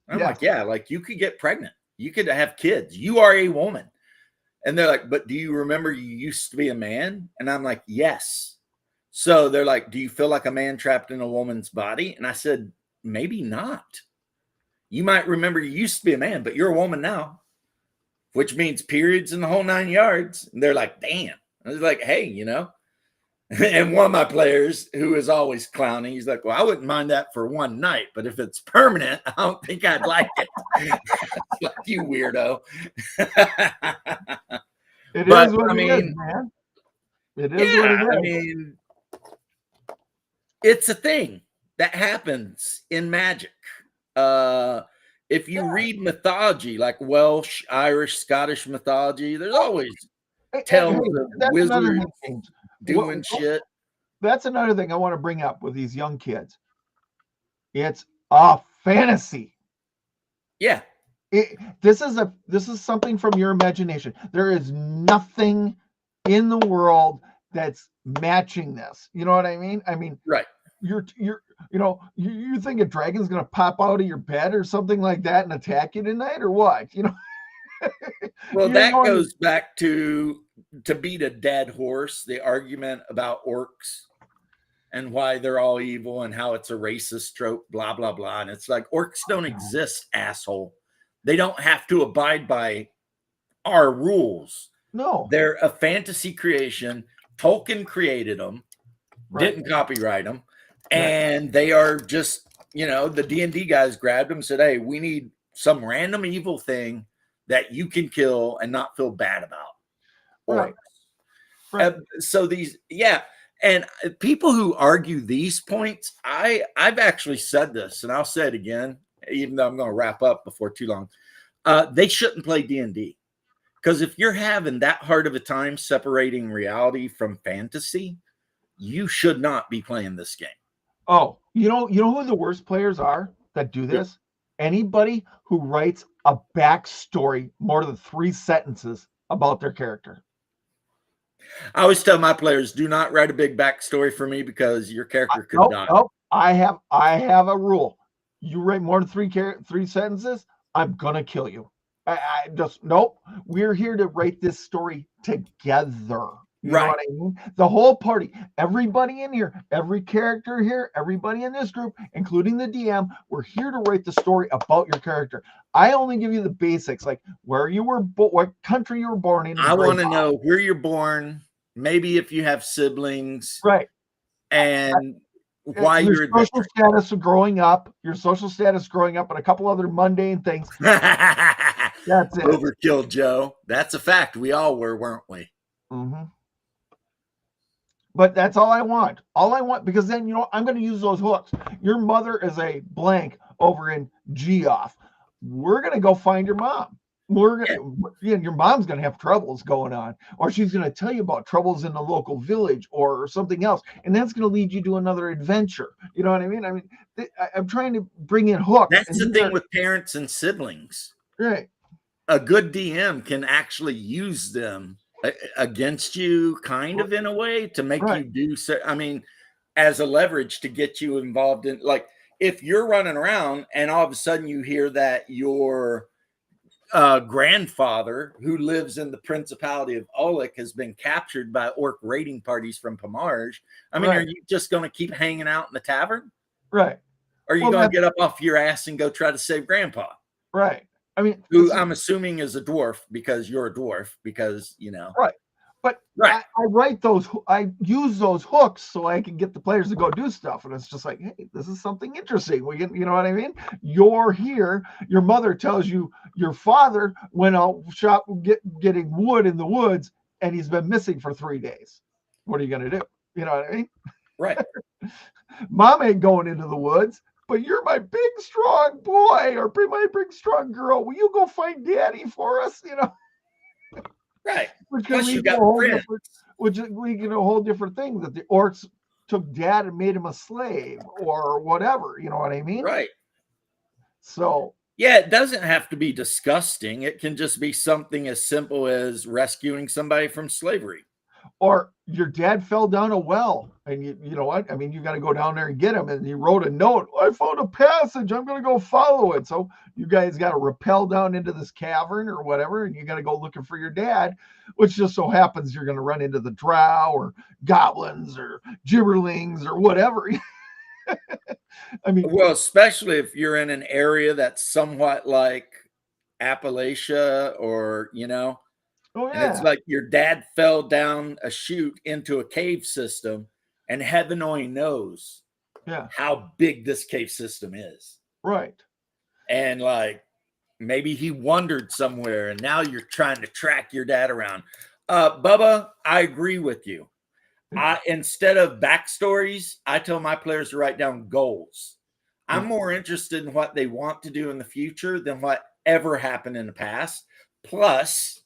I'm like, "Yeah, like you could get pregnant, you could have kids, you are a woman." And they're like, "But do you remember you used to be a man?" And I'm like, "Yes." So they're like, "Do you feel like a man trapped in a woman's body?" And I said, "Maybe not. You might remember you used to be a man, but you're a woman now, which means periods and the whole 9 yards." And they're like, "Damn." I was like, "Hey, you know." And one of my players who is always clowning, he's like, "Well, I wouldn't mind that for one night, but if it's permanent, I don't think I'd like it." Like, you weirdo. It is what it is, man. It is what it is. I mean, it's a thing that happens in Magic. If you read mythology, like Welsh, Irish, Scottish mythology, there's always tales of wizards doing shit. That's another thing I want to bring up with these young kids. It's a fantasy. Yeah. This is something from your imagination. There is nothing in the world that's matching this. You know what I mean? I mean, right. You think a dragon's gonna pop out of your bed or something like that and attack you tonight, or what? You know. Well, that goes back to beat a dead horse, the argument about orcs and why they're all evil and how it's a racist trope, blah, blah, blah. And it's like, orcs don't exist, asshole. They don't have to abide by our rules. No. They're a fantasy creation. Tolkien created them, didn't copyright them. And they are just, the D&D guys grabbed them and said, "Hey, we need some random evil thing that you can kill and not feel bad about." Right. So these, and people who argue these points, I've actually said this, and I'll say it again, even though I'm going to wrap up before too long. They shouldn't play D&D, because if you're having that hard of a time separating reality from fantasy, you should not be playing this game. Oh, you know who the worst players are that do this? Anybody who writes a backstory more than 3 sentences about their character. I always tell my players, do not write a big backstory for me, because your character could die. Nope. I have a rule. You write more than 3 sentences, I'm gonna kill you. I just nope. We're here to write this story together. You know what I mean? The whole party, everybody in here, every character here, everybody in this group, including the DM, we're here to write the story about your character. I only give you the basics, like where you were, what country you were born in. I want to know where you're born, maybe if you have siblings, and why your social status of growing up, and a couple other mundane things. That's it. Overkill, Joe. That's a fact. We all were, weren't we? Mm-hmm. But that's all I want. Because then, I'm going to use those hooks. Your mother is a blank over in Geoff. We're going to go find your mom. Your mom's going to have troubles going on, or she's going to tell you about troubles in the local village or something else. And that's going to lead you to another adventure. You know what I mean? I mean, I'm trying to bring in hooks. That's the thing with parents and siblings. Right. A good DM can actually use them against you, kind of, in a way, to make you do so. I mean, as a leverage to get you involved in, like, if you're running around and all of a sudden you hear that your grandfather, who lives in the Principality of Oleg, has been captured by orc raiding parties from Pomarge. I mean, are you just going to keep hanging out in the tavern? Right. Or are you going to get up off your ass and go try to save Grandpa? Right. I mean, who I'm assuming is a dwarf, because you're a dwarf, because Right. But I use those hooks so I can get the players to go do stuff. And it's just like, hey, this is something interesting. We can, you know what I mean? You're here. Your mother tells you your father went out getting wood in the woods, and he's been missing for 3 days. What are you going to do? You know what I mean? Right. Mom ain't going into the woods. But you're my big, strong boy, or my big, strong girl. Will you go find Daddy for us? Right. Which leads to a whole different thing, that the orcs took Dad and made him a slave or whatever. You know what I mean? Right. So Yeah, it doesn't have to be disgusting. It can just be something as simple as rescuing somebody from slavery. Or your dad fell down a well, and you know what? I mean, you got to go down there and get him. And he wrote a note. I found a passage. I'm going to go follow it. So you guys got to rappel down into this cavern or whatever, and you got to go looking for your dad, which just so happens you're going to run into the drow or goblins or gibberlings or whatever. I mean, well, especially if you're in an area that's somewhat like Appalachia, or oh and it's yeah, like your dad fell down a chute into a cave system, and heaven only knows yeah, how big this cave system is. right. And like maybe he wandered somewhere, and now you're trying to track your dad around. Bubba, I agree with you. Instead of backstories, I tell my players to write down goals. I'm more interested in what they want to do in the future than what ever happened in the past. Plus,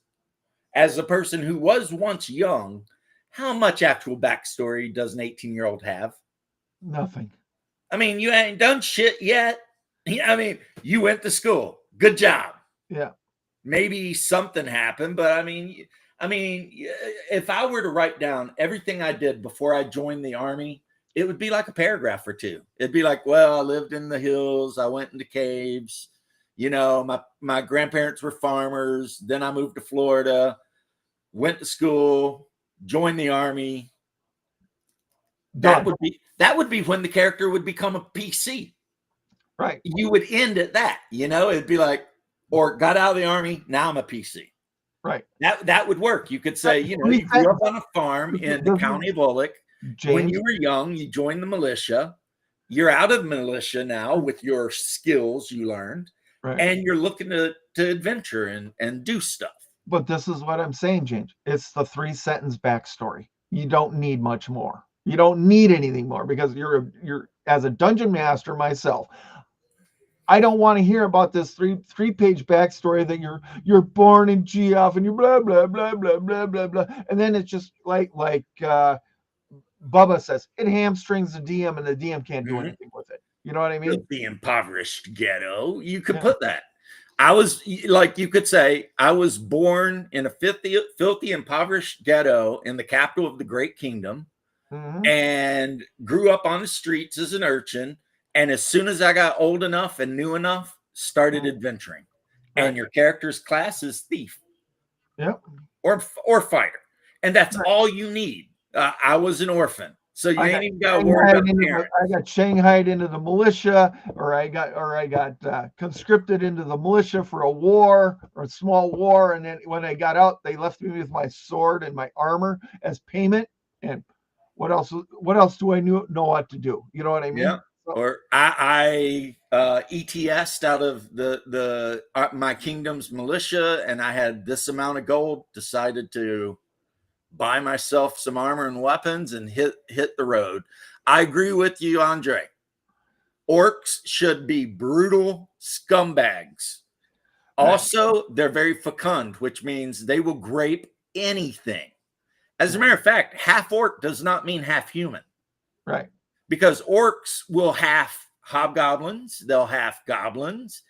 as a person who was once young, how much actual backstory does an 18-year-old have? Nothing. I mean, you ain't done shit yet. I mean, you went to school. Good job. Yeah. Maybe something happened, but I mean, if I were to write down everything I did before I joined the Army, it would be like a paragraph or two. It'd be like, well, I lived in the hills. I went into caves. My grandparents were farmers. Then I moved to Florida, went to school, joined the Army. That would be when the character would become a PC. Right. You would end at that. It'd be like, or got out of the Army. Now I'm a PC. Right. That would work. You could say, you grew up on a farm in the county of Bullock. James, when you were young, you joined the militia. You're out of militia now with your skills you learned, right. And you're looking to adventure and do stuff. But this is what I'm saying, James. It's the 3-sentence backstory. You don't need much more. You don't need anything more, because you're as a dungeon master myself, I don't want to hear about this three-page backstory that you're born in Geoff and you blah blah blah blah blah blah blah, and then it's just like Bubba says, it hamstrings the DM, and the DM can't do anything with it. You know what I mean? The impoverished ghetto. You could put that. I was like, you could say, I was born in a filthy, impoverished ghetto in the capital of the Great Kingdom, and grew up on the streets as an urchin. And as soon as I got old enough and knew enough, started adventuring. Right. And your character's class is thief. Yep. Or fighter. And that's all you need. I was an orphan. So you ain't even got to worry about parents. I got shanghaied into the militia, or I got conscripted into the militia for a war or a small war. And then when I got out, they left me with my sword and my armor as payment. And what else do I know what to do? You know what I mean? Yeah. Or I ETS'd out of the my kingdom's militia, and I had this amount of gold, decided to buy myself some armor and weapons and hit the road. I agree with you, Andre. Orcs should be brutal scumbags. Also, they're very fecund, which means they will grape anything. As a matter of fact, half orc does not mean half human. Right. Because orcs will have hobgoblins, they'll have goblins,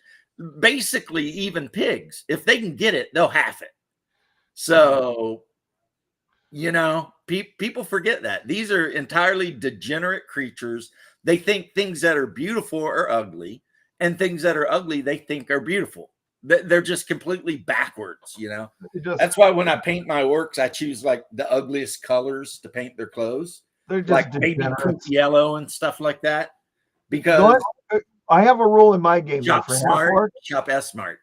basically even pigs. If they can get it, they'll have it. So, people forget that. These are entirely degenerate creatures. They think things that are beautiful are ugly, and things that are ugly they think are beautiful. They're just completely backwards, That's why when I paint my orcs, I choose like the ugliest colors to paint their clothes. They're just like baby yellow and stuff like that. Because I have a rule in my game shop for smart, half orcs. Shop S smart.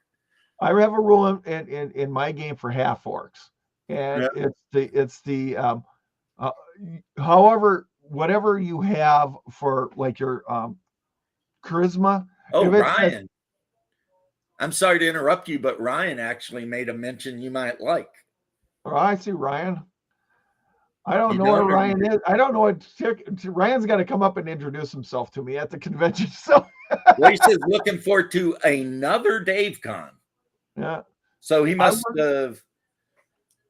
I have a rule in my game for half orcs, and it's the however, whatever you have for like your charisma. Oh, Ryan. I'm sorry to interrupt you, but Ryan actually made a mention you might like. Oh, I see Ryan. I don't know what Ryan is. I don't know what Ryan's got to come up and introduce himself to me at the convention. So well, he says looking forward to another Dave Con. Yeah. So he must have.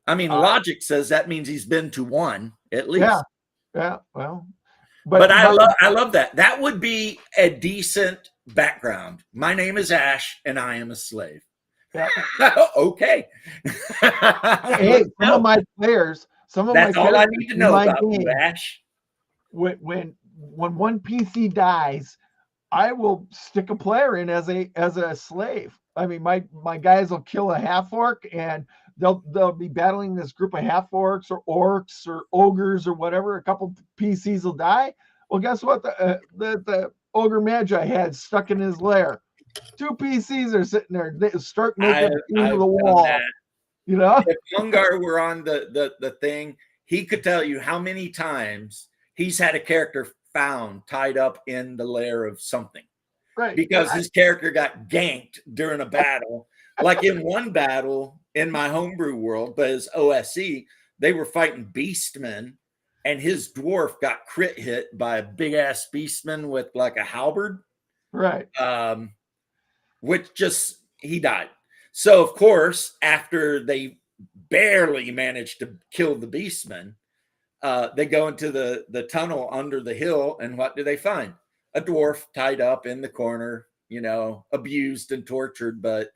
I mean, logic says that means he's been to one at least. Yeah. Well, but I love that. That would be a decent background. My name is Ash, and I am a slave. Yeah. Okay. Hey, some of my players, That's all I need to know about game, you, Ash. When one PC dies, I will stick a player in as a slave. I mean, my guys will kill a half orc, and they'll be battling this group of half orcs or orcs or ogres or whatever. A couple PCs will die. Well, guess what? The ogre magi had stuck in his lair. 2 PCs are sitting there. They start making into the wall. You know, if Hungar were on the thing, he could tell you how many times he's had a character found tied up in the lair of something. Right. Because his character got ganked during a battle. Like in one battle in my homebrew world, but as OSE, they were fighting beastmen, and his dwarf got crit hit by a big ass beastman with like a halberd. Right. Which just he died. So of course, after they barely managed to kill the beastman, they go into the tunnel under the hill, and what do they find? A dwarf tied up in the corner, you know, abused and tortured, but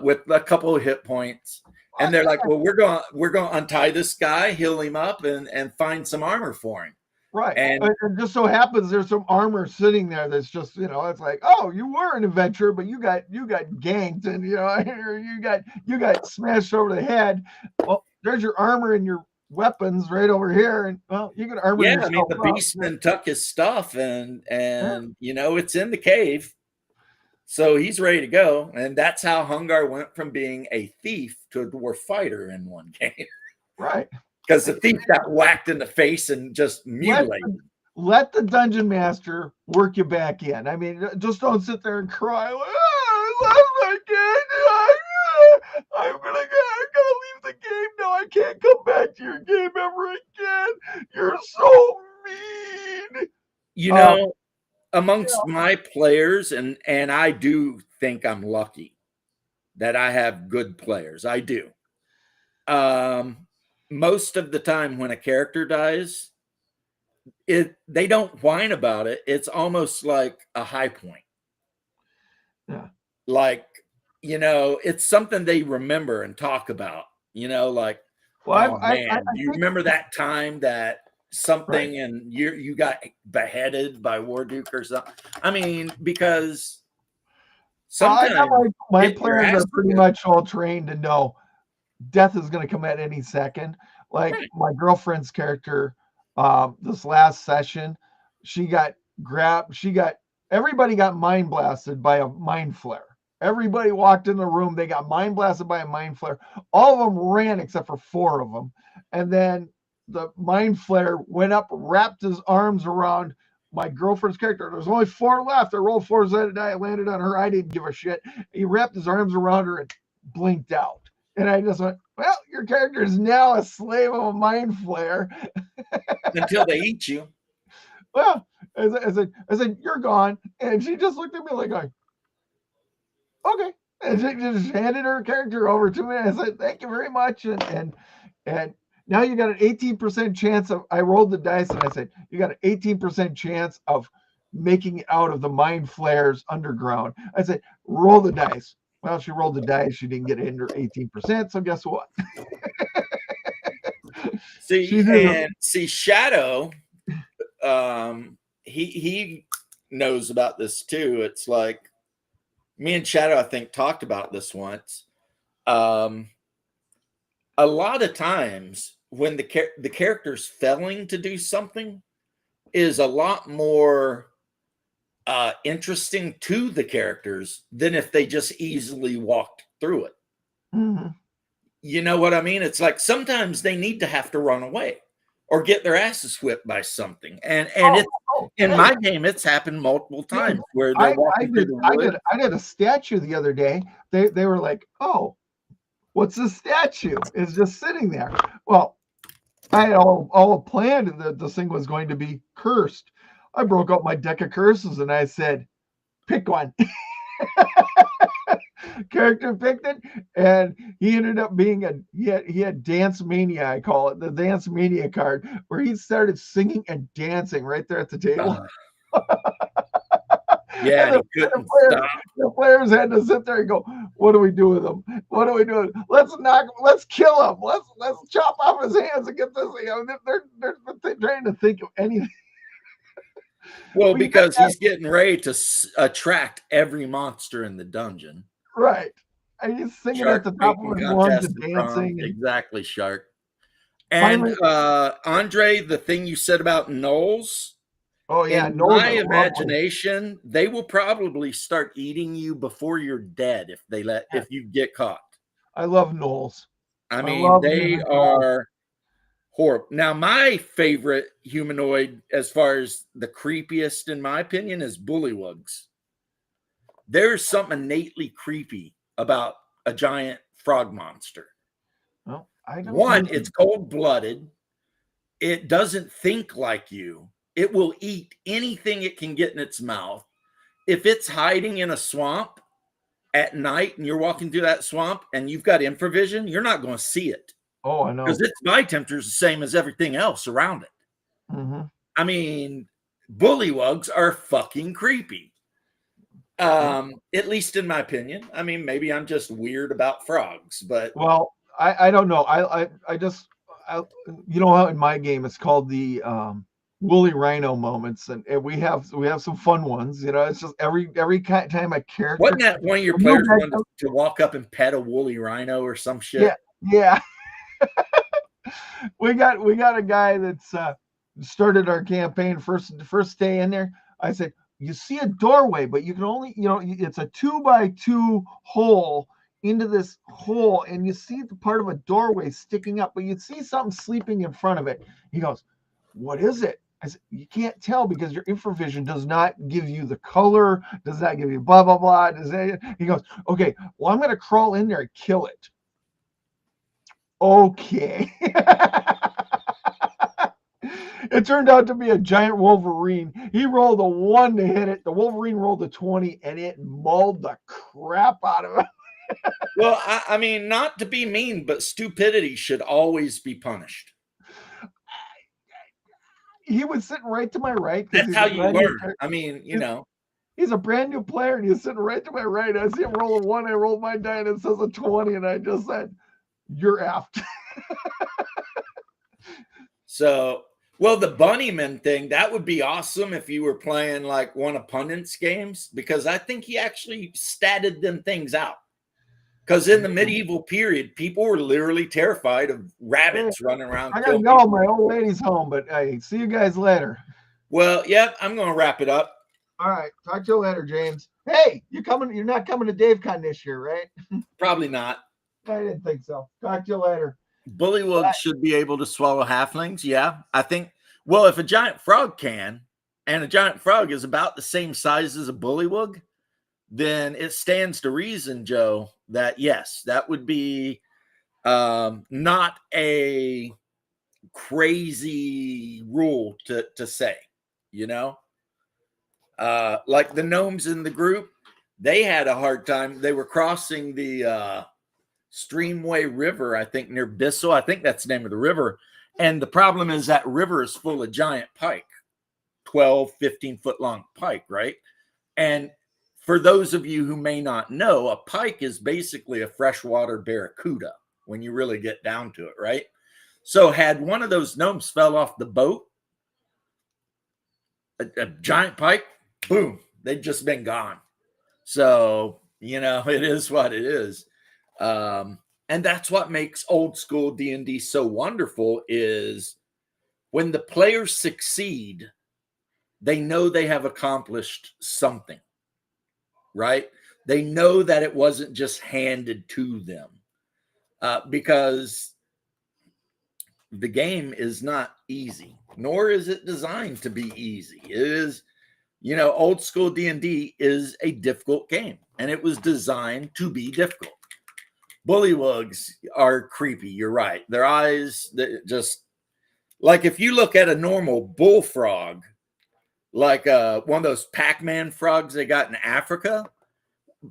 with a couple of hit points. And they're like, well, we're going to untie this guy, heal him up, and find some armor for him. Right. And it just so happens there's some armor sitting there that's just, you know, it's like, oh, you were an adventurer, but you got ganked, and you know, you got smashed over the head. Well, there's your armor and your weapons right over here, and well, you can armor yourself. I mean, the beastman took his stuff, and you know, it's in the cave, so he's ready to go. And that's how Hungar went from being a thief to a dwarf fighter in one game. Right. Because the thief got whacked in the face and just mutilated. Let the dungeon master work you back in. I mean, just don't sit there and cry. I love my game. I'm gonna leave the game now. I can't come back to your game ever again. You're so mean. You know, amongst my players, and I do think I'm lucky that I have good players. I do. Most of the time when a character dies, they don't whine about it. It's almost like a high point. Yeah. Like, you know, it's something they remember and talk about, you know, like, well, oh, man, do you remember that time that something and you got beheaded by Warduke or something? I mean, because sometimes my players are pretty much all trained to know death is going to come at any second. Like my girlfriend's character, this last session, she got grabbed. Everybody got mind blasted by a mind flare. Everybody walked in the room. They got mind blasted by a mind flare. All of them ran except for 4 of them. And then the mind flare went up, wrapped his arms around my girlfriend's character. There's only 4 left. I rolled 4 sided die. I landed on her. I didn't give a shit. He wrapped his arms around her and blinked out. And I just went, well, your character is now a slave of a mind flare. Until they eat you. Well, I said, you're gone. And she just looked at me like, okay. And she just handed her character over to me. And I said, thank you very much. And now you got an 18% chance of, I rolled the dice and I said, you got an 18% chance of making it out of the mind flares underground. I said, roll the dice. Well, she rolled the dice. She didn't get in her 18%. So guess what? See, Shadow, he knows about this too. It's like me and Shadow, I think, talked about this once. A lot of times when the character's failing to do something is a lot more interesting to the characters than if they just easily walked through it. Mm-hmm. You know what I mean? It's like sometimes they need to have to run away or get their asses whipped by something. And in my game, it's happened multiple times where they're walking through the woods. I did a statue the other day. They were like, oh, what's the statue? It's just sitting there. Well, I had all planned that this thing was going to be cursed. I broke out my deck of curses and I said, pick one. Character picked it, and he ended up being he had Dance Mania, I call it, the Dance Mania card, where he started singing and dancing right there at the table. Yeah, And he couldn't stop. the players had to sit there and go, "What do we do with him? What do we do? Let's kill him. Let's chop off his hands and get this." You know, they're trying to think of anything. Well, because he's getting ready to attract every monster in the dungeon. Right. And he's singing Shark at the top of his lungs and dancing. Exactly, Shark. And Andre, the thing you said about gnolls. Oh yeah, in my imagination, they will probably start eating you before you're dead if you get caught. I love gnolls. I mean, they are horrible. Now, my favorite humanoid, as far as the creepiest, in my opinion, is bullywugs. There's something innately creepy about a giant frog monster. Well, I don't One, it's cold-blooded. It doesn't think like you. It will eat anything it can get in its mouth. If it's hiding in a swamp at night and you're walking through that swamp and you've got infravision, you're not going to see it. Oh, I know. Because its bite temperature is the same as everything else around it. Mm-hmm. I mean, bullywugs are fucking creepy. At least in my opinion. I mean, maybe I'm just weird about frogs, but well, I don't know. I just you know how in my game it's called the woolly rhino moments, and we have some fun ones. You know, it's just every time a character. Wasn't that one of your players wanted to walk up and pet a woolly rhino or some shit? Yeah. we got a guy that's started our campaign first day in there. I said, you see a doorway, but you can only, it's a 2x2 hole into this hole, and you see the part of a doorway sticking up, but you see something sleeping in front of it. He goes, what is it? I said, you can't tell because your infravision does not give you the color, does not give you blah, blah, blah. He goes, okay, well, I'm going to crawl in there and kill it. Okay. It turned out to be a giant Wolverine. He rolled a 1 to hit it. The Wolverine rolled a 20, and it mauled the crap out of him. Well, I mean, not to be mean, but stupidity should always be punished. He was sitting right to my right. That's how you learn. I mean, He's a brand new player, and he's sitting right to my right. I see him roll a 1. I rolled my die, and it says a 20, and I just said, you're effed. So, well, the Bunnyman thing, that would be awesome if you were playing like one of Pundit's games, because I think he actually statted them things out. Because in the medieval period, people were literally terrified of rabbits running around. I gotta go. My old lady's home, but hey, see you guys later. Well, yeah, I'm going to wrap it up. All right. Talk to you later, James. Hey, you're not coming to DaveCon this year, right? Probably not. I didn't think so. Talk to you later. Bullywugs should be able to swallow halflings. Yeah, I think. Well, if a giant frog can, and a giant frog is about the same size as a bullywug, then it stands to reason, Joe, that yes, that would be not a crazy rule to say, like the gnomes in the group, they had a hard time. They were crossing the Streamway River, I think, near Bissell. I think that's the name of the river. And the problem is that river is full of giant pike, 12, 15-foot long pike, right? And for those of you who may not know, a pike is basically a freshwater barracuda when you really get down to it, right? So had one of those gnomes fell off the boat, a giant pike, boom, they'd just been gone. So, it is what it is. And that's what makes old school D&D so wonderful is when the players succeed, they know they have accomplished something, right? They know that it wasn't just handed to them because the game is not easy, nor is it designed to be easy. It is, old school D&D is a difficult game, and it was designed to be difficult. Bullywugs are creepy. You're right. Their eyes, just like if you look at a normal bullfrog, like one of those Pac-Man frogs they got in Africa,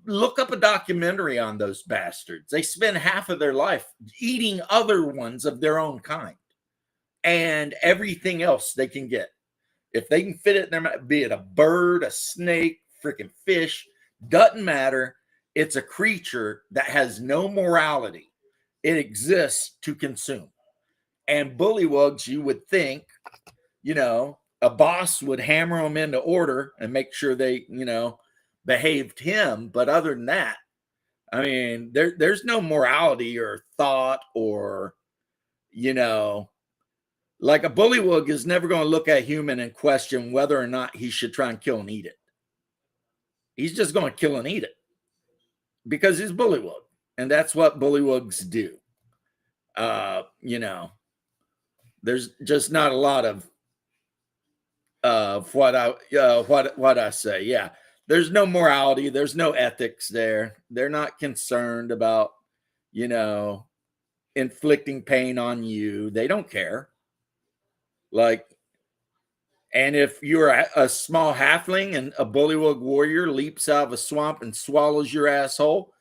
look up a documentary on those bastards. They spend half of their life eating other ones of their own kind and everything else they can get. If they can fit it in their mouth, be it a bird, a snake, freaking fish, doesn't matter. It's a creature that has no morality. It exists to consume. And bullywugs, you would think, you know, a boss would hammer them into order and make sure they, you know, behaved him. But other than that, I mean, there's no morality or thought or, you know, like a bullywug is never going to look at a human and question whether or not he should try and kill and eat it. He's just going to kill and eat it because he's bullywug. And that's what bullywugs do. You know, there's just not a lot of what I say. Yeah. There's no morality. There's no ethics there. They're not concerned about, you know, inflicting pain on you. They don't care. Like, and if you're a small halfling and a bullywug warrior leaps out of a swamp and swallows your asshole,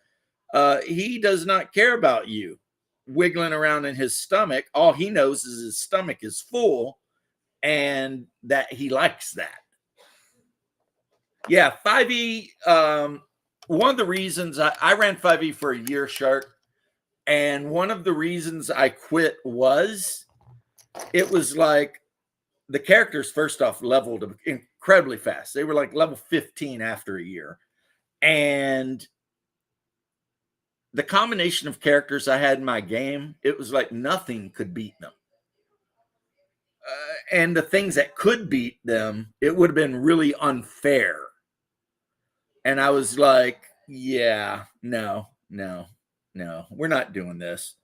he does not care about you wiggling around in his stomach. All he knows is his stomach is full and that he likes that. Yeah, 5e. One of the reasons I ran 5e for a year, Shark, and one of the reasons I quit was it was like the characters, first off, leveled incredibly fast. They were like level 15 after a year. And the combination of characters I had in my game, it was like nothing could beat them. And the things that could beat them, it would have been really unfair. And I was like, yeah, no, we're not doing this.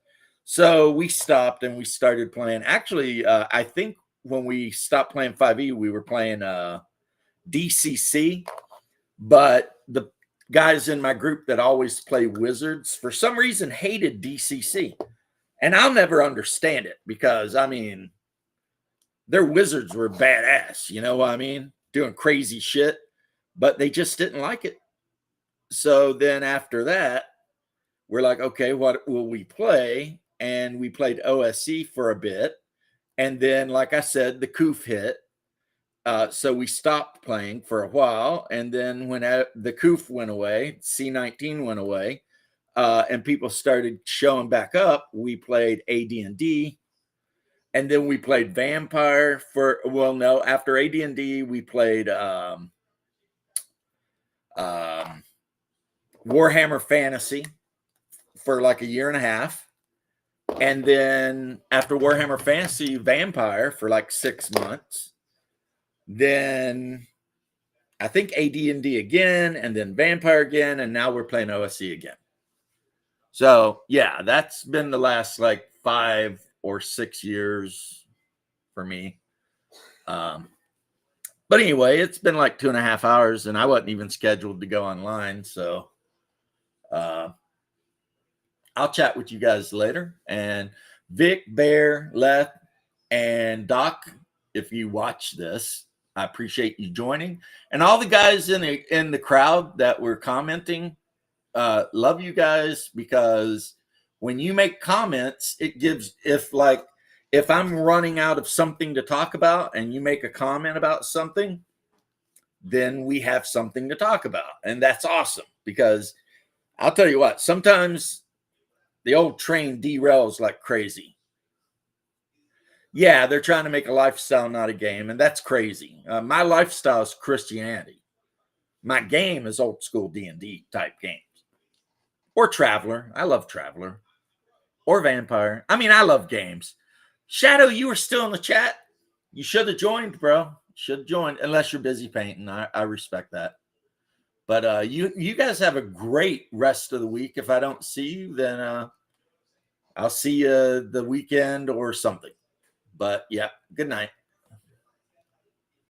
So we stopped and we started playing. Actually, I think when we stopped playing 5e, we were playing DCC. But the guys in my group that always play Wizards, for some reason, hated DCC. And I'll never understand it because, I mean, their Wizards were badass, you know what I mean? Doing crazy shit. But they just didn't like it. So then after that, we're like, okay, what will we play? And we played OSE for a bit. And then, like I said, the Coof hit. So we stopped playing for a while. And then when the Coof went away, C19 went away, and people started showing back up, we played AD&D. And then we played Vampire for, well, no, after AD&D, we played Warhammer Fantasy for like a year and a half. And then after Warhammer Fantasy, Vampire for like 6 months. Then I think AD&D again, and then Vampire again, and now we're playing OSE again. So yeah, that's been the last like 5 or 6 years for me. But anyway, it's been like 2.5 hours, and I wasn't even scheduled to go online. So I'll chat with you guys later. And Vic, Bear, Leth, and Doc, if you watch this, I appreciate you joining. And all the guys in the crowd that were commenting, love you guys, because when you make comments, it gives, if I'm running out of something to talk about and you make a comment about something, then we have something to talk about. And that's awesome, because I'll tell you what, sometimes the old train derails like crazy. Yeah, they're trying to make a lifestyle, not a game, and that's crazy. My lifestyle is Christianity. My game is old school D&D type games. Or Traveler. I love Traveler. Or Vampire. I mean, I love games. Shadow, you were still in the chat. You should have joined, bro. Should have joined, unless you're busy painting. I respect that. But you guys have a great rest of the week. If I don't see you, then I'll see you the weekend or something. But yeah, good night.